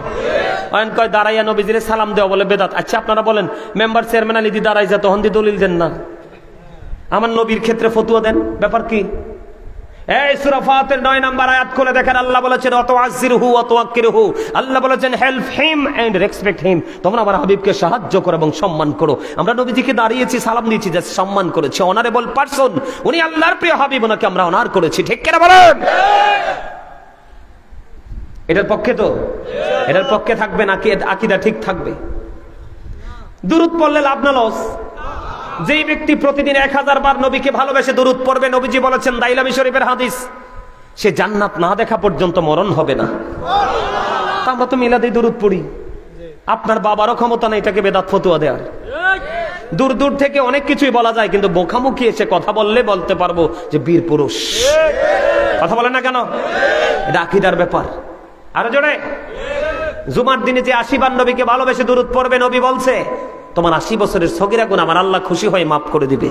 অয়ন কয় দাঁড়াইয়া নবীজিরে সালাম দেওয়া বলে বেদাত। আচ্ছা আপনারা বলেন, মেম্বার চেয়ারম্যান আলী দি দাঁড়াই যা, তখন দি দলিল দেন না, আমার নবীর ক্ষেত্রে ফতুয়া দেন, ব্যাপার কি? এই সূরা ফাতির 9 নম্বর আয়াত খুলে দেখেন, আল্লাহ বলেছেন ওয়াতুআযিরহু ওয়া তুওয়াক্কিরহু। আল্লাহ বলেছেন help him and respect him, তোমরা আমার হাবিবকে সাহায্য করো এবং সম্মান করো। আমরা নবীজিকে দাঁড়িয়েছি, সালাম দিয়েছি, যে সম্মান করেছি, অনারেবল পারসন, উনি আল্লাহর প্রিয় হাবিব, ওনাকে আমরা অনার করেছি। ঠিক কিনা বলেন? এটার পক্ষে তো? এটার পক্ষে থাকবে না, আকীদা ঠিক থাকবে। দুরূদ পড়লে লাভ না লস? যেই ব্যক্তি প্রতিদিন 1000 বার নবীকে ভালোবেসে দুরূদ পড়বে, নবীজি বলেছেন দাইলামি শরীফের হাদিস, সে জান্নাত না দেখা পর্যন্ত মরণ হবে না। আমরা তো মিলাদে দুরূদ পড়ি। আপনার বাবারও ক্ষমতা নেই এটাকে বেদাত ফতুয়া দেওয়ার। দূর দূর থেকে অনেক কিছুই বলা যায়, কিন্তু মুখামুখি এসে কথা বললে বলতে পারবো যে বীর পুরুষ। কথা বলেন না কেন? এটা আকীদার ব্যাপার। আরো জোরে। জুমার দিনে যে 80 বার নবীকে ভালোবেসে দুরূদ পড়বে, নবী বলছে তোমার 80 বছরের সগীরা গুনাহ আমার আল্লাহ খুশি হয়ে মাফ করে দিবে।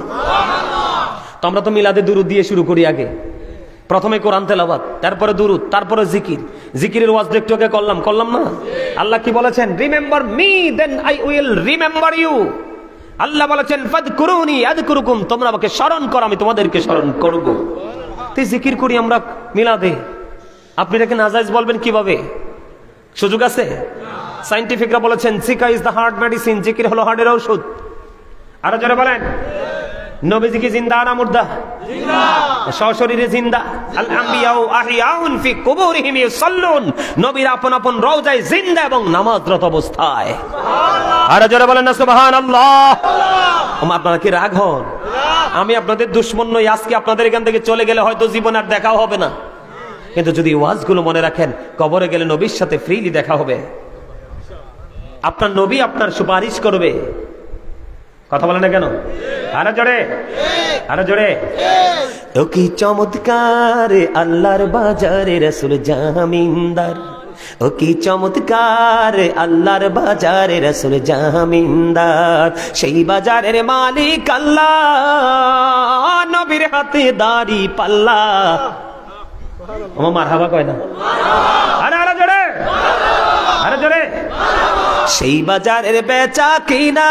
তো আমরা তো মিলাদে দুরূদ দিয়ে শুরু করি। আগে প্রথমে কোরআন তেলাওয়াত, তারপরে দুরূদ, তারপরে জিকির। জিকিরের ওয়াজ একটু আগে করলাম না? আল্লাহ কি বলেছেন? Remember me then I will remember you. Allah বলেছেন ফাযকুরুনি আযকুরুকুম, তোমরা আমাকে স্মরণ করো, আমি তোমাদেরকে স্মরণ করব। তাই জিকির করি আমরা মিলাদে। আপনি এটাকে নাজায়েজ বলবেন কিভাবে? সুযোগ আছে? সায়েন্টিফিকরা বলেছেন জিকির ইজ দ্য হার্ট মেডিসিন, জিকির হলো হার্টের ঔষধ। আরো জোরে বলেন, নবীজি কি জিন্দা না মুর্দা? জিন্দা, সশরীরে জিন্দা। আল আম্বিয়াউ আহিয়াউন ফি কুবুরিহিম ইউসাল্লুন, নবীরা আপন আপন রওজায় জিন্দা এবং নামাজরত অবস্থায়। সুবহানাল্লাহ। আরো জোরে বলেন না সুবহানাল্লাহ। আপনারা কি রাগ হন? আমি আপনাদের দুশমন নই। আজকে আপনাদের এখান থেকে চলে গেলে হয়তো জীবন আর দেখাও হবে না, কিন্তু যদি ওয়াজগুলো মনে রাখেন, কবরে গেলে নবীর সাথে ফ্রিলি দেখা হবে। আপনার নবী আপনার সুপারিশ করবে। কথা বলে না কেন? আরো জোরে, আরো জোরে। ও কি চমৎকার আল্লাহর বাজারে রাসূল জামিনদার, ও কি চমৎকার আল্লাহর বাজারে রাসূল জামিনদার, সেই বাজারের মালিক আল্লাহ, নবীর হাতে দাড়ি পাল্লা। আমার মারহাবা কয় না? আরে আরো জোরে, আরো জোরে। সেই বাজারের বেচা কিনা,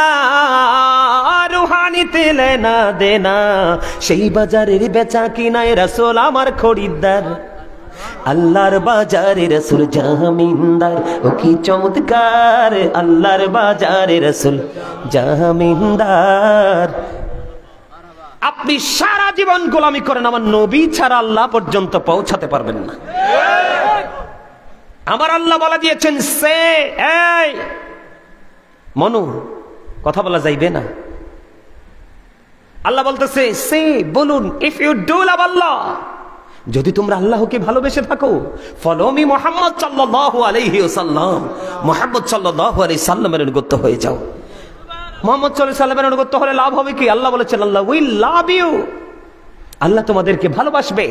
রুহানিতে লেনা দেনা, সেই বাজারের বেচা কিনায় রাসূল আমার খরিদ্দার, আল্লাহর বাজারে রাসূল জামিনদার। ও কি চমৎকার আল্লাহর বাজারে রাসূল জামিনদার। আপনি সারা জীবন গোলামি করেন, আমার নবী ছাড়া আল্লাহ পর্যন্ত পৌঁছাতে পারবেন না। আমার আল্লাহ বলে দিয়েছেন, সে এই মনু কথা বলা যাইবে না। আল্লাহ বলতেছে সে বলুন, ইফ ইউ ডু লাভ আল্লাহ, যদি তোমরা আল্লাহকে ভালোবেসে থাকো, ফলো মি মুহাম্মদ সাল্লাল্লাহু আলাইহি ওয়াসাল্লাম, মুহাম্মদ সাল্লাল্লাহু আলাইহি সাল্লামের অনুগত হয়ে যাও। মুহাম্মদ সাল্লাল্লাহু আলাইহি সাল্লামের অনুগত হলে লাভ হবে কি? আল্লাহ বলেছেন আল্লাহ উইল লাভ ইউ, আল্লাহ তোমাদেরকে ভালোবাসবে,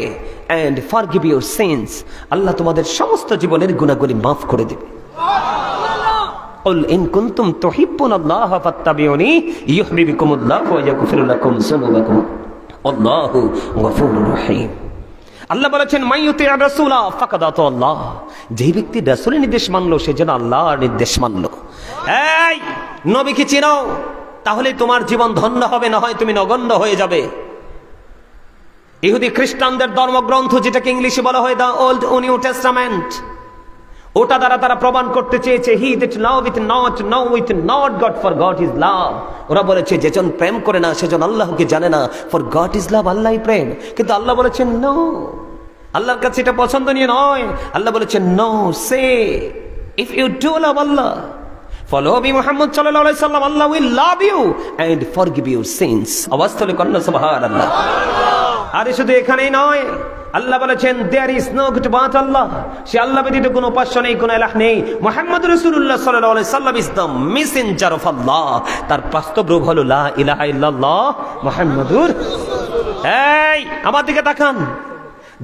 এন্ড ফরগিভ ইউর সিনস, আল্লাহ তোমাদের সমস্ত জীবনের গুনাহগুলি মাফ করে দেবে। قل إن كنتم تحبون الله فاتبعوني يحببكم الله ويغفر لكم ذنوبكم والله غفور رحيم। আল্লাহ বলেছেন মাইয়ুতি রাসূলা ফাকাদ আতা আল্লাহ, যে ব্যক্তি রাসূলের নির্দেশ মানলো সে যেন আল্লাহর নির্দেশ মানলো। এই নবীকে চিনো, তাহলে তোমার জীবন ধন্য হবে, না হয় তুমি নগণ্য হয়ে যাবে। ইহুদি খ্রিস্টানদের ধর্মগ্রন্থ, যেটাকে ইংলিশে বলা হয় দা ওল্ড ও নিউ টেস্টামেন্ট, ওটা দ্বারা তারা প্রমাণ করতে চেয়েছে হি দ্যাট লাভeth not knoweth not God, for God is love। ওরা বলেছে যেজন প্রেম করে না সেজন আল্লাহকে জানে না, for God is love, আল্লাহই প্রেম। কিন্তু আল্লাহ বলেছেন নো, আল্লাহর কাছে এটা পছন্দনীয় নয়। আল্লাহ বলেছেন no, say if you do love Allah, follow me Muhammad সাল্লাল্লাহু আলাইহি সাল্লাম, Allah will love you and forgive your sins. আওয়াজ তুলে কন্না সুবহানাল্লাহ। আর শুধু এখানেই নয়, আল্লাহ বলেছেন there is no god but Allah, সে আল্লাহ ব্যতীত কোনো উপাস্য নেই, কোনো ইলাহ নেই। মুহাম্মদ রাসূলুল্লাহ সাল্লাল্লাহু আলাইহি সাল্লাম ইজ দ্য মেসেঞ্জার অফ আল্লাহ, তার বাস্তব রূপ হলো লা ইলাহা ইল্লাল্লাহ মুহাম্মাদুর। এই আমার দিকে তাকান,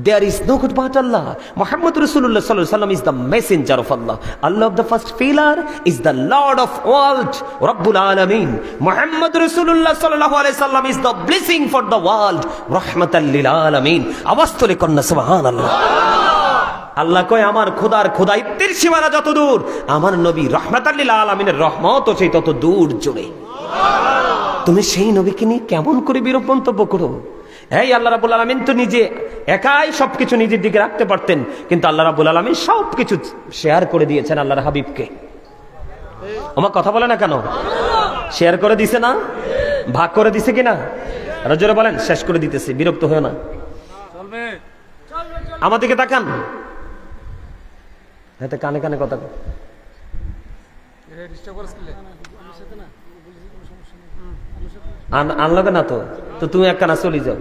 there is no God but Allah, Muhammad Rasulullah sallallahu alaihi wasallam is the messenger of Allah, Allah of the first pillar is the Lord of world, Rabbul Alamin, Muhammad Rasulullah sallallahu alaihi wasallam is the blessing for the world, Rahmatan lil Alamin। আওয়াজ তুলে কন্না সুবহানাল্লাহ। আল্লাহ কয় আমার খোদার খোদাইত্বের সীমানা যত দূর, আমার নবী রহমাতাল লিল আলামিনের রহমত ও সেই তত দূর জুড়ে। তুমি সেই নবীকে নিয়ে কেমন করে বিরূপ মন্তব্য করো? এই আল্লাহ রাব্বুল আলামিন তো নিজে একাই সবকিছু নিজের দিকে রাখতে পারতেন, কিন্তু আল্লাহ রাব্বুল আলামিন সবকিছু শেয়ার করে দিয়েছেন আল্লাহর হাবিবকে। আমার কথা বলে না কেন? শেয়ার করে দিছে না? ভাগ করে দিছে কিনা? আর জোরে বলেন শেষ করে দিতেছে, বিরক্ত হয়েও না। আমার দিকে তাকান, হাতে কানে কানে কথা আনলাবে না, তো তুমি এক কানা চলে যাও।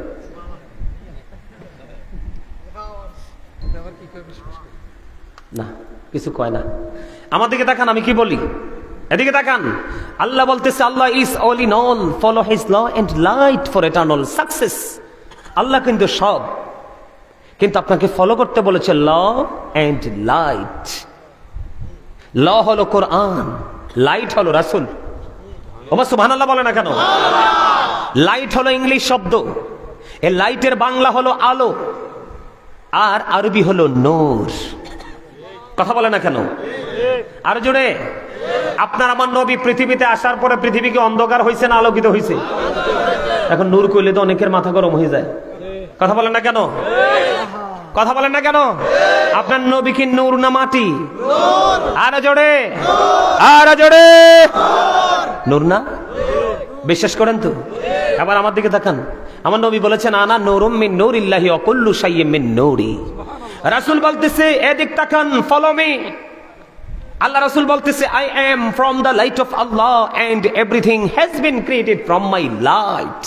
না কিছু কয় না। আমার দিকে তাকান, আমি কি বলি, এদিকে তাকান। আল্লাহ বলতেছে Allah is all in all, follow his law and light for eternal success. Allah কিন্তু সব, কিন্তু আপনাকে ফলো করতে বলেছে ল এন্ড লাইট। ল হলো কোরআন, লাইট হলো রাসূল। ওমা সুবহানাল্লাহ বলে না কেন? লাইট হলো ইংলিশ শব্দ, এই লাইটের বাংলা হলো আলো, আর আরবি হলো নূর। কথা বলে না কেন? আর জোরে। আপনার আমার নবী পৃথিবীতে আসার পরে পৃথিবীকে অন্ধকার হয়েছে না আলোকিত হয়েছে? এখন নূর কইলে তো অনেকের মাথা গরম হয়ে যায়। কথা বলেন না কেন? কথা বলেন না কেন? আপনার নবী কি নূর না মাটি? আর জোরে, আর জোরে। নূর না? বিশ্বাস করেন তো? আবার আমার দিকে তাকান। আমার নবী বলেছেন আনা নূরুম মিন নূরিল্লাহি ওয়া কুল্লু শাইইন মিন নূরি। রাসূল বলতেছে এদিক তাকান, ফলো মি। আল্লাহ রাসূল বলতেছে I am from the light of Allah and everything has been created from my light.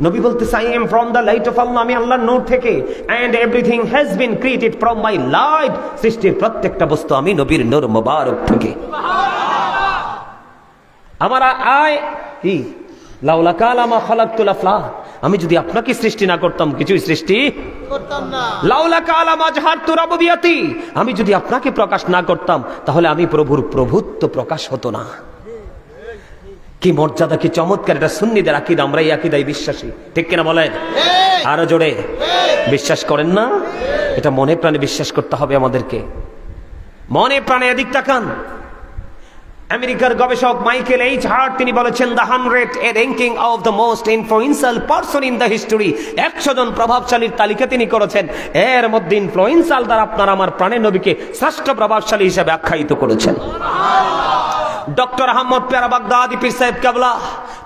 নবী বলতেছে I am from the light of Allah, আমি আল্লাহর নূর থেকে, and everything has been created from my light, সৃষ্টির প্রত্যেকটা বস্তু আমি নবীর নূর মোবারক থেকে। আমার আয় কি লাউলা কালামা খালাকতুল আফলাক, আমি যদি আপনাকে সৃষ্টি না করতাম কিছুই সৃষ্টি করতাম না। লাউলা কালামা জাহারতু রাবুবিয়াতি, আমি যদি আপনাকে প্রকাশ না করতাম তাহলে আমি প্রভুর প্রভুত্ব প্রকাশ হতো না। কি মর্যাদা, কি চমৎকার! এটা সুন্নিদের আকীদা, আমরা এই আকীদায় বিশ্বাসী, ঠিক কিনা বলেন? আরো জোরে বিশ্বাস করেন না? এটা মনে প্রাণে বিশ্বাস করতে হবে আমাদেরকে, মনে প্রাণে। এদিক তাকান। আমেরিকার গবেষক মাইকেল এইচ হার্ট তিনি বলেছেন the 100 A ranking of the most influential person in the history. 100 জন প্রভাবশালীর তালিকা তিনি করেছেন, এর মধ্যে ইনফ্লুয়েন্সিয়াল দ্বারা আপনার আমার প্রাণের নবীকে শ্রেষ্ঠ প্রভাবশালী হিসেবে আখ্যায়িত করেছেন। ডক্টর আহমদ পেয়ারা বাগদাদি পীর সাহেব কেবলা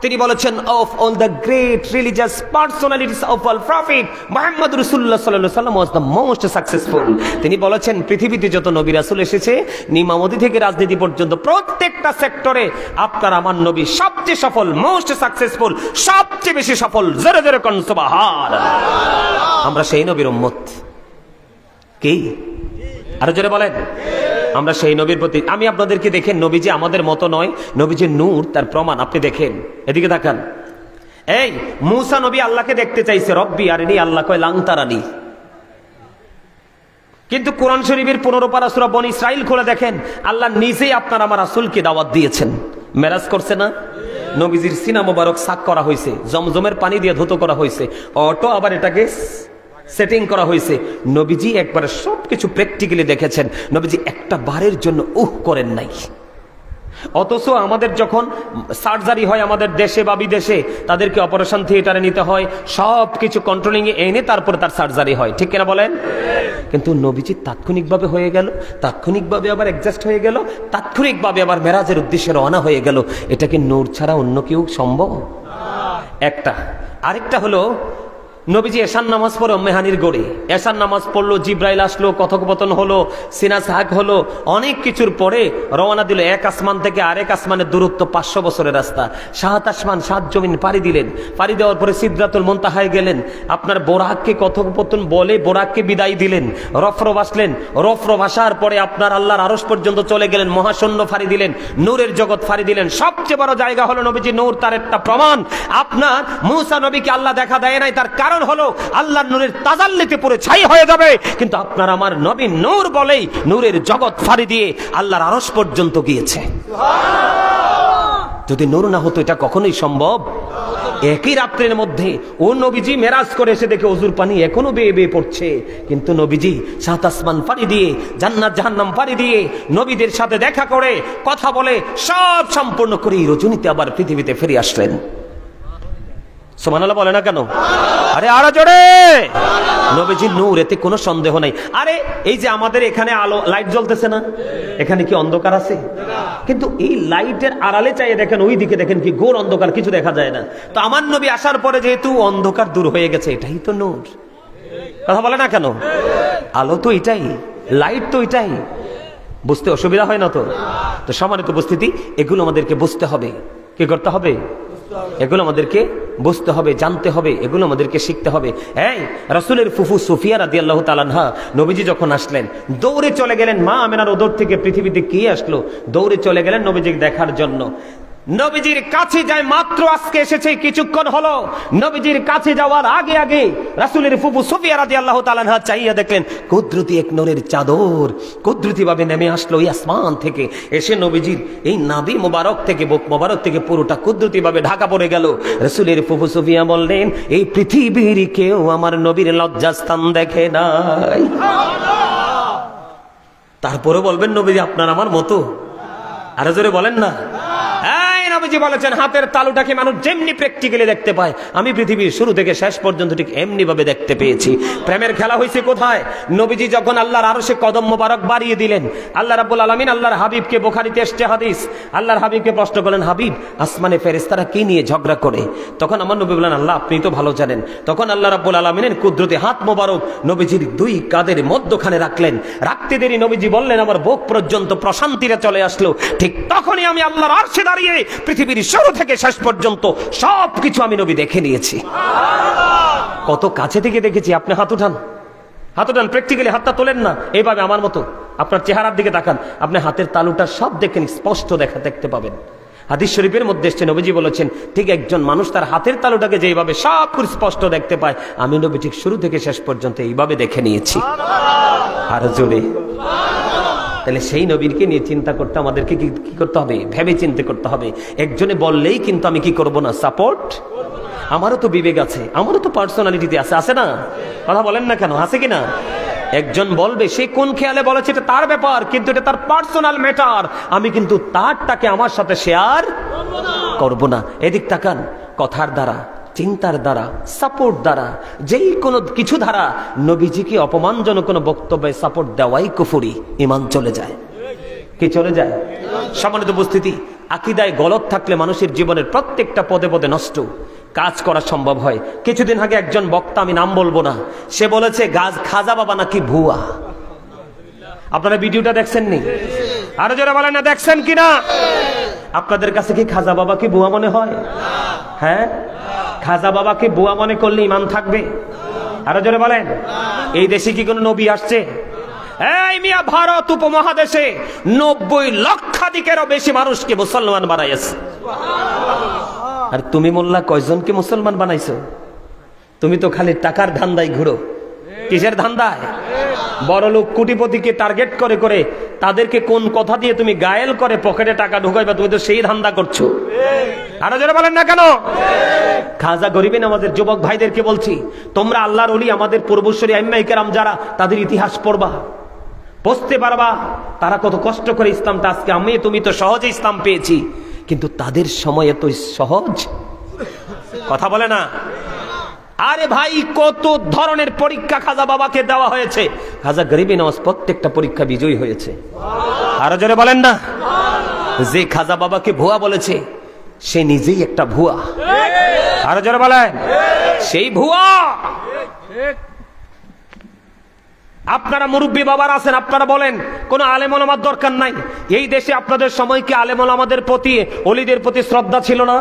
তিনি বলেছেন of all the great religious personalities of all prophet Muhammad Rasulullah sallallahu alaihi wasallam was the most successful। তিনি বলেছেন পৃথিবীতে যত নবী রাসূল এসেছে নিমামতি থেকে রাজনীতি পর্যন্ত প্রত্যেকটা সেক্টরে আপনার আমার নবী সবচেয়ে সফল, মোস্ট সাকসেসফুল, সবচেয়ে বেশি সফল। জোরে জোরে কোন সুবহানাল্লাহ। আমরা সেই নবীর উম্মত কি? আরো জোরে বলেন। আমরা সেই নবীর প্রতি, আমি আপনাদেরকে দেখেন নবীজি আমাদের মতো নয়, নবীজির নূর তার প্রমাণ। আপনি দেখেন, এদিকে তাকান। এই মূসা নবী আল্লাহকে দেখতে চাইছে, রব্বি আরিনি, আল্লাহ কয় লাং তারানি। কিন্তু কোরআন শরীফের 15 পারা সূরা বনী ইসরাইল খুলে দেখেন, আল্লাহ নিজেই আপনার আমার রাসূলকে দাওয়াত দিয়েছেন। মেরাজ করছে না? নবীজির সিনা মোবারক সাক করা হয়েছে, জমজমের পানি দিয়ে ধুতো করা হয়েছে, অটো আবার এটাকে সেটিং করা হয়েছে। নবীজি একবারে সবকিছু প্র্যাকটিক্যালি দেখেছেন। নবীজি একটা বারের জন্য করেন নাই। অথচ আমাদের যখন সার্জারি হয় আমাদের দেশে বা বিদেশে, তাদেরকে অপারেশন থিয়েটারে নিতে হয়, সবকিছু কন্ট্রোলিং এ এনে তারপরে তার সার্জারি হয়, ঠিক কিনা বলেন? কিন্তু নবীজি তাৎক্ষণিকভাবে হয়ে গেল, তাৎক্ষণিকভাবে আবার অ্যাডজাস্ট হয়ে গেল, তাৎক্ষণিকভাবে আবার মেরাজের উদ্দেশ্যে রওনা হয়ে গেল। এটা কি নূর ছাড়া অন্য কেউ সম্ভব? একটা। আরেকটা হলো নবীজি এশার নামাজ পড়ে মেহানির গড়ে, এশার নামাজ পড়লো, জিব্রাইল আসলো, কথোপকথন হলো, সিনা সাহাক হলো, অনেক কিছুর পরে রওনা দিল। এক আসমান থেকে আরেক আসমানের দূরত্ব 500 বছরের রাস্তা। 7 আসমান 7 জমিন পাড়ি দিলেন। পাড়ি দেওয়ার পরে সিদরাতুল মুনতাহায় গেলেন। আপনার বোরাককে কথোপকথন বলে বোরাককে বিদায় দিলেন। রফরফ আসলেন, রফরফ আসার পরে আপনার আল্লাহর আরশ পর্যন্ত চলে গেলেন। মহাশূন্য ফাড়ি দিলেন, নূরের জগৎ ফাড়ি দিলেন। সবচেয়ে বড় জায়গা হলো নবীজি নূর। তার একটা প্রমাণ, আপনার মূসা নবীকে আল্লাহ দেখা দেয় নাই, তার কারণ হলো আল্লাহর নূরের তাজাল্লিতে পুরো ছাই হয়ে যাবে। কিন্তু আপনার আমার নবী নূর বলেই নূরের জগৎ ফাড়ি দিয়ে আল্লাহর আরশ পর্যন্ত গিয়েছে। যদি নূর না হতো এটা কখনোই সম্ভব। একই রাত্রের মধ্যে ও নবীজি মেরাজ করে এসে দেখে ওজুর পানি এখনো বেয়ে বেয়ে পড়ছে। কিন্তু নবীজি 7 আসমান পাড়ি দিয়ে, জান্নাত জাহান্নাম পাড়ি দিয়ে, নবীদের সাথে দেখা করে, কথা বলে, সব সম্পূর্ণ করে রজনীতে আবার পৃথিবীতে ফিরে আসলেন। সুবহানাল্লাহ বলে না কেন? আরে আরো জোরে। নবীজি নূর, এতে কোনো সন্দেহ নাই। আরে এই যে আমাদের এখানে আলো লাইট জ্বলতেছে না, এখানে কি অন্ধকার আছে? কিন্তু এই লাইটের আড়ালে চাইয়ে দেখেন, ওই দিকে দেখেন কি ঘোর অন্ধকার, কিছু দেখা যায় না। তো আমার নবী আসার পরে যেহেতু অন্ধকার দূর হয়ে গেছে, এটাই তো নূর। কথা বলে না কেন? আলো তো এটাই, লাইট তো এটাই। বুঝতে অসুবিধা হয় না তো? তো সম্মানিত উপস্থিতি, এগুলো আমাদেরকে বুঝতে হবে। কি করতে হবে? এগুলো আমাদেরকে বুঝতে হবে, জানতে হবে, এগুলো আমাদেরকে শিখতে হবে। এই রাসূলের ফুফু সুফিয়া রাদিয়াল্লাহু তাআলা আনহা নবীজি যখন আসলেন, দৌড়ে চলে গেলেন। মা আমেনার ওদর থেকে পৃথিবীতে কে আসলো? দৌড়ে চলে গেলেন নবীজিকে দেখার জন্য। নবীজির কাছে যায় মাত্র, আজকে এসেছে কিছুক্ষণ হলো। নবীজির কাছে যাওয়ার আগে আগে রাসূলের ফুফু সুফিয়া রাদিয়াল্লাহু তাআলা আনহা চাইয়া দেখলেন কুদরতি এক নূরের চাদর কুদরতি ভাবে নেমে আসলো এই আসমান থেকে, এসে নবীজির এই নাভি মোবারক থেকে, বুক মোবারক থেকে পুরোটা কুদরতি ভাবে ঢাকা পড়ে গেল। রাসূলের ফুফু সুফিয়া বললেন, এই পৃথিবীর কেউ আমার নবীর লজ্জাস্থান দেখে নাই। তারপরে বলবেন নবীজি আপনার আমার মতো? আরো জোরে বলেন না। নবীজি বলেছেন, হাতের তালুটাকে মানুষ যেমনি প্র্যাকটিক্যালি দেখতে পায়, আমি পৃথিবীর শুরু থেকে শেষ পর্যন্ত ঠিক এমনি ভাবে দেখতে পেয়েছি। প্রেমের খেলা হয়েছে কোথায়? নবীজি যখন আল্লাহর আরশে কদম মোবারক বাড়িয়ে দিলেন, আল্লাহ রাব্বুল আলামিন আল্লাহর হাবিবকে, বুখারীতে এসেছে হাদিস, আল্লাহর হাবিবকে প্রশ্ন করলেন, হাবিব আসমানে ফেরেশতারা কি নিয়ে ঝগড়া করে? তখন আমার নবী বললেন, আল্লাহ আপনি তো ভালো জানেন। তখন আল্লাহ রাব্বুল আলামিনের কুদরতি হাত মোবারক নবীজির 2 কাঁধের মধ্যখানে রাখলেন। রাখতে দেরি নবীজি বললেন, আমার বুক পর্যন্ত প্রশান্তিতে চলে আসলো। ঠিক তখনই আমি আল্লাহর আরশে দাঁড়িয়ে পৃথিবীর শুরু থেকে শেষ পর্যন্ত সবকিছু আমি নবী দেখে নিয়েছি। কত কাছে থেকে দেখেছি। আপনি হাত উঠান, হাত উঠান, প্র্যাকটিক্যালি হাতটা তোলেন না এইভাবে আমার মতো, আপনার চেহারার দিকে তাকান, আপনি হাতের তালুটা সব দেখেন, স্পষ্ট দেখতে পাবেন। হাদিস শরীফের মধ্যে এসেছে, নবীজি বলেছেন, ঠিক একজন মানুষ তার হাতের তালুটাকে যেভাবে সব স্পষ্ট দেখতে পায়, আমি নবী ঠিক শুরু থেকে শেষ পর্যন্ত এইভাবে দেখে নিয়েছি। আর জোরে। তাহলে সেই নবীকে নিয়ে চিন্তা করতে আমাদেরকে কি করতে হবে? ভেবে চিন্তে করতে হবে। একজনে বললেই কিন্তু আমি কি করব না? সাপোর্ট। আমারও তো বিবেক আছে, আমারও তো পার্সোনালিটিতে আছে, আছে না? কথা বলেন না কেন? আছে কিনা? একজন বলবে, সে কোন খেয়ালে বলেছে এটা তার ব্যাপার, কিন্তু এটা তার পার্সোনাল ম্যাটার। আমি কিন্তু তারটাকে আমার সাথে শেয়ার করব না। এদিক তাকান, কথার দ্বারা, চিন্তার দ্বারা, সাপোর্ট দ্বারা, যেই কোনো কিছু দ্বারা নবীজিকে অপমানজনক কোনো বক্তব্যে সাপোর্ট দেওয়াই কুফরি, ঈমান চলে যায়। কি চলে যায়? সম্মানিত উপস্থিতি, আকিদায় গলত থাকলে মানুষের জীবনের প্রত্যেকটা পদে পদে নষ্ট, কাজ করা সম্ভব হয়। কিছুদিন আগে একজন বক্তা, আমি নাম বলবো না, সে বলেছে খাজা বাবা নাকি ভুয়া। আপনারা ভিডিওটা দেখছেন নি? আরো যারা বলেন না দেখছেন কিনা? আপনাদের কাছে কি খাজা বাবা কি ভুয়া মনে হয়? হ্যাঁ, খাজা বাবা কি ভুয়া মনে করলে ইমান থাকবে? আরো জোরে বলেন। এই দেশে কি কোন নবী আসছে? এই মিয়া, ভারত উপমহাদেশে 90 লক্ষাধিকেরও বেশি মানুষকে মুসলমান বানাইছে। আর তুমি মোল্লা কয়জনকে মুসলমান বানাইছো? তুমি তো খালি টাকার ধান্দায় ঘুরো। কিসের ধান্দায়? বড় লোক কোটিপতিকে টার্গেট করে করে তাদেরকে কোন কথা দিয়ে তুমি গায়েল করে পকেটে টাকা ঢুকাইবা, তুমি তো সেই ধান্দা করছো। আরো যারা বলেন না কেন? খাজা গরিবে নামাজের যুবক ভাইদেরকে বলছি, তোমরা আল্লাহর ওলি, আমাদের পূর্বসূরি আইম্মায়ে কেরাম যারা, তাদের ইতিহাস পড়বা, বুঝতে পারবা তারা কত কষ্ট করে ইসলামটা আজকে আমি তুমি তো সহজে ইসলাম পেয়েছি, কিন্তু তাদের সময় এত সহজ কথা বলে না। আরে ভাই, কত ধরনের পরীক্ষা খাজা বাবাকে দেওয়া হয়েছে। খাজা গরিবে নামাজ প্রত্যেকটা পরীক্ষা বিজয়ী হয়েছে। আরো জোরে বলেন না। যে খাজা বাবাকে ভুয়া বলেছে সে নিজেই একটা ভুয়া। আরো জোরে বলেন, সেই ভুয়া। আপনারা মুরব্বী বাবার আছেন, আপনারা বলেন কোন আলেম ওলামার দরকার নাই। এই দেশে আপনাদের সময় কি আলেম ওলামাদের প্রতি, ওলিদের প্রতি শ্রদ্ধা ছিল না?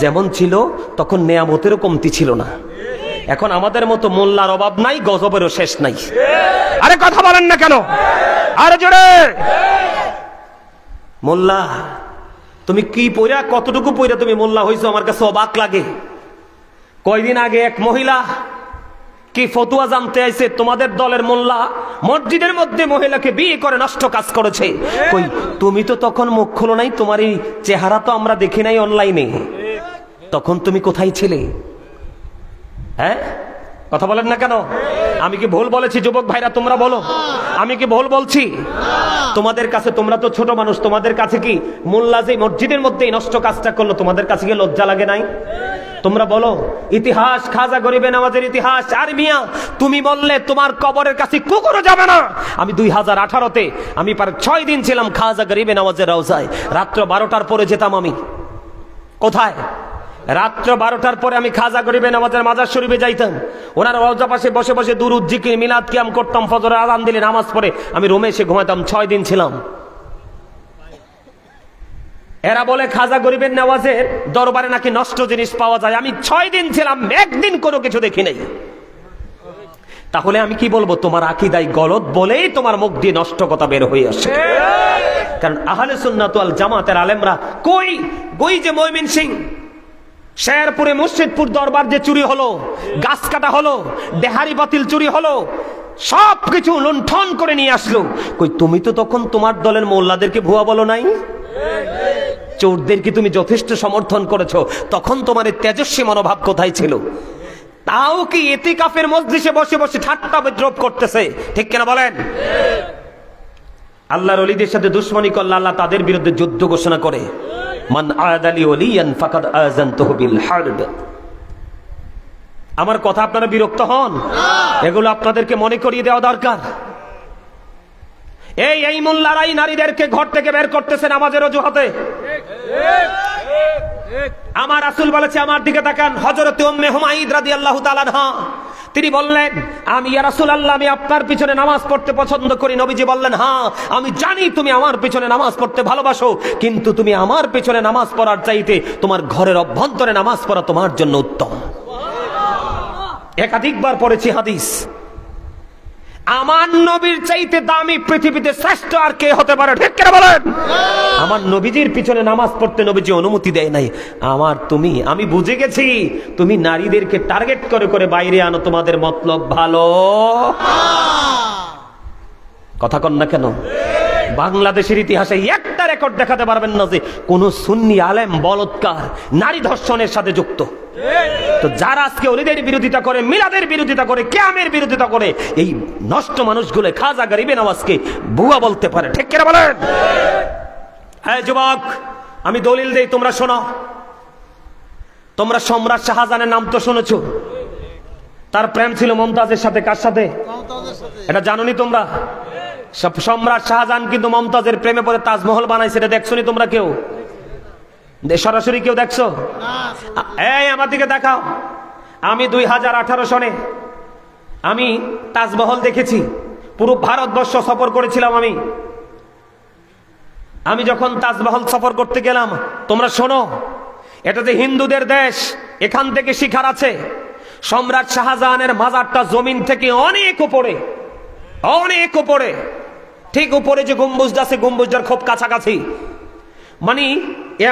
যেমন ছিল তখন নেয়ামতেরও কমতি ছিল না। এখন আমাদের মতো মোল্লার অভাব নাই, গজবেরও শেষ নাই। আরে কথা বলেন না কেন? আরে জোরে। মোল্লা, তুমি কি পইরা, কতটুকু পইরা তুমি মোল্লা হইছো, আমার কাছে অবাক লাগে। কয়দিন আগে এক মহিলা কি ফতুয়া জানতে আইছে, তোমাদের দলের মোল্লা মসজিদের মধ্যে মহিলাকে বিয়ে করে নষ্ট কাজ করেছে। কই, তুমি তো তখন মুখ খোলো নাই, তোমার এই চেহারা তো আমরা দেখি নাই অনলাইনে, তখন তুমি কোথায় ছিলে? হ্যাঁ, কথা বলেন না কেন? আমি কি ভুল বলেছি? যুবক ভাইরা তোমরা বলো, আমি কি ভুল বলছি? তোমাদের কাছে, তোমরা তো ছোট মানুষ, তোমাদের কাছে কি মোল্লা যে মসজিদের মধ্যে নষ্ট কাজটা করলো, তোমাদের কাছে কি লজ্জা লাগে নাই? তোমরা বলো, ইতিহাস, খাজা গরিবে নামাজের ইতিহাস। আর মিয়া, তুমি বললে তোমার কবরের কাছে কুকুরও যাবে না। আমি 2018-তে আমি প্রায় 6 দিন ছিলাম খাজা গরিবে নামাজের রওজায়। রাত্র 12টার পরে যেতাম আমি। কোথায়? রাত্র 12টার পরে আমি খাজা গরিবে নামাজের মাজার শরীফে যাইতাম। ওনার রওজা পাশে বসে বসে দুরুদ, জিকির, মিলাদ কিয়াম করতাম। ফজরের আযান দিলে নামাজ পড়ে আমি রুমে এসে ঘুমাতাম। 6 দিন ছিলাম। এরা বলে খাজা গরিবের নামাজের দরবারে নাকি নষ্ট জিনিস পাওয়া যায়। আমি 6 দিন ছিলাম, একদিন কোনো কিছু দেখি নাই। তাহলে আমি কি বলবো? তোমার আকীদায় গলত বলেই তোমার মুখ দিয়ে নষ্ট কথা বের হয়ে আসে। কারণ আহলে সুন্নাত ওয়াল জামাতের আলেমরা কই যে ময়মনসিংহ, শেরপুরে মুর্শিদপুর দরবার যে চুরি হলো, গাছ কাটা হলো, দেহারি বাতিল চুরি হলো, সবকিছু লুণ্ঠন করে নিয়ে আসলো। কই, তুমি তো তখন তোমার দলের মোল্লাদেরকে ভুয়া বলো নাই? চোরদেরকে তুমি যথেষ্ট সমর্থন করেছো। তখন তোমার এই তেজস্বী মনোভাব কোথায় ছিল? তাও কি ইতিকাফের মজলিসে বসে বসে ঠাট্টা বিদ্রোহ করতেছে, ঠিক কিনা বলেন? আল্লাহর ওলিদের সাথে দুশমনি করলে আল্লাহ তাদের বিরুদ্ধে যুদ্ধ ঘোষণা করে, মান আদালি ওলিয়ান ফাকাদ আযানতুহু বিল হারব। আমার কথা আপনারা বিরক্ত হন? এগুলো আপনাদেরকে মনে করিয়ে দেওয়া দরকার। এই মোল্লারাই নারীদেরকে ঘর থেকে বের করতেছে নামাজের অজুহাতে। আমার রাসূল বলেছে, আমার দিকে তাকান, হযরত উম্মে হুমাইদ রাদিয়াল্লাহু তাআলা আনহা, তিনি বললেন, আমি ইয়া রাসূলুল্লাহ, আমি আপনার পিছনে নামাজ পড়তে পছন্দ করি। নবীজি বললেন, হ্যাঁ আমি জানি তুমি আমার পিছনে নামাজ পড়তে ভালোবাসো, কিন্তু তুমি আমার পিছনে নামাজ পড়ার চাইতে তোমার ঘরের অভ্যন্তরে নামাজ পড়া তোমার জন্য উত্তম। একাধিকবার পড়েছি হাদিস, আমার নবীর চাইতে দামি পৃথিবীতে শ্রেষ্ঠ আর কে হতে পারে, ঠিক কিনা বলেন? আমার নবীজির পিছনে নামাজ পড়তে নবীজি অনুমতি দেয় নাই। আমি বুঝে গেছি তুমি নারীদেরকে টার্গেট করে করে বাইরে আনো, তোমাদের মতলব ভালো। কথা কন না কেন? বাংলাদেশের ইতিহাসে একটা রেকর্ড দেখাতে পারবেন না যে কোন সুন্নি আলেম বলৎকার, নারী ধর্ষণের সাথে যুক্ত। তো যারা আজকে ওলিদের বিরোধিতা করে, মিলাদের বিরোধিতা করে, কিয়ামের বিরোধিতা করে, এই নষ্ট মানুষগুলো খাজা গরিবে নামাজকে ভুয়া বলতে পারে, ঠিক কিনা বলেন? হ্যাঁ যুবক, আমি দলিল দেই, তোমরা শোনো। তোমরা সম্রাট শাহজাহানের নাম তো শুনেছো। তার প্রেম ছিল মমতাজের সাথে। কার সাথে? এটা জানোনি তোমরা? সম্রাট শাহজাহান কিন্তু মমতাজের প্রেমে পড়ে তাজমহল বানাইছে, এটা দেখছোনি তোমরা কেউ? সরাসরি কেউ দেখছো? এই আমার দিকে দেখাও। আমি 2018 সনে আমি তাজমহল দেখেছি। পুরো ভারতবর্ষ সফর করেছিলাম আমি যখন তাজমহল সফর করতে গেলাম, তোমরা শোনো, এটা যে হিন্দুদের দেশ, এখান থেকে শিখার আছে। সম্রাট শাহজাহানের মাজারটা জমিন থেকে অনেক উপরে, অনেক উপরে, ঠিক উপরে যে গম্বুজটা আছে, গম্বুজটার খুব কাছাকাছি। মানে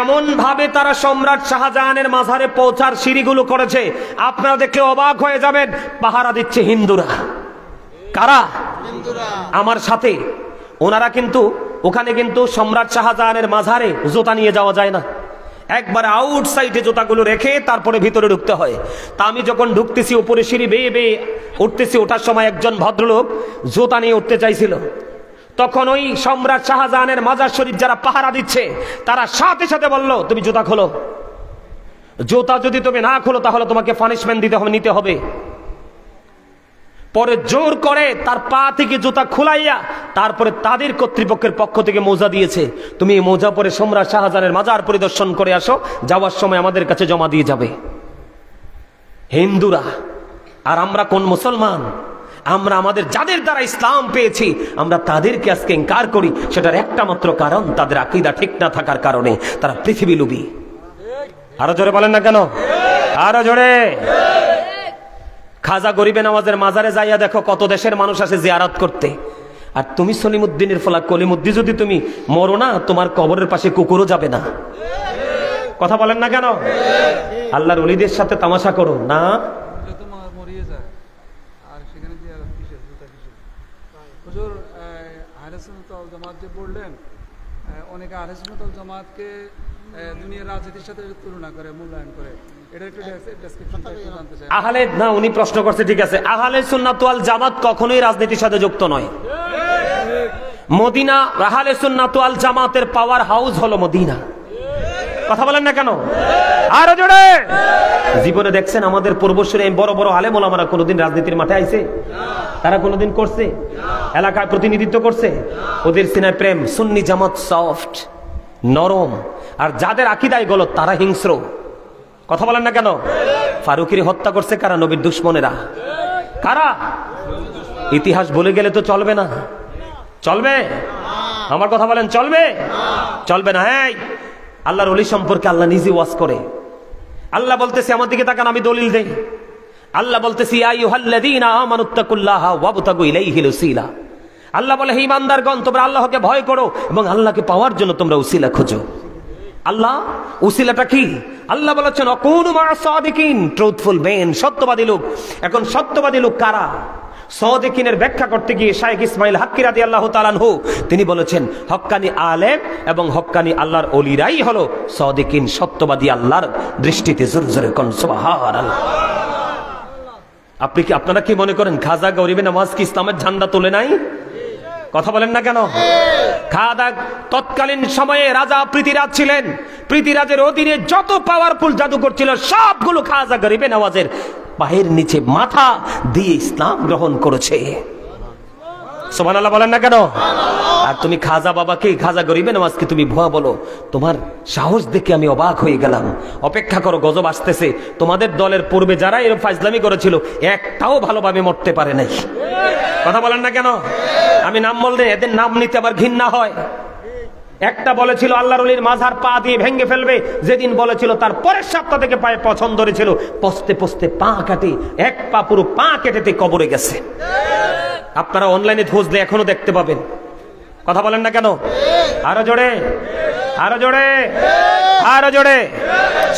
এমন ভাবে তারা সম্রাট শাহজাহানের মাজারে পৌঁছার সিঁড়িগুলো করেছে, আপনারা দেখলে অবাক হয়ে যাবেন। পাহারা দিচ্ছে হিন্দুরা। কারা? আমার সাথে। ওনারা কিন্তু ওখানে কিন্তু সম্রাট শাহজাহানের মাজারে জুতা নিয়ে যাওয়া যায় না, একবার আউটসাইডে জুতাগুলো রেখে তারপরে ভিতরে ঢুকতে হয়। তা আমি যখন ঢুকতেছি, উপরে সিঁড়ি বেয়ে বেয়ে উঠতেছি, ওঠার সময় একজন ভদ্রলোক জুতা নিয়ে উঠতে চাইছিল। তখন ওই সম্রাট শাহজাহানের মাজার শরীফ যারা পাহারা দিচ্ছে, তারা সাথে সাথে বলল, তুমি জুতা খোলো, জুতা যদি তুমি না খোলো তাহলে তোমাকে পানিশমেন্ট নিতে হবে। পরে জোর করে তার পা থেকে জুতা খুলাইয়া তারপরে তাদের কর্তৃপক্ষের পক্ষ থেকে মোজা দিয়েছে, তুমি এই মোজা পরে সম্রাট শাহজাহানের মাজার পরিদর্শন করে আসো, যাওয়ার সময় আমাদের কাছে জমা দিয়ে যাবে। হিন্দুরা। আর আমরা কোন মুসলমান? আমরা আমাদের যাদের দ্বারা ইসলাম পেয়েছি, আমরা তাদেরকে আজকে ইনকার করি। সেটার একটা মাত্র কারণ, তাদের আকীদা ঠিক না থাকার কারণে। তারা পৃথিবী লোভী। আরো জোরে বলেন না কেন? আরো জোরে। খাজা গরিবে নওয়াজের মাজারে যাইয়া দেখো, কত দেশের মানুষ আসে জিয়ারত করতে। আর তুমি সলিমুদ্দিনের ফলা কলিমুদ্দিন, যদি তুমি মরো না, তোমার কবরের পাশে কুকুরও যাবে না। কথা বলেন না কেন? আল্লাহর ওলিদের সাথে তামাশা করো না। অনেকে আহলে সুন্নাত ওয়াল জামাতকে দুনিয়ার রাজনীতির সাথে তুলনা করে, মূল্যায়ন করে। এটা একটু ডেসক্রিপশনটা একটু জানতে চাই। আহলে না, উনি প্রশ্ন করছে, ঠিক আছে। আহলে সুন্নাত ওয়াল জামাত কখনোই রাজনীতির সাথে যুক্ত নয়। মদিনা, আহলে সুন্নাত ওয়াল জামাতের পাওয়ার হাউস হলো মদিনা। কথা বলেন না কেন? আরো জোরে। জীবনে দেখছেন আমাদের পূর্বসূরি বড় বড় আলেম ওলামারা কোনোদিন রাজনীতির মাঠে আইছে? তারা কোনোদিন করছে? এলাকায় প্রতিনিধিত্ব করছে? ওদের সিনায় প্রেম। সুন্নি জামাত সফট, নরম। আর যাদের আকীদায় গলত, তারা হিংস্র। কথা বলেন না কেন? ফারুকের হত্যা করছে কারা? নবীর দুশমনেরা। কারা? ইতিহাস বলে গেলে তো চলবে না। চলবে? আমার কথা বলেন, চলবে? চলবে না। হ্যাঁ, আল্লাহর ওলি সম্পর্কে আল্লাহ নিজে ওয়াজ করে। আল্লাহ বলতেছে, আমার দিকে তাকান, আমি দলিল দেই। আল্লাহ বলতেছি, ইয়া আইয়ুহাল্লাযীনা আমানুত্তাকুল্লাহা ওয়াবতাগু ইলাইহিল ওসিলা। আল্লাহ বলে, হে ঈমানদারগণ, তোমরা আল্লাহকে ভয় করো এবং আল্লাহকে পাওয়ার জন্য তোমরা উসিলা খোঁজো। আল্লাহ উসিলাটা কি? আল্লাহ বলেছেন, অকুনু মা'আস সাদিকিন, ট্রুথফুল মেন, সত্যবাদী লোক। এখন সত্যবাদী লোক কারা? সাদিকিনের ব্যাখ্যা করতে গিয়ে শাইখ ইসমাইল হাক্কি রাদিয়াল্লাহু তাআলা আনহু তিনি বলেছেন, হক্কানি আলেম এবং হক্কানি আল্লাহর ওলিরাই হলো সাদিকিন, সত্যবাদী আল্লাহর দৃষ্টিতে। জোরে জোরে কোন সুবহানাল্লাহ। আপনারা কি মনে করেন খাজা গরিবে নওয়াজ কি ইসলামের ঝান্ডা তোলে নাই? কথা বলেন না কেন? খাজা তৎকালীন সময়ে রাজা পৃথিরাজ ছিলেন। পৃথিরাজের অধীনে যত পাওয়ারফুল জাদুকর ছিল, সবগুলো খাজা গরিবে নওয়াজের পায়ের নিচে মাথা দিয়ে ইসলাম গ্রহণ করেছে। সুবহানাল্লাহ বলেন না কেন? আর তুমি খাজা বাবাকে, খাজা গরিবে নওয়াজকে তুমি ভুয়া বলো। তোমার সাহস দেখে আমি অবাক হয়ে গেলাম। অপেক্ষা করো, গজব আসতেছে। তোমাদের দলের পূর্বে যারা এরকম ফাজলামি করেছিল, একটাও ভালোভাবে মরতে পারে নাই। কথা বলেন না কেন? আমি নাম বললে এদের নাম নিতে আবার ঘৃণা হয়। একটা বলেছিল আল্লাহর ওলির মাজার পা দিয়ে ভেঙে ফেলবে, যেদিন বলেছিল তার পরের সপ্তাহ থেকে পায়ে পছন্দ ধরেছিল, পস্তে পস্তে পা কাটে, এক পা পুরো পা কেটেতে কবরে গেছে। আপনারা অনলাইনে খুঁজলে এখনো দেখতে পাবেন। কথা বলেন না কেন? আরো জোরে, আরো জোরে, আরো জোরে।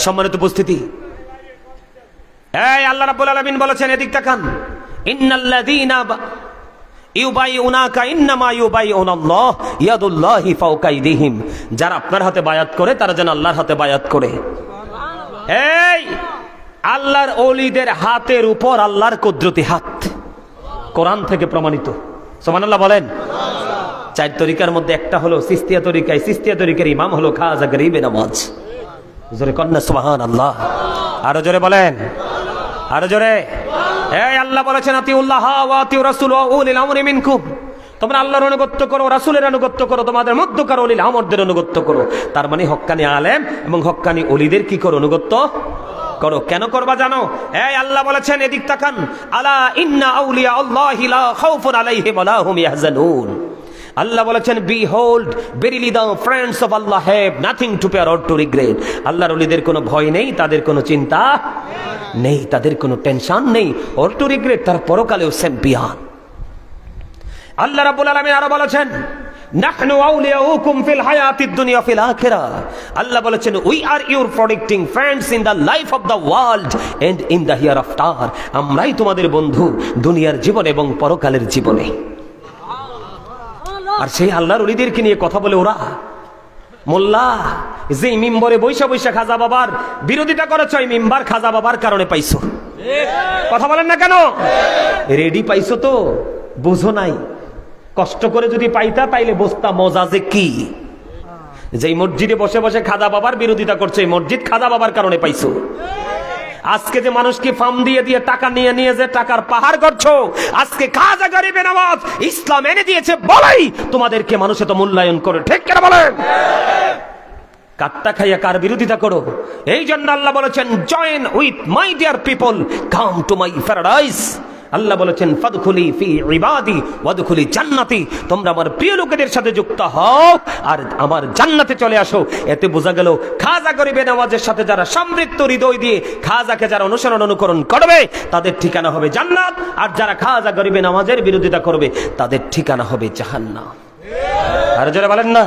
সম্মানিত উপস্থিতি, এই আল্লাহ রাব্বুল আলামিন বলেছেন, এদিক তাকান, ইন্নাল্লাযীনা ইউবাইউনাকা ইন্নামা ইউবাইউনাল্লাহ ইয়াদুল্লাহি ফাওকা আইদিহিম। যারা আপনার হাতে বায়াত করে, তারা যেন আল্লাহর হাতে বায়াত করে। এই আল্লাহর ওলিদের হাতের উপর আল্লাহর কুদরতি হাত, কোরআন থেকে প্রমাণিত। সুবহানাল্লাহ বলেন। চার তরিকার মধ্যে একটা হলো সিস্তিয়া তরিকায়। সিস্তিয়া তরিকার ইমাম হলো খাজা গরিবে নওয়াজ। জোরে কন্যা সুবহানাল্লাহ। আরো জোরে বলেন, আরো জোরে। এই আল্লাহ বলেছেন, আতিউল্লাহ ওয়া আতিউর রাসূল ওয়া উলিল আমরি মিনকুম। তোমরা আল্লাহর আনুগত্য করো, রাসূলের আনুগত্য করো, তোমাদের মধ্যকার ওলি আমরদের আনুগত্য করো। তার মানে হক্কানি আলেম এবং হক্কানি ওলিদের কি করো? অনুগত্য করো। কেন করবা জানো? এই আল্লাহ বলেছেন, এদিক তাকান, আলা ইন্না আউলিয়া আল্লাহি লা খাউফুন আলাইহিম ওয়া লা হুম ইয়াহজানুন। আল্লাহ বলেছেন, behold verily the friends of Allah have nothing to fear or to regret। আল্লাহর ওলিদের কোনো ভয় নেই, তাদের কোনো চিন্তা নেই, তাদের কোনো টেনশন নেই, or to regret, তার পরকালেও চ্যাম্পিয়ন। আল্লাহ রাব্বুল আলামিন আরো বলেছেন, নাহনু আউলিয়াউকুম ফিল হায়াতিদ দুনিয়া ফিল আখিরাহ। আল্লাহ বলেছেন, we are your protecting friends in the life of the world and in the hereafter. আমরাই তোমাদের বন্ধু দুনিয়ার জীবন এবং পরকালের জীবনে। আর সেই আল্লাহর ওলিদেরকে নিয়ে কথা বলে ওরা, মোল্লা যে মিম্বরে বৈশা বৈশা খাজা বাবার বিরোধিতা করেছো, এই মিম্বার খাজা বাবার কারণে পাইছো। কথা বলেন না কেন? রেডি পাইছো তো, বুঝো নাই। কষ্ট করে যদি পাইতা তাইলে বুঝতা মজা যে কি। যেই মসজিদে বসে বসে খাজা বাবার বিরোধিতা করছে, এই মসজিদ খাজা বাবার কারণে পাইছো। আজকে যে মানুষকে ফার্ম দিয়ে দিয়ে টাকা নিয়ে নিয়ে যে টাকার পাহাড় করছো, আজকে খাজা গরিবে নওয়াজ ইসলাম এনে দিয়েছে বলাই তোমাদেরকে মানুষ তো মূল্যায়ন করে। ঠিক কেন বলেন? কাট্টা খাইয়া কার বিরোধিতা করো? এই জন্য আল্লাহ বলেছেন, join with my dear people, come to my paradise. Allah বলেছেন, ফাদখুলি ফি ইবাদি ওয়াদখুলি জান্নাতি। তোমরা আমার প্রিয় লোকেদের সাথে যুক্ত হও আর আমার জান্নাতে চলে আসো। এতে বোঝা গেল, খাজা গরিবে নওয়াজের সাথে যারা সমৃদ্ধ হৃদয় দিয়ে খাজাকে যারা অনুসরণ অনুকরণ করবে তাদের ঠিকানা হবে জান্নাত, আর যারা খাজা গরিবে নওয়াজের বিরোধিতা করবে তাদের ঠিকানা হবে জাহান্নাম। আর যারা বলেন না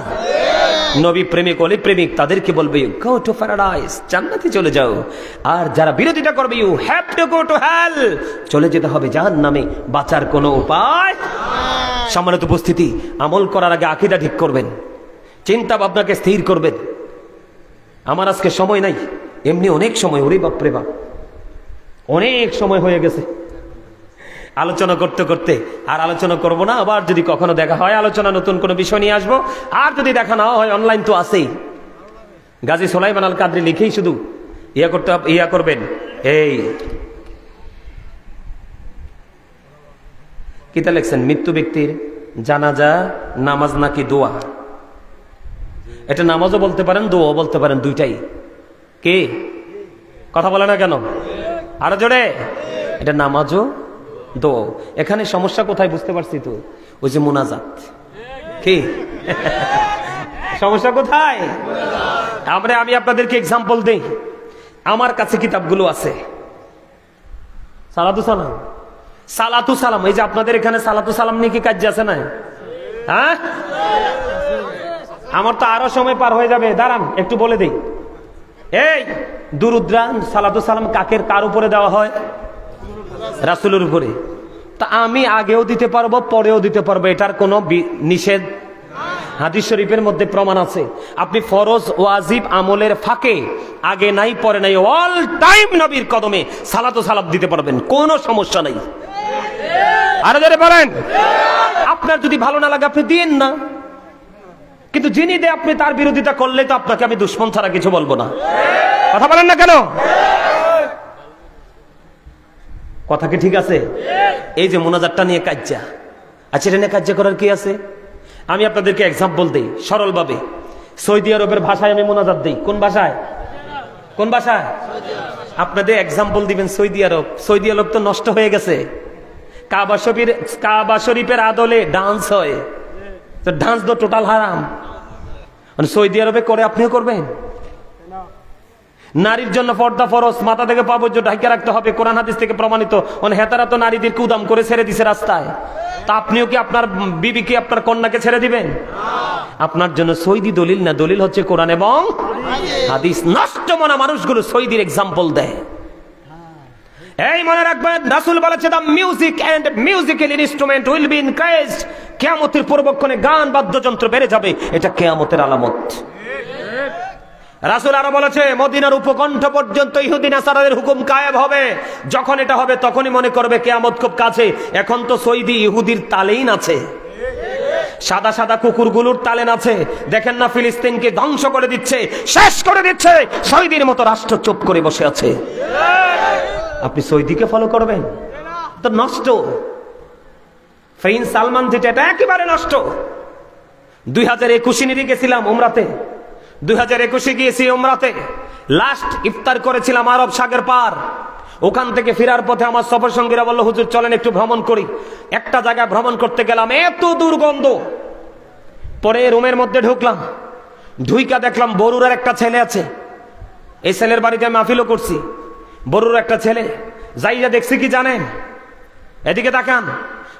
নবী প্রেমিক অলি প্রেমিক, তাদেরকে বলবে গো টু প্যারাডাইস, জান্নাতে চলে যাও। আর যারা বিরোধিতা করবে, you have to go to hell, চলে যেতে হবে জাহান্নামে, বাঁচার কোনো উপায়। সম্মানিত উপস্থিতি, আমল করার আগে আকীদা ঠিক করবেন, চিন্তা ভাবনাকে স্থির করবেন। আমার আজকে সময় নাই, এমনি অনেক সময়, ওরে বাপ রে বাপ, অনেক সময় হয়ে গেছে আলোচনা করতে করতে। আর আলোচনা করব না, আবার যদি কখনো দেখা হয় আলোচনা নতুন কোনো বিষয় নিয়ে আসবো। আর যদি দেখা না হয়, অনলাইন তো আছেই, গাজী সুলাইমান আল কাদরি লিখেই শুধু ইয়া করবেন। এই কিতা লিখছেন, মৃত্যু ব্যক্তির জানাজা নামাজ নাকি দোয়া। এটা নামাজও বলতে পারেন, দোয়াও বলতে পারেন, দুইটাই। কে কথা বলে না কেন? আরো জোরে। এটা নামাজও দোয়া। এখানে সমস্যা কোথায় বুঝতে পারছি তো, ওই যে মুনাজাত। কি সমস্যা কোথায়? আমি আপনাদেরকে এক্সাম্পল দেই। আমার কাছে কিতাবগুলো আছে, সালাতু সালাম, সালাতু সালাম। এই যে আপনাদের এখানে সালাতু সালাম নিয়ে কি কাজ আছে না? হ্যাঁ, আমার তো আরো সময় পার হয়ে যাবে, দাঁড়ান একটু বলে দেই। এই দুরুদ্রান সালাতু সালাম কার উপরে দেওয়া হয়? রাসূলের উপরে। তা আমি আগেও দিতে পারবো, পরেও দিতে পারবো, এটার কোনো নিষেধ হাদিস শরীফের মধ্যে প্রমাণ আছে। আপনি ফরজ ওয়াজিব আমলের ফাঁকে আগে নাই পরে নাই অল টাইম নবীর কদমে সালাতু সালাম দিতে পারবেন, কোনো সমস্যা নাই। আরো যারা বলেন, আপনার যদি ভালো না লাগে আপনি দিয়েন না, কিন্তু যিনি দেয় আপনি তার বিরোধিতা করলে তো আপনাকে আমি দুশ্মন ছাড়া কিছু বলবো না। কথা বলেন না কেন? কথা কি ঠিক আছে? এই যে মোনাজাতটা নিয়ে কাজ্জা, আচ্ছা এটা নিয়ে কাজ্জা করার কি আছে? আমি আপনাদেরকে এক্সাম্পল দিই সরলভাবে। সৌদি আরবের ভাষায় আমি মোনাজাত দিই। কোন ভাষায়? কোন ভাষায়? আপনাদের এক্সাম্পল দিবেন সৌদি আরব। সৌদি আরব তো নষ্ট হয়ে গেছে। কাবা শরীফের আদলে ডান্স হয়, তো ডান্স তো টোটাল হারাম। মানে সৌদি আরবে করে আপনিও করবেন? নারীর জন্য পর্দা ফরজ, মাথা থেকে পা পর্যন্ত ঢাকা রাখতে হবে, কোরআন হাদিস থেকে প্রমাণিত। হেতারা তো নারীদেরকে উদাম করে ছেড়ে দিছে রাস্তায়। তা আপনিও কি আপনার বিবিকে, আপনার কন্যাকে ছেড়ে দিবেন? আপনার জন্য সৌদি দলিল না, দলিল হচ্ছে কোরআন এবং হাদিস। নষ্ট মনা মানুষগুলো সৌদির এক্সাম্পল দেয়। এই মনে রাখবেন, রাসূল বলেছে the music and musical instrument will be increased. কিয়ামতের পূর্বক্ষণে গান বাদ্যযন্ত্র বেড়ে যাবে, এটা কিয়ামতের আলামত। রাসূল আরো বলেছে, মদিনার উপকণ্ঠ পর্যন্ত ইহুদি নাসারাদের হুকুম কায়েম হবে। যখন এটা হবে তখনই মনে করবে কিয়ামত খুব কাছে। এখন তো সৌদি ইহুদির তালেই আছে, সাদা সাদা কুকুরগুলোর তালে আছে। দেখেন না, ফিলিস্তিনকে ধ্বংস করে দিচ্ছে, শেষ করে দিচ্ছে। সৌদির মতো রাষ্ট্র চুপ করে বসে আছে। আপনি সৌদিকে ফলো করবেন? তো নষ্ট। প্রিন্স সালমান যেটা, এটা একেবারে নষ্ট। 2021 নিয়ে গেছিলাম উমরাতে, 2021 গিয়েছি উমরাতে, লাস্ট ইফতার করেছিলাম আরব সাগর পার। ওখান থেকে ফেরার পথে আমার সফর সঙ্গীরা বলল, হুজুর চলেন একটু ভ্রমণ করি। একটা জায়গায় ভ্রমণ করতে গেলাম, এত দুর্গন্ধ। পরে রুমের মধ্যে ঢুকলাম, ঢুইকা দেখলাম বরুরার একটা ছেলে আছে। এই ছেলের বাড়িতে আমি মাহফিলও করছি। বরুর একটা ছেলে, যাইয়া দেখছি কি জানেন, এদিকে তাকান,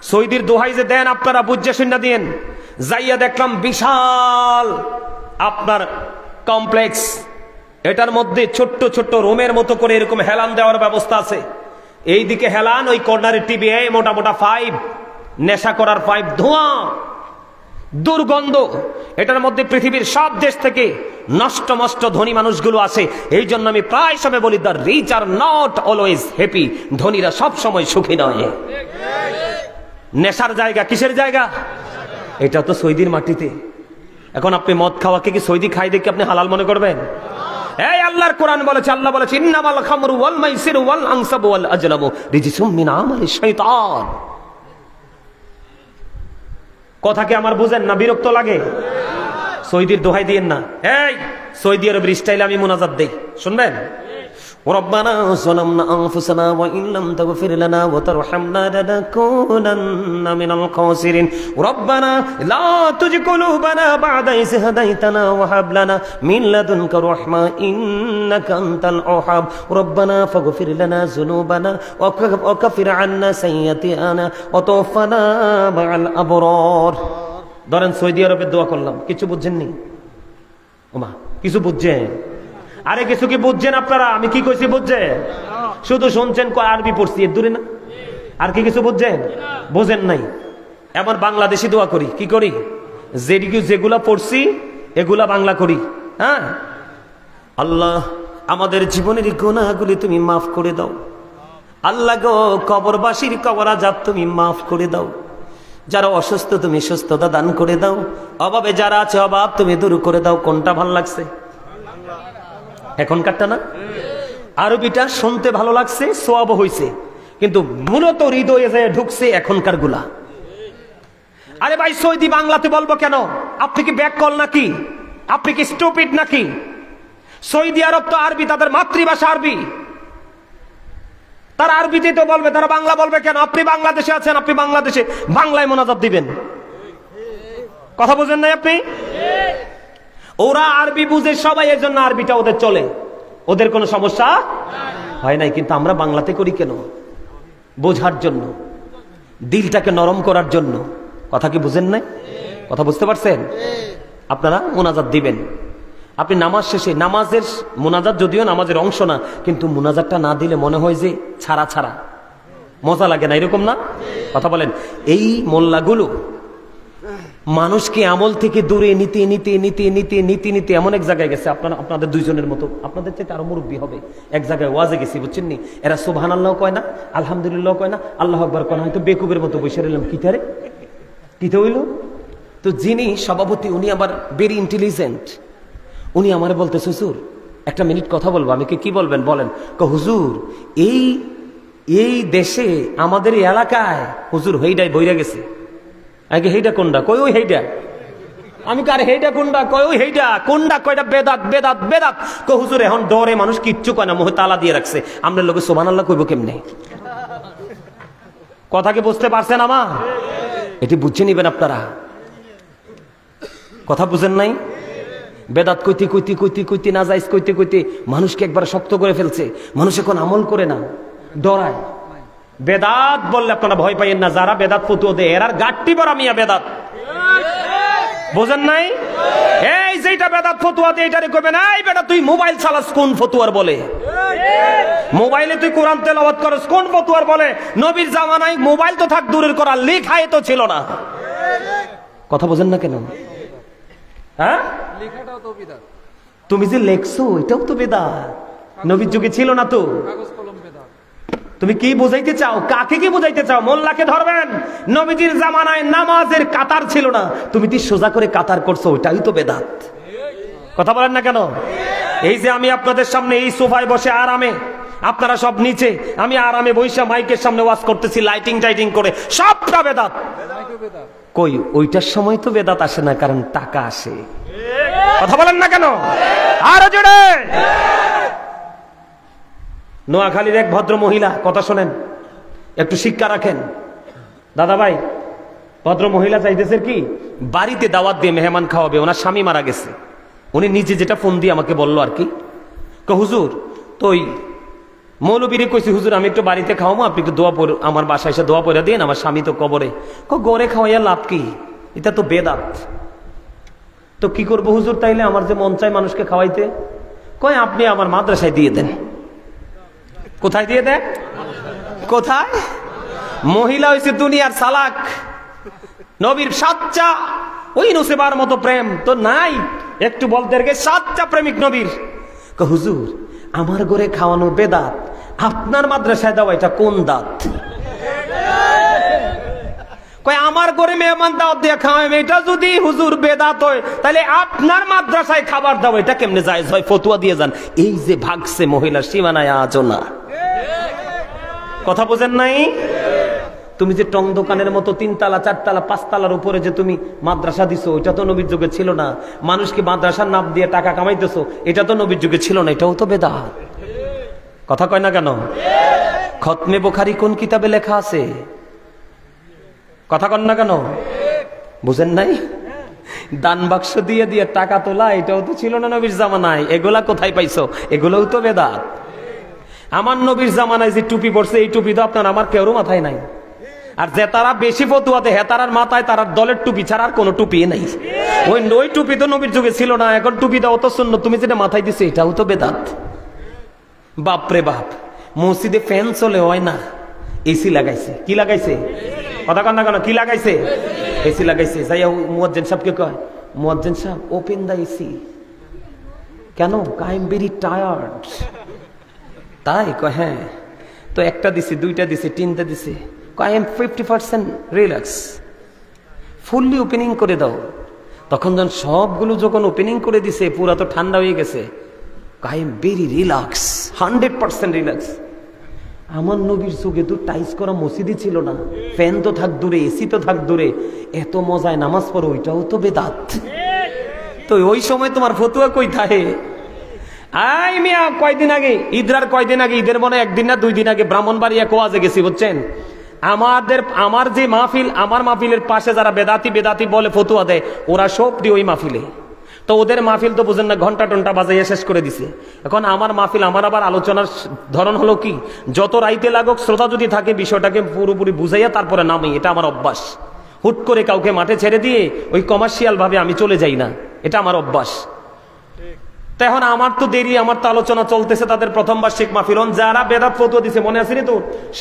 সৌদির দোহাই যে দেন আপনারা বুঝে শুনে দিয়েন। যাইয়া দেখলাম বিশাল আপনার কমপ্লেক্স, এটার মধ্যে ছোট্ট ছোট্ট রুমের মতো করে এরকম হেলান দেওয়ার ব্যবস্থা আছে। এইদিকে হেলান, ওই কর্নারের টিভি, এই মোটা মোটা পাইপ, নেশা করার পাইপ, ধোঁয়া, দুর্গন্ধ। এটার মধ্যে পৃথিবীর সব দেশ থেকে নষ্ট মষ্ট ধনী মানুষগুলো আছে। এই জন্য আমি প্রায় সময় বলি, the rich are not always happy, ধনীরা সব সময় সুখী নয়। নেশার জায়গা, কিসের জায়গা? এটা তো সৌদির মাটিতে। এখন আপনি মদ খাওয়াকে কি সৌদি খাই দেখে আপনি হালাল মনে করবেন? এই আল্লাহর কোরআন বলেছে, আল্লাহ বলেছে, ইন্নামাল খামরু ওয়াল মাইসিরু ওয়াল আনসাবু ওয়াল আজলামু রিজসুম মিন আমালিশ শাইতান। কথা কি আমার বুঝেন না? বিরক্ত লাগে? সৌদির দোহাই দিয়েন না। এই সৌদি আরবের স্টাইলে আমি মুনাজাত দেই, শুনবেন? ربنا ظلمنا أنفسنا وإن لم تغفر لنا وترحمنا لنكونن من الخاسرين ربنا لا تزغ قلوبنا بعد إذ هديتنا وهب لنا من لدنك رحمة إنك أنت الوهاب ربنا فاغفر لنا ذنوبنا وكفر عنا سيئاتنا وتوفنا مع الأبرار। ধরেন সৌদি আরবের দোয়া করলাম, কিছু বুঝছেননি? ওমা কিছু বুঝছেন? আরে কিছু কি বুঝছেন আপনারা? আমি কি কইছি বুঝছেন? শুধু শুনছেন, আরবি পড়ছি, এর দূরে না। আর কি কিছু বুঝছেন? বুঝেন নাই। এবার বাংলাদেশি দোয়া করি, কি করি? যেগুলা পড়ছি এগুলা বাংলা করি। হ্যাঁ, আল্লাহ আমাদের জীবনের গুনাহগুলি তুমি মাফ করে দাও। আল্লাহ গো, কবরবাসীর কবর আযাব তুমি মাফ করে দাও। যারা অসুস্থ তুমি সুস্থতা দান করে দাও। অভাবে যারা আছে অভাব তুমি দূর করে দাও। কোনটা ভালো লাগছে? এখনকারটা না? আরবিটা শুনতে ভালো লাগছে, সওয়াব হইছে, কিন্তু মূলত হৃদয়ে যায় ঢুকছে এখনকার গুলা। আরে ভাই, সৌদি বাংলাতে বলবো কেন? আপনি কি ব্যাককল নাকি? আপনি কি স্টুপিড নাকি? সৌদি আরব তো আরবি, তাদের মাতৃভাষা আরবি, তারা আরবিতে তো বলবে, তারা বাংলা বলবে কেন? আপনি বাংলাদেশে আছেন, আপনি বাংলাদেশে বাংলায় মোনাজাত দিবেন। কথা বুঝেন নাই আপনি? ওরা আরবি বুঝে সবাই, এর জন্য আরবিটা ওদের চলে, ওদের কোনো সমস্যা হয় নাই। কিন্তু আমরা বাংলাতে করি কেন? বোঝার জন্য, দিলটাকে নরম করার জন্য। কথা কি বুঝেন নাই? কথা বুঝতে পারছেন? আপনারা মোনাজাত দিবেন। আপনি নামাজ শেষে, নামাজের মোনাজাত যদিও নামাজের অংশ না, কিন্তু মোনাজাতটা না দিলে মনে হয় যে ছাড়া ছাড়া, মজা লাগে না, এরকম না? কথা বলেন। এই মোল্লাগুলো মানুষকে আমল থেকে দূরে নিতে নিতে নিতে নিতে নিতে নিতে এমন এক জায়গায় গেছে, আপনাদের দুইজনের মতো, আপনাদের চাইতে আরো মুরব্বী হবে। এক জায়গায় ওয়াজে গেছি, বুঝছেন নি? এরা সুবহানাল্লাহ কয় না, আলহামদুলিল্লাহ কয় না, আল্লাহু আকবার কয় না। হয়তো বেকুবের মতো বসে রইলাম, কিতারে কিতে হইল। তো যিনি সভাপতি, উনি আবার ভেরি ইন্টেলিজেন্ট। উনি আমারে বলতে, হুজুর একটা মিনিট কথা বলবো। আমি কি বলবেন বলেন? হুজুর এই দেশে আমাদের এই এলাকায় হুজুর হেইডাই বইরা গেছে। আগে হেইডা কোনটা? কই ওই হেইডা। আমি কার হেইডা কোনটা? কই ওই হেইডা কোনটা? কয়টা বেদাত বেদাত বেদাত। হুজুর এখন ডরে মানুষ কিচ্ছু কয় না, মুখে তালা দিয়ে রাখছে। আমরা লোকে সুবহানাল্লাহ কইব কেমনে? কথা কি বুঝতে পারছেন আমার? এটি বুঝে নিবেন আপনারা। কথা বুঝেন নাই? বেদাত কইতে কইতে কইতে কইতে না যাইজ কইতে কইতে মানুষকে একবার শক্ত করে ফেলছে। মানুষ এখন আমল করে না, ডরায়। বেদাত বললে আপনারা ভয় পাইয়েন না। যারা বেদাত ফতুয়া দেয় এরার গাট্টি বড় মিয়া বেদাত, বুঝেন নাই? এই যেটা বেদাত ফতুয়া দেয় এটারে কইবেন, এই বেটা তুই মোবাইল চালাস কোন ফতুয়ার বলে? মোবাইলে তুই কোরআন তেলাওয়াত করস কোন ফতুয়ার বলে? নবীর জামানায় মোবাইল তো থাক দূরের করা, লেখাই তো ছিল না। কথা বুঝেন না কেন? হ্যাঁ, লেখাটাও তো বিদআত। তুমি যে লেখছো এটাও তো বেদাত, নবীর যুগে ছিল না তো। কাগজ কলম বেদাত। তুমি কি বুঝাইতে চাও? কাকে কি বুঝাইতে চাও? মোল্লাকে ধরবেন। নবীজির জামানায় নামাজের কাতার ছিল না, তুমি কি সোজা করে কাতার করছো, ওইটাই তো বেদাত। কথা বলেন না কেন? এই যে আমি আপনাদের সামনে এই সোফায় বসে আরামে আপনারা সব নিচে, আমি আরামে বইসা মাইকের সামনে ওয়াজ করতেছি লাইটিং টাইটিং করে, সবটা বেদাত। কই ওইটার সময় তো বেদাত আসে না, কারণ টাকা আসে। কথা বলেন না কেন? আরো জোরে। নোয়াখালীর এক ভদ্র মহিলা, কথা শোনেন, একটু শিক্ষা রাখেন দাদা ভাই। ভদ্র মহিলা চাইতেছে কি, বাড়িতে দাওয়াত দিয়ে মেহমান খাওয়াবে, ওনার স্বামী মারা গেছে। উনি নিজে যেটা ফোন দিয়ে আমাকে বললো আর কি, হুজুর তো ওই মৌলবীরে কইছি, হুজুর আমি একটু বাড়িতে খাওয়াবো, আপনি একটু দোয়া পড়ে আমার বাসায় এসে দোয়া পড়ে দিন, আমার স্বামী তো কবরে। গড়ে খাওয়াইয়া লাভ কি, এটা তো বেদাত। তো কি করবো হুজুর, তাইলে আমার যে মন চায় মানুষকে খাওয়াইতে, কয় আপনি আমার মাদ্রাসায় দিয়ে দেন। কোথায় দিয়ে দেন? কোথায়? মহিলা হয়েছে দুনিয়ার চালাক, নবীর সাচ্চা ওই নুসেবার মতো প্রেম তো নাই, একটু বলতে রেখে সাচ্চা প্রেমিক নবীর। হুজুর আমার ঘরে খাওয়ানো বেদাত, আপনার মাদ্রাসায় দেওয়া এটা কোন দাঁত? কয় আমার ঘরে মেহমান দাওয়াত দিয়ে খাওয়াই, এটা যদি হুজুর বেদাত হয়, তাহলে আপনার মাদ্রাসায় খাবার দাও এটা কেমনে জায়েজ হয়? ফতুয়া দিয়ে যান। এই যে ভাগছে মহিলার সীমানায় আজও না। কথা বোঝেন নাই? তুমি যে টং দোকানের মতো 3 তালা 4 তালা 5 তালার উপরে যে তুমি মাদ্রাসা দিছো, ওইটা তো নবীর যুগে ছিল না। মানুষকে মাদ্রাসার নাম দিয়ে টাকা কামাইতেছো, এটা তো নবীর যুগে ছিল না, এটাও তো বেদাত। কথা কয় না কেন? খতমে বুখারী কোন কিতাবে লেখা আছে? কথা কন না কেন? বুঝেন নাই? দান বাক্স দিয়ে দিয়ে টাকা তোলা, এটাও তো ছিল না নবীর জামানায়। এগুলা কোথায় পাইছো? এগুলোও তো বেদাত। আমার নবীর জামানায় যে টুপি পড়ছে, এই টুপি তো আপনার আমার কেউর মাথায় নাই। আর যে তারা বেশি ফতুয়াতে হেতারার মাথায় তার দলের টুপি ছাড়া আর কোনো টুপি নাই। ওই টুপি তো নবীর যুগে ছিল না, এখন টুপি দাও তো সুন্নত, তুমি যেটা মাথায় দিছো এটাও তো বেদাত। বাপরে বাপ, মসজিদে ফ্যান চলে হয় না, এসি লাগাইছে। কি লাগাইছে? কথা কন না কেন? কি লাগাইছে? এসি লাগাইছে। যাই মুয়াজ্জিন সাহেবকে কয়, মুয়াজ্জিন সাহেব ওপেন দা এসি। কেন? I am very tired. তাই? কয় হ্যাঁ। তো একটা দিছে, দুইটা দিছে, তিনটা দিছে। I am 50% relax, fully opening করে দাও। তখন যখন সবগুলো যখন ওপেনিং করে দিছে, পুরা তো ঠান্ডা হয়ে গেছে। I am very relax, 100% relax. আমার নবীর যুগে তো টাইস করা মসজিদই ছিল না, ফ্যান তো থাক দূরে, এসি তো থাক দূরে, এত মজায় নামাজ পড়ো, ওইটাও তো বেদাত। তো ওই সময় তোমার ফতুয়া কই থাকে? আই মিয়া কয়দিন আগে, কয়দিন আগে, ঈদের মনে 1 দিন না 2 দিন আগে ব্রাহ্মণবাড়িয়া কোয়াজে গেছি, বুঝছেন? আমার যে মাহফিল, আমার মাহফিলের পাশে যারা বেদাতি বলে ফতুয়া দেয়, ওরা সবটি ওই মাহফিলে। তো ওদের মাহফিল তো বুঝেন না, ঘন্টা টন্টা বাজাইয়া শেষ করে দিছে। এখন আমার মাহফিল, আমার আবার আলোচনার ধরন হলো কি, যত রাইতে লাগুক শ্রোতা যদি থাকে, বিষয়টাকে পুরোপুরি বুঝাইয়া তারপরে নামি। এটা আমার অভ্যাস। হুট করে কাউকে মাঠে ছেড়ে দিয়ে ওই কমার্শিয়াল ভাবে আমি চলে যাই না, এটা আমার অভ্যাস। তো এখন আমার তো দেরি, আমার তো আলোচনা চলতেছে তাদের প্রথম বার্ষিক মাহফিল। যারা বেদাত ফতুয়া দিছে, মনে আছে নি তো,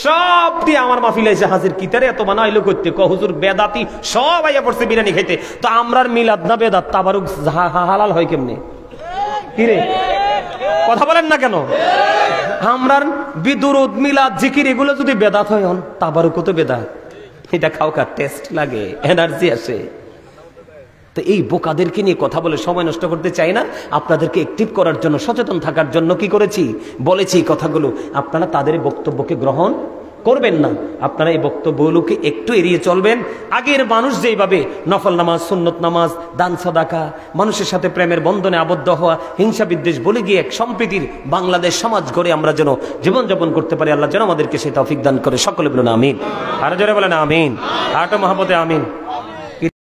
সবটি আমার মাহফিল এসে হাজির। কিতারে এত বানা আইলো করতে, হুজুর বেদাতি সব আইয়া পড়ছে বিরিয়ানি খাইতে। তো আমরার মিলাদ না বেদাত, তাবারুক হালাল হয় কেমনে? কিরে কথা বলেন না কেন? আমরার বিদুরুদ, মিলাদ, জিকির এগুলো যদি বেদাত হয়, তাবারুকও তো বেদাত। এটা খাওয়া টেস্ট লাগে, এনার্জি আসে। তো এই বোকাদেরকে নিয়ে কথা বলে সময় নষ্ট করতে চাই না। আপনাদেরকে অ্যাক্টিভ করার জন্য, সচেতন থাকার জন্য কি করেছি, বলেছি কথাগুলো। আপনারা তাদের বক্তব্যকে গ্রহণ করবেন না, আপনারা এই বক্তব্যগুলোকে একটু এড়িয়ে চলবেন। আগের মানুষ যেইভাবে নফল নামাজ, সুন্নত নামাজ, দান সাদাকা, মানুষের সাথে প্রেমের বন্ধনে আবদ্ধ হওয়া, হিংসা বিদ্বেষ বলে গিয়ে এক সম্প্রীতির বাংলাদেশ সমাজ গড়ে আমরা যেন জীবনযাপন করতে পারি, আল্লাহ যেন আমাদেরকে সেই তৌফিক দান করে। সকলে বলুন আমিন। আরো জোরে বলেন আমিন। আটো মহব্বতে আমিন।